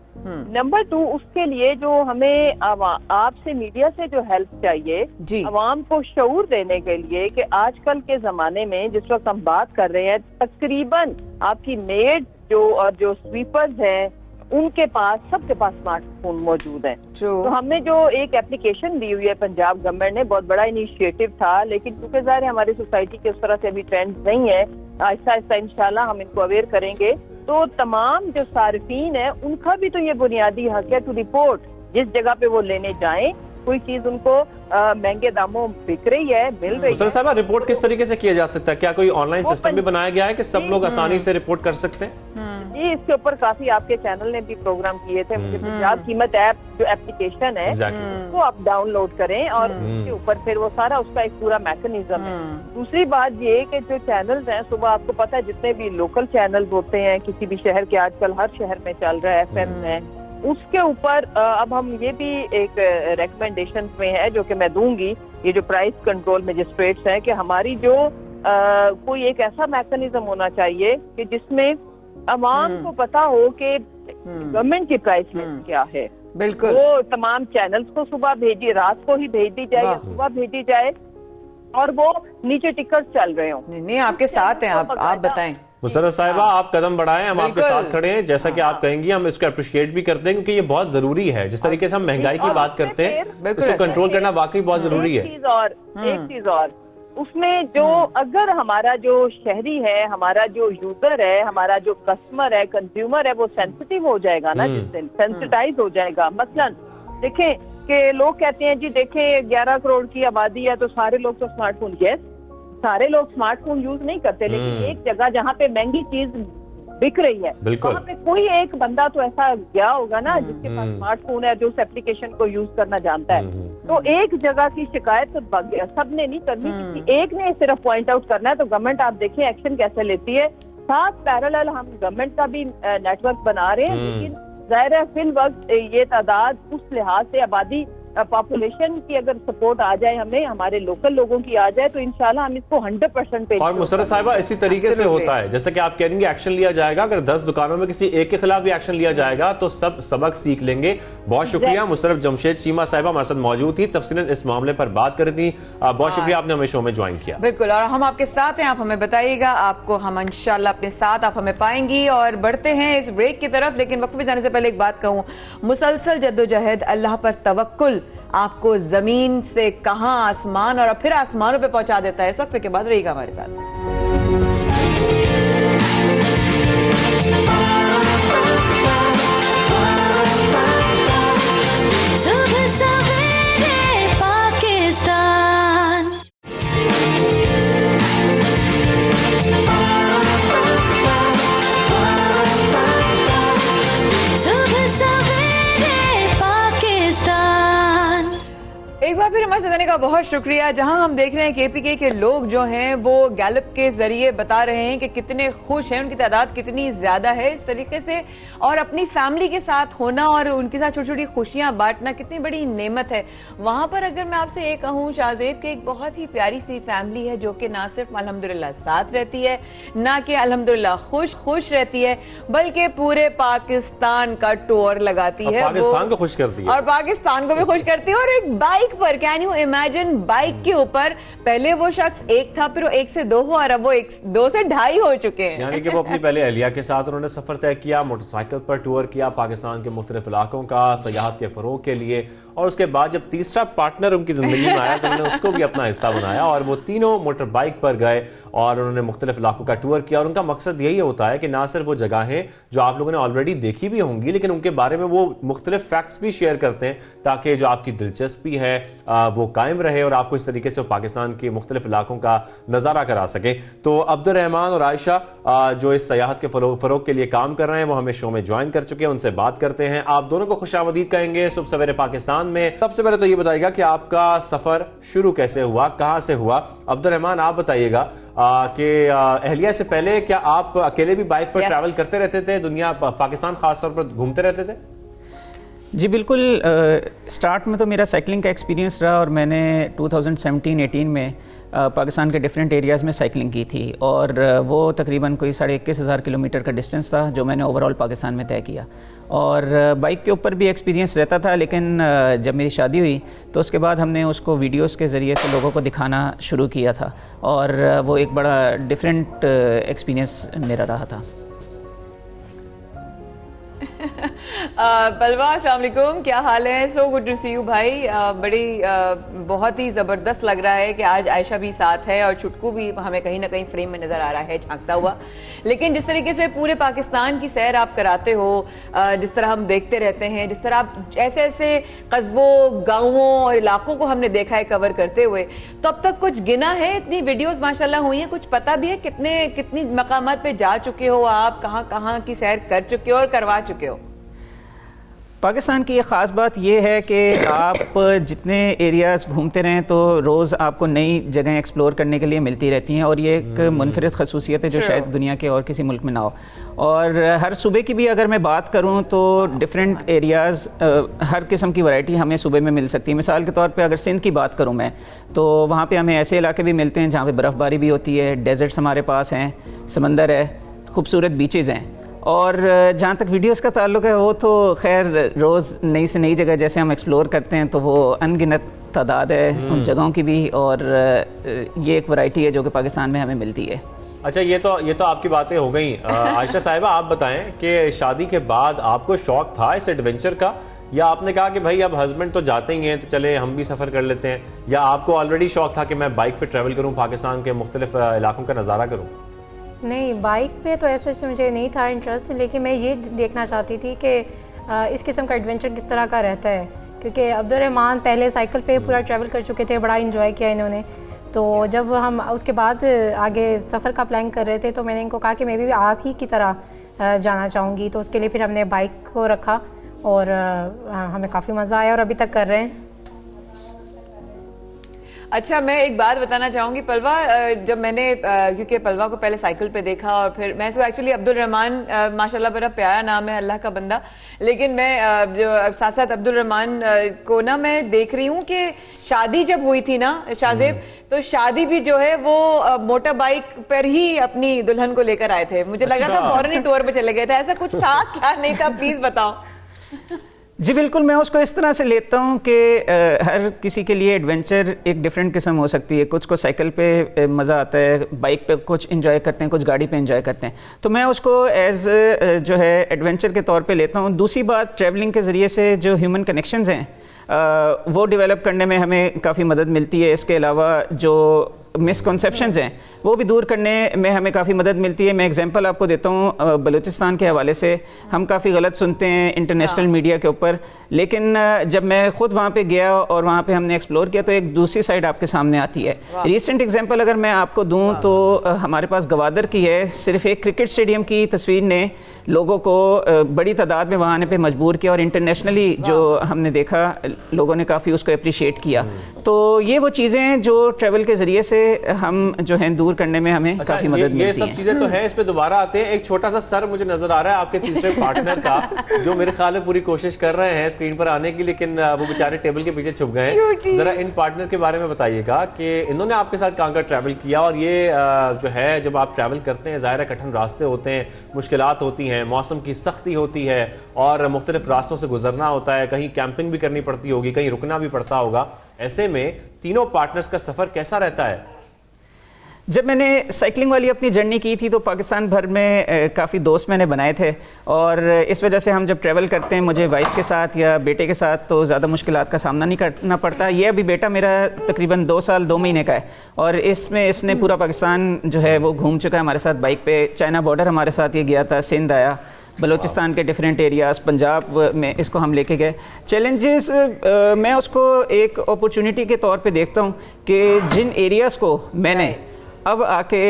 नंबर 2, उसके लिए जो हमें आपसे मीडिया से जो हेल्प चाहिए अवाम को शऊर देने के लिए कि आजकल के जमाने में जिस वक्त हम बात कर रहे हैं तकरीबन आपकी मेड जो स्वीपर्स हैं उनके पास, सबके पास स्मार्टफोन मौजूद है। तो हमने जो एक एप्लीकेशन दी हुई है पंजाब गवर्नमेंट ने, बहुत बड़ा इनिशिएटिव था, लेकिन क्योंकि ज़ाहिर हमारी सोसाइटी के उस तरह से अभी ट्रेंड नहीं है, आहिस्ता आहिस्ता इंशाल्लाह हम इनको अवेयर करेंगे। तो तमाम जो सार्फिन है उनका भी तो ये बुनियादी हक है टू रिपोर्ट, जिस जगह पे वो लेने जाएं कोई चीज उनको महंगे दामों बिक रही है, मिल रही है। साहब, रिपोर्ट किस तरीके से किया जा सकता है? क्या कोई ऑनलाइन सिस्टम भी बनाया गया है कि सब लोग आसानी से रिपोर्ट कर सकते हैं? जी, इसके ऊपर काफी आपके चैनल ने भी प्रोग्राम किए थे। मुझे पंजाब कीमत ऐप जो एप्लीकेशन है उसको आप डाउनलोड करें और उसके ऊपर फिर वो सारा उसका एक पूरा मैकेनिज्म है। दूसरी बात ये कि जो चैनल्स हैं, सुबह आपको पता है जितने भी लोकल चैनल्स होते हैं किसी भी शहर के, आजकल हर शहर में चल रहा है FM है, उसके ऊपर अब हम ये भी एक रिकमेंडेशन में है जो कि मैं दूंगी, ये जो प्राइस कंट्रोल मजिस्ट्रेट्स हैं, कि हमारी जो कोई एक ऐसा मैकेनिज्म होना चाहिए कि जिसमें अवाम को पता हो कि गवर्नमेंट की प्राइस लिस्ट क्या है। बिल्कुल, वो तमाम चैनल्स को सुबह भेजी, रात को ही भेज दी जाए या सुबह भेजी जाए और वो नीचे टिकट चल रहे हो। नहीं, आपके साथ हैं, आप बताएं। मुसर्रत साहिबा, आप कदम बढ़ाएं, हम आपके साथ खड़े हैं। जैसा कि आप कहेंगी हम इसको अप्रिशिएट भी करते हैं क्योंकि ये बहुत जरूरी है। जिस तरीके से हम महंगाई की बात करते हैं इसको कंट्रोल करना वाकई बहुत जरूरी है। एक चीज और उसमें जो अगर हमारा जो शहरी है, हमारा जो यूजर है, हमारा जो कस्टमर है, कंज्यूमर है, वो सेंसिटिव हो जाएगा ना, जिस दिन सेंसिटाइज हो जाएगा। मसलन देखें कि लोग कहते हैं जी देखें 11 करोड़ की आबादी है तो सारे लोग तो स्मार्टफोन, यस सारे लोग स्मार्टफोन यूज नहीं करते, लेकिन एक जगह जहाँ पे महंगी चीज बिक रही है वहाँ पे कोई एक बंदा तो ऐसा गया होगा ना जिसके पास स्मार्टफोन है, जो उस एप्लीकेशन को यूज करना जानता है। तो एक जगह की शिकायत तो सबने नहीं करनी, किसी एक ने सिर्फ पॉइंट आउट करना है। तो गवर्नमेंट आप देखिए एक्शन कैसे लेती है। साथ पैरेलल हम गवर्नमेंट का भी नेटवर्क बना रहे हैं, लेकिन जाहिर है फिल वक्त ये तादाद उस लिहाज से आबादी पॉपुलेशन की अगर सपोर्ट आ जाए, हमें हमारे लोकल लोगों की आ जाए, तो इंशाल्लाह हम इसको 100% पे। और मुसरत साहिबा इसी तरीके से होता है, जैसे कि आप कह रही हैं एक्शन लिया जाएगा, अगर 10 दुकानों में किसी एक के खिलाफ भी एक्शन लिया जाएगा तो सब सबक सीख लेंगे। बहुत शुक्रिया। मुशर्रफ जमशेद चीमा साहिबा हमारे साथ मौजूद थी, तफसीलन इस मामले पर बात कर रही थी। बहुत शुक्रिया आपने हमें शो में ज्वाइन किया। बिल्कुल, और हम आपके साथ हैं, आप हमें बताइएगा, आपको हम इंशाल्लाह अपने साथ आप हमें पाएंगी। और बढ़ते हैं इस ब्रेक की तरफ, लेकिन वक्त पे जाने से पहले एक बात कहूँ, मुसलसल जद्दोजहद, अल्लाह पर तवक्कुल आपको जमीन से कहां आसमान और फिर आसमानों पे पहुंचा देता है। इस वक्त के बाद रहिएगा हमारे साथ। एक बार फिर हमारे साथ आने का बहुत शुक्रिया। जहां हम देख रहे हैं केपीके के लोग जो हैं वो गैलप के जरिए बता रहे हैं कि कितने खुश हैं, उनकी तादाद कितनी ज्यादा है इस तरीके से, और अपनी फैमिली के साथ होना और उनके साथ छोटी छोटी खुशियां बांटना कितनी बड़ी नेमत है। वहां पर अगर मैं आपसे ये कहूँ, शाहजेब के एक बहुत ही प्यारी सी फैमिली है जो कि ना सिर्फ अल्हम्दुलिल्लाह साथ रहती है, ना कि अल्हम्दुलिल्लाह खुश रहती है, बल्कि पूरे पाकिस्तान का टूर लगाती है, पाकिस्तान को खुश करती है और पाकिस्तान को भी खुश करती है। और एक बाइक पर, कैन यू इमेजिन, बाइक के ऊपर पहले वो शख्स एक था, फिर वो 1 से 2 हुआ, और अब वो 2 से 2.5 हो चुके हैं। यानी कि वो अपनी पहले अहलिया के साथ उन्होंने सफर तय किया, मोटरसाइकिल पर टूर किया पाकिस्तान के मुख्तलिफ इलाकों का सयाहत के फरोग के लिए, और उसके बाद जब तीसरा पार्टनर उनकी जिंदगी में आया तो उन्होंने उसको भी अपना हिस्सा बनाया और वो तीनों मोटर बाइक पर गए और उन्होंने मुख्तलिफ इलाकों का टूर किया। और उनका मकसद यही होता है कि ना सिर्फ वो जगहें जो आप लोगों ने ऑलरेडी देखी भी होंगी, लेकिन उनके बारे में वो मुख्तलिफ फैक्ट्स भी शेयर करते हैं ताकि जो आपकी दिलचस्पी है वो कायम रहे और आपको इस तरीके से पाकिस्तान के मुख्तलिफ इलाकों का नज़ारा करा सके। तो अब्दुल रहमान और आयशा जो इस सयाहत के फरोग के लिए काम कर रहे हैं वो हमें शो में ज्वाइन कर चुके हैं, उनसे बात करते हैं। आप दोनों को खुशामदीद कहेंगे सुबह सवेरे पाकिस्तान में। सबसे पहले तो ये बताइएगा कि आपका सफर शुरू कैसे हुआ, कहां से हुआ? अब्दुल रहमान आप बताइएगा कि अहलिया से पहले क्या आप अकेले भी बाइक पर ट्रैवल करते रहते थे, दुनिया पाकिस्तान खासतौर पर घूमते रहते थे? जी बिल्कुल, स्टार्ट में तो मेरा साइकिलिंग का एक्सपीरियंस रहा और मैंने 2017-18 में पाकिस्तान के डिफरेंट एरियाज़ में साइकिलिंग की थी और वो तकरीबन कोई 21,500 किलोमीटर का डिस्टेंस था जो मैंने ओवरऑल पाकिस्तान में तय किया। और बाइक के ऊपर भी एक्सपीरियंस रहता था, लेकिन जब मेरी शादी हुई तो उसके बाद हमने उसको वीडियोस के ज़रिए से लोगों को दिखाना शुरू किया था और वो एक बड़ा डिफरेंट एक्सपीरियंस मेरा रहा था। पलवा, अस्सलाम वालेकुम, क्या हाल है? So good to see you भाई। बहुत ही ज़बरदस्त लग रहा है कि आज आयशा भी साथ है और छुटकू भी हमें कहीं ना कहीं फ्रेम में नज़र आ रहा है झांकता हुआ। लेकिन जिस तरीके से पूरे पाकिस्तान की सैर आप कराते हो, जिस तरह हम देखते रहते हैं, जिस तरह आप ऐसे ऐसे कस्बों, गाँवों और इलाकों को हमने देखा है कवर करते हुए, तो अब तक कुछ गिना है? इतनी वीडियोज़ माशाल्लाह हुई हैं, कुछ पता भी है कितनी मकामात पे जा चुके हो आप, कहाँ कहाँ की सैर कर चुके हो और करवा चुके हो? पाकिस्तान की एक ख़ास बात यह है कि आप जितने एरियाज़ घूमते रहें तो रोज़ आपको नई जगह एक्सप्लोर करने के लिए मिलती रहती हैं और ये एक मुनफरिद खसूसियत है जो शायद दुनिया के और किसी मुल्क में ना हो। और हर सूबे की भी अगर मैं बात करूं तो डिफरेंट एरियाज़, हर किस्म की वैरायटी हमें सूबे में मिल सकती है। मिसाल के तौर पे अगर सिंध की बात करूं मैं, तो वहाँ पे हमें ऐसे इलाके भी मिलते हैं जहाँ पे बर्फ़बारी भी होती है, डेजर्ट्स हमारे पास हैं, समंदर है, खूबसूरत बीचेज़ हैं। और जहाँ तक वीडियोस का ताल्लुक़ है वो तो खैर रोज़ नई से नई जगह जैसे हम एक्सप्लोर करते हैं तो वो अनगिनत तादाद है उन जगहों की भी, और ये एक वैरायटी है जो कि पाकिस्तान में हमें मिलती है। अच्छा, ये तो आपकी बातें हो गई। आयशा साहिबा आप बताएं कि शादी के बाद आपको शौक था इस एडवेंचर का, या आपने कहा कि भाई अब हस्बैंड तो जाते ही हैं तो चले हम भी सफ़र कर लेते हैं, या आपको ऑलरेडी शौक था कि मैं बाइक पर ट्रैवल करूँ, पाकिस्तान के मुख्तलिफ इलाकों का नज़ारा करूँ? नहीं, बाइक पे तो ऐसे मुझे नहीं था इंटरेस्ट, लेकिन मैं ये देखना चाहती थी कि इस किस्म का एडवेंचर किस तरह का रहता है, क्योंकि अब्दुल रहमान पहले साइकिल पे पूरा ट्रैवल कर चुके थे, बड़ा इंजॉय किया इन्होंने। तो जब हम उसके बाद आगे सफ़र का प्लान कर रहे थे तो मैंने इनको कहा कि मैं भी आप ही की तरह जाना चाहूँगी, तो उसके लिए फिर हमने बाइक को रखा और हमें काफ़ी मज़ा आया और अभी तक कर रहे हैं। अच्छा, मैं एक बात बताना चाहूंगी पलवा, जब मैंने क्योंकि पलवा को पहले साइकिल पे देखा और फिर मैं इसको एक्चुअली अब्दुल रहमान, माशाल्लाह बड़ा प्यारा नाम है, अल्लाह का बंदा, लेकिन मैं जो साथ साथ अब्दुल रहमान को ना मैं देख रही हूँ कि शादी जब हुई थी ना शाहजेब, तो शादी भी जो है वो मोटर बाइक पर ही अपनी दुल्हन को लेकर आए थे। मुझे लगा था फौरन ही टूर पे चले गए थे, ऐसा कुछ था क्या नहीं था, प्लीज बताओ। जी बिल्कुल, मैं उसको इस तरह से लेता हूँ कि हर किसी के लिए एडवेंचर एक डिफरेंट किस्म हो सकती है। कुछ को साइकिल पे मज़ा आता है, बाइक पे कुछ एंजॉय करते हैं, कुछ गाड़ी पे एंजॉय करते हैं, तो मैं उसको एज जो है एडवेंचर के तौर पे लेता हूँ। दूसरी बात, ट्रैवलिंग के ज़रिए से जो ह्यूमन कनेक्शंस हैं वो डेवलप करने में हमें काफ़ी मदद मिलती है। इसके अलावा जो मिसकॉन्सेप्शंस हैं वो भी दूर करने में हमें काफ़ी मदद मिलती है। मैं एग्जांपल आपको देता हूँ बलूचिस्तान के हवाले से। हम काफ़ी गलत सुनते हैं इंटरनेशनल मीडिया के ऊपर, लेकिन जब मैं ख़ुद वहाँ पे गया और वहाँ पे हमने एक्सप्लोर किया तो एक दूसरी साइड आपके सामने आती है। रीसेंट एग्जांपल अगर मैं आपको दूँ तो हमारे पास गवादर की है। सिर्फ एक क्रिकेट स्टेडियम की तस्वीर ने लोगों को बड़ी तादाद में वहाँ आने पर मजबूर किया और इंटरनेशनली जो हमने देखा लोगों ने काफ़ी उसको अप्रिशिएट किया। तो ये वो चीज़ें हैं जो ट्रैवल के ज़रिए से हम जो है दूर करने में हमें काफी मदद मिलती है। ये सब चीजें तो है, इस पे दोबारा आते हैं। एक छोटा सा सर मुझे नजर आ रहा है आपके तीसरे पार्टनर का, जो मेरे ख्याल में पूरी कोशिश कर रहे हैं स्क्रीन पर आने की, लेकिन वो बेचारे टेबल के पीछे छुप गए हैं। जरा इन पार्टनर के बारे में बताइएगा कि इन्होंने आपके साथ कहाँ का ट्रैवल किया, और ये जो है जब आप ट्रैवल करते हैं ज़ाहिर है कठिन रास्ते होते हैं, मुश्किलात होती हैं, मौसम की सख्ती होती है और मुख्तलिफ रास्तों से गुजरना होता है, कहीं कैंपिंग भी करनी पड़ती होगी, कहीं रुकना भी पड़ता होगा। ऐसे में तीनों पार्टनर्स का सफ़र कैसा रहता है? जब मैंने साइकिलिंग वाली अपनी जर्नी की थी तो पाकिस्तान भर में काफ़ी दोस्त मैंने बनाए थे, और इस वजह से हम जब ट्रैवल करते हैं मुझे वाइफ के साथ या बेटे के साथ तो ज़्यादा मुश्किलात का सामना नहीं करना पड़ता। ये अभी बेटा मेरा तकरीबन 2 साल 2 महीने का है और इसमें इसने पूरा पाकिस्तान जो है वो घूम चुका है हमारे साथ बाइक पे। चाइना बॉर्डर हमारे साथ ये गया था, सिंध आया, बलूचिस्तान के डिफरेंट एरियाज़, पंजाब में इसको हम लेके गए। चैलेंजेस मैं उसको एक अपॉर्चुनिटी के तौर पे देखता हूँ कि जिन एरियाज़ को मैंने अब आके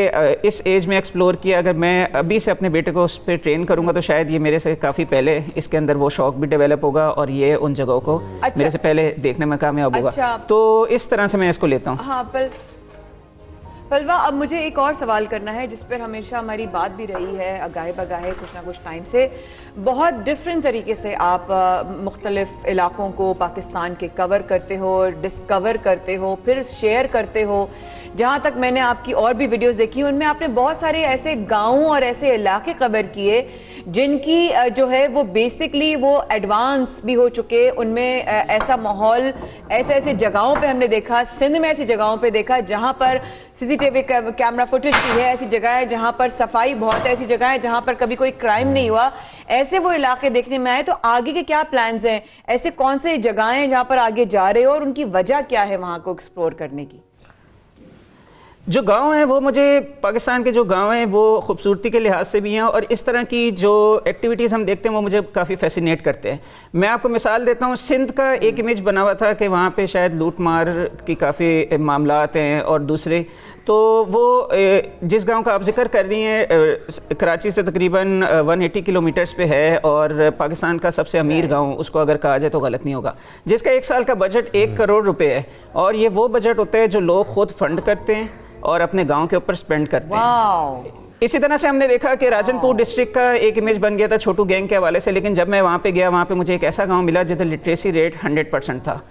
इस एज में एक्सप्लोर किया, अगर मैं अभी से अपने बेटे को उस पर ट्रेन करूँगा तो शायद ये मेरे से काफ़ी पहले इसके अंदर वो शौक़ भी डेवलप होगा और ये उन जगहों को मेरे से पहले देखने में कामयाब होगा। तो इस तरह से मैं इसको लेता हूँ। हाँ, पलवा, अब मुझे एक और सवाल करना है जिस पर हमेशा हमारी बात भी रही है अगाहे बगाहे कुछ ना कुछ टाइम से। बहुत डिफरेंट तरीके से आप मुख्तलिफ इलाकों को पाकिस्तान के कवर करते हो, डिस्कवर करते हो, फिर शेयर करते हो। जहाँ तक मैंने आपकी और भी वीडियोस देखी उनमें आपने बहुत सारे ऐसे गाँव और ऐसे इलाके कवर किए जिनकी जो है वो बेसिकली वो एडवांस भी हो चुके। उनमें ऐसा माहौल, ऐसे ऐसे जगहों पे हमने देखा, सिंध में ऐसी जगहों पे देखा जहाँ पर सीसीटीवी कैमरा फुटेज भी है, ऐसी जगह है जहाँ पर सफाई बहुत है, ऐसी जगह है जहाँ पर कभी कोई क्राइम नहीं हुआ। ऐसे वो इलाके देखने में आए, तो आगे के क्या प्लान्स हैं? ऐसे कौन से जगहें हैं जहाँ पर आगे जा रहे हो और उनकी वजह क्या है वहाँ को एक्सप्लोर करने की? जो गांव हैं वो मुझे पाकिस्तान के जो गांव हैं वो खूबसूरती के लिहाज से भी हैं और इस तरह की जो एक्टिविटीज़ हम देखते हैं वो मुझे काफ़ी फैसिनेट करते हैं। मैं आपको मिसाल देता हूँ, सिंध का एक इमेज बना हुआ था कि वहाँ पे शायद लूट मार की काफ़ी मामलात हैं और दूसरे, तो वो जिस गांव का आप जिक्र कर रही हैं कराची से तकरीबन 180 किलोमीटर्स पे है और पाकिस्तान का सबसे अमीर गाँव उसको अगर कहा जाए तो गलत नहीं होगा, जिसका 1 साल का बजट 1 करोड़ रुपये है। और ये वो बजट होता है जो लोग खुद फंड करते हैं और अपने गांव के ऊपर स्पेंड करते हैं। इसी तरह से हमने देखा कि राजनपुर डिस्ट्रिक्ट का एक इमेज बन गया था छोटू गैंग के हवाले से, लेकिन जब मैं वहाँ पे गया वहाँ पे मुझे एक ऐसा गांव मिला जिधर लिटरेसी रेट 100% था।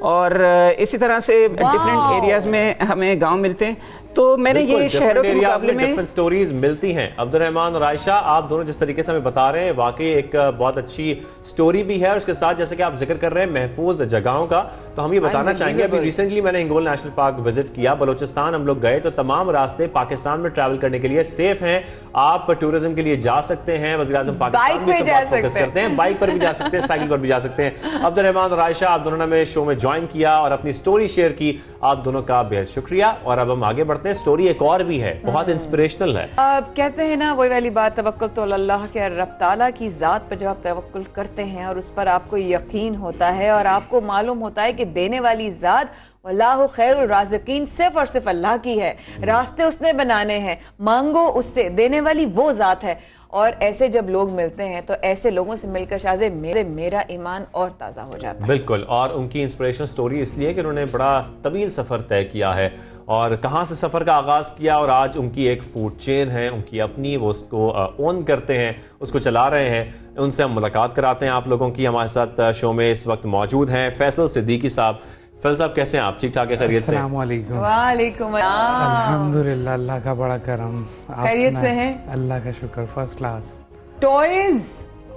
और इसी तरह से डिफरेंट एरियाज में हमें गांव मिलते हैं। तो मैंने ये शहरों के मुकाबले में डिफरेंट स्टोरीज मिलती हैं। अब्दुल रहमान और आयशा, आप दोनों जिस तरीके से हमें बता रहे हैं वाकई एक बहुत अच्छी स्टोरी भी है, और उसके साथ जैसे कि आप जिक्र कर रहे हैं महफूज जगहों का, तो हम ये बताना चाहेंगे अभी रिसेंटली मैंने हिंगोल नेशनल पार्क विजिट किया, बलोचिस्तान हम लोग गए, तो तमाम रास्ते पाकिस्तान में ट्रैवल करने के लिए सेफ हैं। आप टूरिज्म के लिए जा सकते हैं, वज़ीर-ए-आज़म पाकिस्तान भी इस पर फोकस करते हैं, बाइक पर भी जा सकते हैं, साइकिल पर भी जा सकते हैं। अब्दुल रहमान और आयशा, आप दोनों ने हमें शो में ज्वाइन किया और अपनी स्टोरी शेयर की, आप दोनों का बेहद शुक्रिया। और अब हम आगे बढ़ते हैं, स्टोरी एक और भी है, बहुत इंस्पिरेशनल है। कहते हैं ना वही वाली बात, तवक्कुल तो अल्लाह के रब ताला की ज़ात पर जब आप तवक्कुल करते हैं और उस पर आपको यकीन होता है और आपको मालूम होता है कि देने वाली ज़ात वल्लाहु खैरुर राज़िकीन सिर्फ और सिर्फ अल्लाह की है, रास्ते उसने बनाने हैं, मांगो उससे, देने वाली वो ज़ात है। और ऐसे जब लोग मिलते हैं तो ऐसे लोगों से मिलकर शायद मेरा ईमान और ताज़ा हो जाता है। बिल्कुल, और उनकी इंस्पिरेशनल स्टोरी इसलिए कि उन्होंने बड़ा तवील सफ़र तय किया है और कहाँ से सफ़र का आगाज़ किया और आज उनकी एक फूड चेन है, उनकी अपनी, वो उसको ओन करते हैं, उसको चला रहे हैं। उनसे हम मुलाकात कराते हैं आप लोगों की। हमारे साथ शो में इस वक्त मौजूद हैं फैसल सिद्दीकी साहब। फैसल साहब कैसे हैं आप? ठीक ठाक है, खैरियत से? अस्सलामुअलैकुम। वालेकुम अस्सलाम। अल्हम्दुलिल्लाह, अल्लाह का बड़ा करम। खैरियत से हैं? अल्लाह का शुक्र, फर्स्ट क्लास। टॉयज,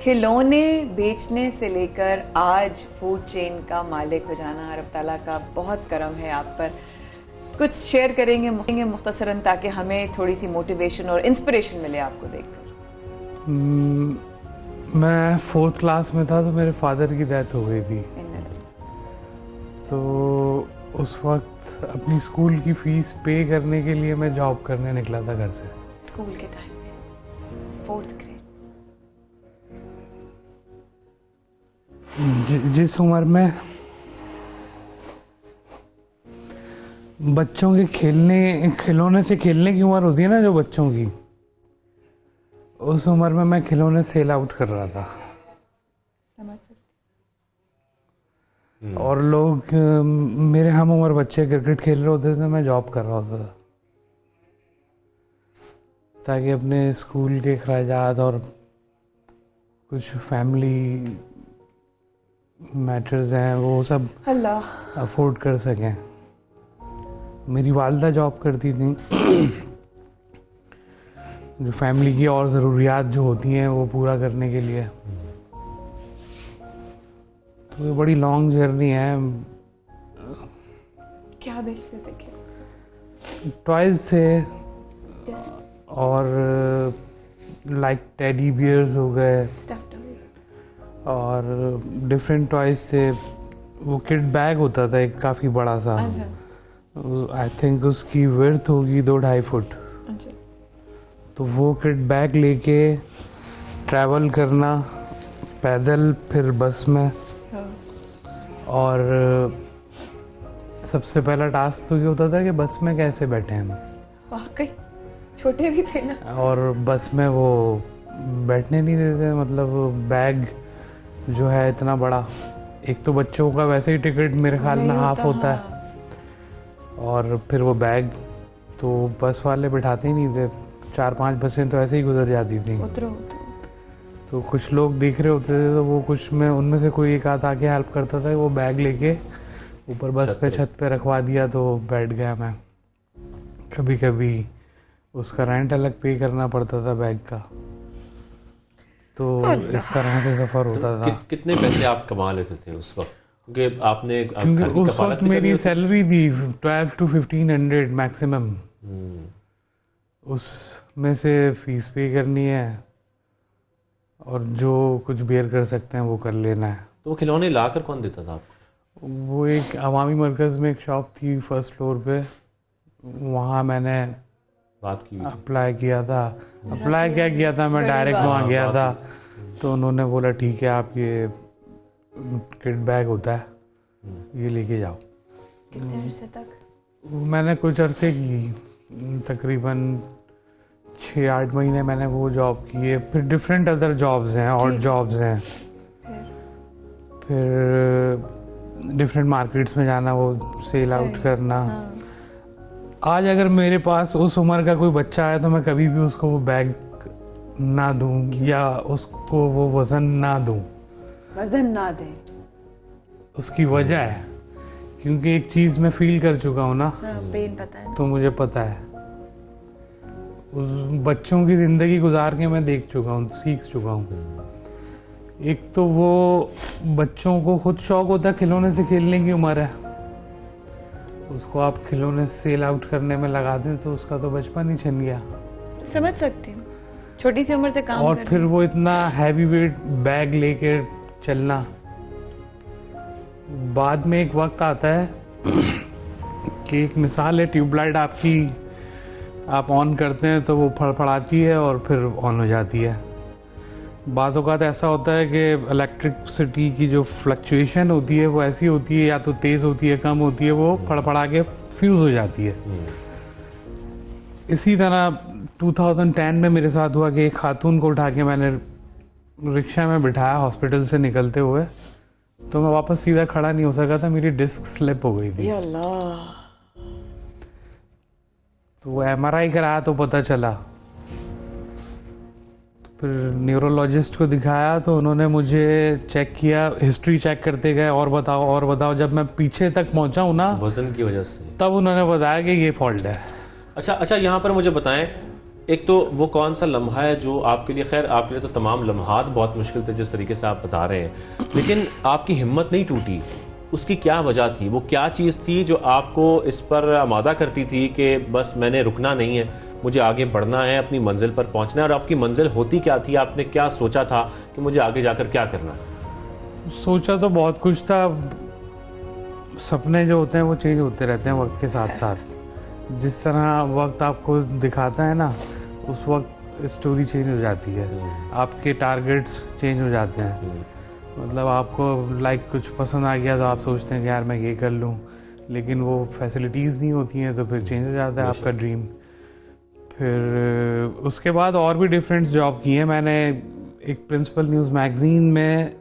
खिलौने बेचने से लेकर आज फूड चेन का मालिक हो जाना, अरब ताला का बहुत करम है आप पर। कुछ शेयर करेंगे मुख्तसरन ताकि हमें थोड़ी सी मोटिवेशन और इंस्पिरेशन मिले आपको देखकर। मैं 4th क्लास में था तो मेरे फादर की डेथ हो गई थी, तो उस वक्त अपनी स्कूल की फीस पे करने के लिए मैं जॉब करने निकला था घर से। स्कूल के टाइम में 4th ग्रेड। जिस उम्र में बच्चों के खिलौने से खेलने की उम्र होती है ना, जो बच्चों की, उस उम्र में मैं खिलौने सेल आउट कर रहा था। और लोग मेरे हम उम्र बच्चे क्रिकेट खेल रहे होते थे, मैं जॉब कर रहा होता था ताकि अपने स्कूल के अखराजात और कुछ फैमिली मैटर्स हैं वो सब अफोर्ड कर सकें। मेरी वालदा जॉब करती थी, जो फैमिली की और ज़रूरियात जो होती हैं वो पूरा करने के लिए। तो ये बड़ी लॉन्ग जर्नी है। क्या बेचते थे? टॉयज थे और लाइक टेडी बियर्स हो गए और डिफरेंट टॉयज थे। वो किड बैग होता था एक काफ़ी बड़ा सा, आई थिंक उसकी विड्थ होगी 2-2.5 फुट। तो वो किड बैग लेके ट्रैवल करना पैदल, फिर बस में। और सबसे पहला टास्क तो ये होता था कि बस में कैसे बैठे हम। वाकई छोटे भी थे ना। और बस में वो बैठने नहीं देते, मतलब बैग जो है इतना बड़ा, एक तो बच्चों का वैसे ही टिकट मेरे ख्याल में हाफ होता है, और फिर वो बैग तो बस वाले बिठाते ही नहीं थे। 4-5 बसें तो ऐसे ही गुजर जाती थी। तो कुछ लोग देख रहे होते थे, तो वो कुछ में उनमें से कोई एक आध आके हेल्प करता था। वो बैग लेके ऊपर बस पे छत पे रखवा दिया तो बैठ गया मैं। कभी कभी उसका रेंट अलग पे करना पड़ता था बैग का। तो इस तरह से सफ़र होता था। कितने पैसे आप कमा लेते थे उस वक्त? क्योंकि आपने उस वक्त मेरी सैलरी थी 1200 to 1500 मैक्सिमम। उसमें से फीस पे करनी है और जो कुछ बेयर कर सकते हैं वो कर लेना है। तो वो खिलौने लाकर कौन देता था आपको? वो एक अवामी मरकज़ में एक शॉप थी 1st फ्लोर पे, वहाँ मैंने बात की, अप्लाई किया था। अप्लाई क्या किया था, मैं डायरेक्ट वहाँ गया था। तो उन्होंने बोला ठीक है, आप ये किट बैग होता है ये लेके जाओ। कितने अरसे तक? मैंने कुछ अरसे की, तकरीबन 6-8 महीने मैंने वो जॉब की है। फिर डिफरेंट अदर जॉब्स हैं और जॉब्स हैं। फिर डिफरेंट मार्केट्स में जाना, वो सेल आउट करना। आज अगर मेरे पास उस उम्र का कोई बच्चा है तो मैं कभी भी उसको वो बैग ना दूं या उसको वो वज़न ना दूं। वज़न ना दें, उसकी वजह है क्योंकि एक चीज़ मैं फील कर चुका हूँ ना, पेन पता है, तो मुझे पता है। उस बच्चों की ज़िंदगी गुजार के मैं देख चुका हूँ, सीख चुका हूँ। एक तो वो बच्चों को खुद शौक होता है खिलौने से खेलने की उम्र है, उसको आप खिलौने सेल आउट करने में लगा दें तो उसका तो बचपन ही छिन गया। समझ सकती हूँ, छोटी सी उम्र से काम और फिर वो इतना हैवी वेट बैग लेके चलना। बाद में एक वक्त आता है कि एक मिसाल है, ट्यूबलाइट आपकी आप ऑन करते हैं तो वो फड़फड़ाती है और फिर ऑन हो जाती है। बाज़ औक़ात ऐसा होता है कि इलेक्ट्रिसिटी की जो फ्लक्चुएशन होती है वो ऐसी होती है, या तो तेज़ होती है कम होती है, वो फड़फड़ा के फ्यूज़ हो जाती है। इसी तरह 2010 में मेरे साथ हुआ कि एक खातून को उठा के मैंने रिक्शा में बिठाया हॉस्पिटल से निकलते हुए, तो मैं वापस सीधा खड़ा नहीं हो सका था, मेरी डिस्क स्लिप हो गई थी। तो वो MRI कराया तो पता चला, फिर न्यूरोलॉजिस्ट को दिखाया तो उन्होंने मुझे चेक किया, हिस्ट्री चेक करते गए, और बताओ। जब मैं पीछे तक पहुंचा हूँ ना वजन की वजह से, तब उन्होंने बताया कि ये फॉल्ट है। अच्छा, यहाँ पर मुझे बताएं, एक तो वो कौन सा लम्हा है जो आपके लिए, खैर आपके लिए तो तमाम लम्हात बहुत मुश्किल थे जिस तरीके से आप बता रहे हैं, लेकिन आपकी हिम्मत नहीं टूटी, उसकी क्या वजह थी? वो क्या चीज़ थी जो आपको इस पर आमादा करती थी कि बस मैंने रुकना नहीं है, मुझे आगे बढ़ना है, अपनी मंजिल पर पहुंचना है? और आपकी मंजिल होती क्या थी? आपने क्या सोचा था कि मुझे आगे जाकर क्या करना है? सोचा तो बहुत कुछ था, सपने जो होते हैं वो चेंज होते रहते हैं वक्त के साथ साथ। जिस तरह वक्त आपको दिखाता है ना, उस वक्त स्टोरी चेंज हो जाती है, आपके टारगेट्स चेंज हो जाते हैं। मतलब आपको कुछ पसंद आ गया तो आप सोचते हैं कि यार मैं ये कर लूँ, लेकिन वो फैसिलिटीज़ नहीं होती हैं तो फिर चेंज हो जाता है आपका ड्रीम। फिर उसके बाद और भी डिफरेंट जॉब की है मैंने। एक प्रिंसिपल न्यूज़ मैगज़ीन में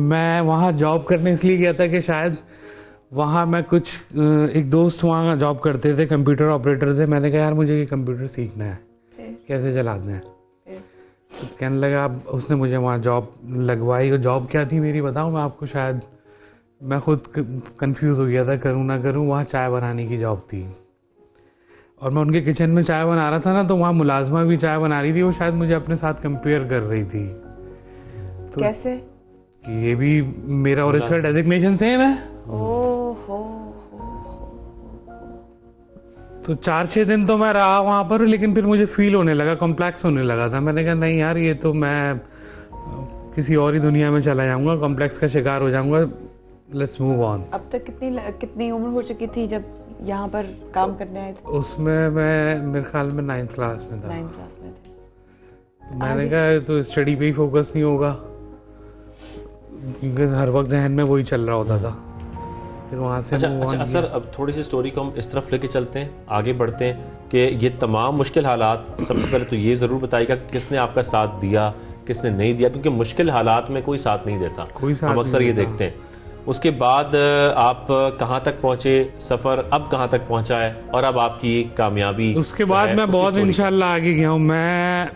मैं वहाँ जॉब करने इसलिए गया था कि शायद वहाँ मैं कुछ, एक दोस्त वहाँ जॉब करते थे, कंप्यूटर ऑपरेटर थे। मैंने कहा यार मुझे ये कंप्यूटर सीखना है, कैसे चलाते हैं। तो कहने लगा, उसने मुझे वहाँ जॉब लगवाई। और जॉब क्या थी मेरी बताऊँ मैं आपको? शायद मैं खुद कंफ्यूज हो गया था, करूँ ना करूँ। वहाँ चाय बनाने की जॉब थी और मैं उनके किचन में चाय बना रहा था ना, तो वहाँ मुलाजमा भी चाय बना रही थी, वो शायद मुझे अपने साथ कंपेयर कर रही थी। तो कैसे? कि ये भी मेरा और इसका डेजिग्नेशन सेम है। तो 4-6 दिन तो मैं रहा वहाँ पर, लेकिन फिर मुझे फील होने लगा, कॉम्प्लेक्स होने लगा था। मैंने कहा नहीं यार, ये तो मैं किसी और ही दुनिया में चला जाऊँगा, कॉम्प्लेक्स का शिकार हो जाऊँगा, लेट्स मूव ऑन। अब तक कितनी उम्र हो चुकी थी जब यहाँ पर काम करने आए थे? उसमें मैं मेरे ख्याल में 9th क्लास में था। 9th क्लास में थे। मैंने कहा तो स्टडी पे ही फोकस नहीं होगा, क्योंकि हर वक्त जहन में वही चल रहा होता था। फिर वहाँ से अच्छा सर, अब थोड़ी सी स्टोरी को हम इस तरफ लेके चलते हैं, आगे बढ़ते हैं कि ये तमाम मुश्किल हालात, सबसे पहले तो ये ज़रूर बताइएगा कि किसने आपका साथ दिया, किसने नहीं दिया, क्योंकि मुश्किल हालात में कोई साथ नहीं देता, हम अक्सर ये देखते हैं। उसके बाद आप कहाँ तक पहुँचे, सफ़र अब कहाँ तक पहुँचा है, और अब आपकी कामयाबी? उसके बाद मैं बहुत इंशाल्लाह आगे गया हूँ। मैं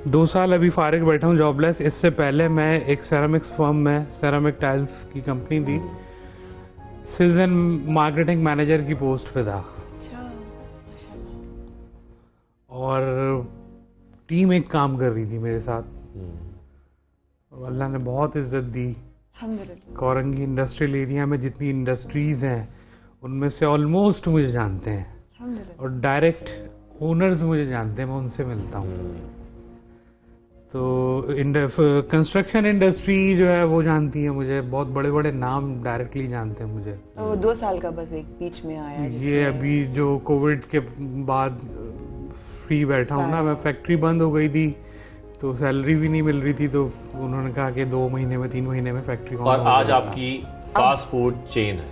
2 साल अभी फारिग बैठा हूँ जॉबलेस। इससे पहले मैं एक सेरामिक्स फर्म में, सेरामिक टाइल्स की कंपनी थी, सेल्स एंड मार्केटिंग मैनेजर की पोस्ट पे था। और टीम एक काम कर रही थी मेरे साथ, और अल्लाह ने बहुत इज्जत दी। कोरंगी इंडस्ट्रियल एरिया में जितनी इंडस्ट्रीज हैं उनमें से ऑलमोस्ट मुझे जानते हैं, और डायरेक्ट ओनर्स मुझे जानते हैं, मैं उनसे मिलता हूँ। तो कंस्ट्रक्शन इंडस्ट्री जो है वो जानती है मुझे, बहुत बड़े बड़े नाम डायरेक्टली जानते हैं मुझे। वो 2 साल का बस एक बीच में आया है, ये अभी जो कोविड के बाद फ्री बैठा हूँ ना मैं, फैक्ट्री बंद हो गई थी तो सैलरी भी नहीं मिल रही थी, तो उन्होंने कहा कि 2 महीने में 3 महीने में फैक्ट्री। और आज आपकी फास्ट फूड चेन है?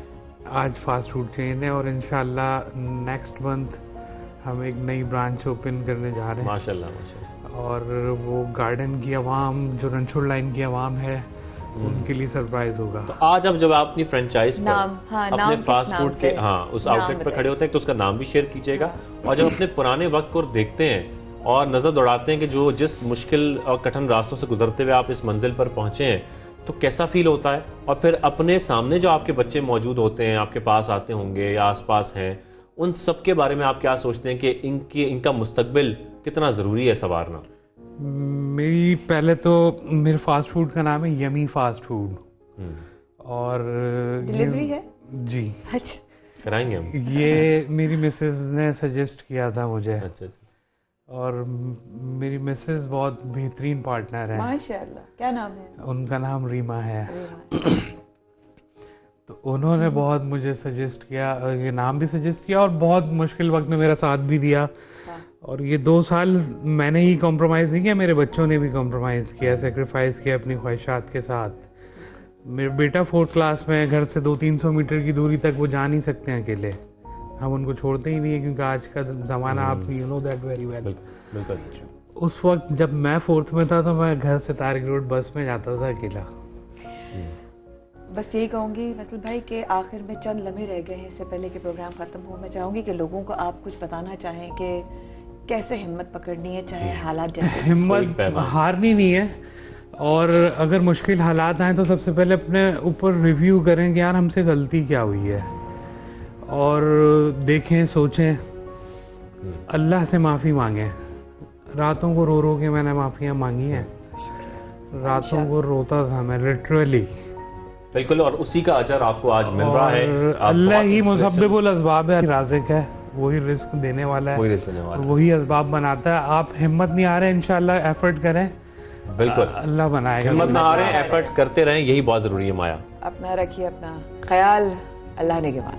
आज फास्ट फूड चेन है, और इंशाल्लाह नेक्स्ट मंथ हम एक नई ब्रांच ओपन करने जा रहे हैं। माशाल्लाह माशाल्लाह। और वो गार्डन की आवाम, जो रणछोड़ लाइन की आवाम है, उनके लिए सरप्राइज होगा। तो आज अब जब आप अपनी फ्रेंचाइज पर अपने फास्ट फूड के उस आउटलेट पर खड़े होते हैं तो उसका नाम भी शेयर कीजिएगा। और जब अपने पुराने वक्त को देखते हैं और नज़र दौड़ाते हैं कि जो जिस मुश्किल और कठिन रास्तों से गुजरते हुए आप इस मंजिल पर पहुंचे हैं, तो कैसा फील होता है? और फिर अपने सामने जो आपके बच्चे मौजूद होते हैं, आपके पास आते होंगे या आसपास हैं, उन सब के बारे में आप क्या सोचते हैं कि इनका मुस्तकबिल कितना ज़रूरी है संवारना? मेरी पहले तो मेरे फास्ट फूड का नाम है यमी फास्ट फूड, और डिलीवरी है जी। अच्छा, कराएंगे हम। ये मेरी मिसेज ने सजेस्ट किया था मुझे। अच्छा। और मेरी मिसेज बहुत बेहतरीन पार्टनर है माशाल्लाह। क्या नाम है उनका? नाम रीमा है। तो उन्होंने बहुत मुझे सजेस्ट किया, ये नाम भी सजेस्ट किया, और बहुत मुश्किल वक्त में मेरा साथ भी दिया। और ये 2 साल मैंने ही कॉम्प्रोमाइज़ नहीं किया, मेरे बच्चों ने भी कॉम्प्रोमाइज़ किया, सेक्रीफाइस किया अपनी ख्वाहिशात के साथ। मेरा बेटा 4th क्लास में, घर से 200-300 मीटर की दूरी तक वो जा नहीं सकते हैं अकेले, हम उनको छोड़ते ही नहीं है, क्योंकि आज का ज़माना आप you know that very well. बिल्कुल। उस वक्त जब मैं 4th में था तो मैं घर से तारिक रोड बस में जाता था अकेला। बस यही कहूँगी फैसल भाई कि आखिर में चंद लम्हे रह गए हैं इससे पहले कि प्रोग्राम ख़त्म हो। मैं चाहूँगी कि लोगों को आप कुछ बताना चाहें कि कैसे हिम्मत पकड़नी है चाहे हालात जैसे। हिम्मत हारनी नहीं है, और अगर मुश्किल हालात आए तो सबसे पहले अपने ऊपर रिव्यू करें कि यार हमसे गलती क्या हुई है, और देखें, सोचें, अल्लाह से माफ़ी मांगें। रातों को रो रो के मैंने माफ़ियाँ मांगी हैं, रातों को रोता था मैं लिटरली। बिल्कुल, और उसी का अजर आपको आज मिल रहा है। अल्लाह ही मुसब्बिबुल अस्बाब है, राज़िक है, वही रिस्क देने वाला है, वही असबाब बनाता है। आप हिम्मत नहीं आ रहे, इंशाल्लाह एफर्ट करें, बिल्कुल अल्लाह बनाएगा। हिम्मत ना आ रहे, एफर्ट करते रहें, यही बहुत ज़रूरी है। माया, अपना रखिए अपना ख्याल, अल्लाह निगहबान।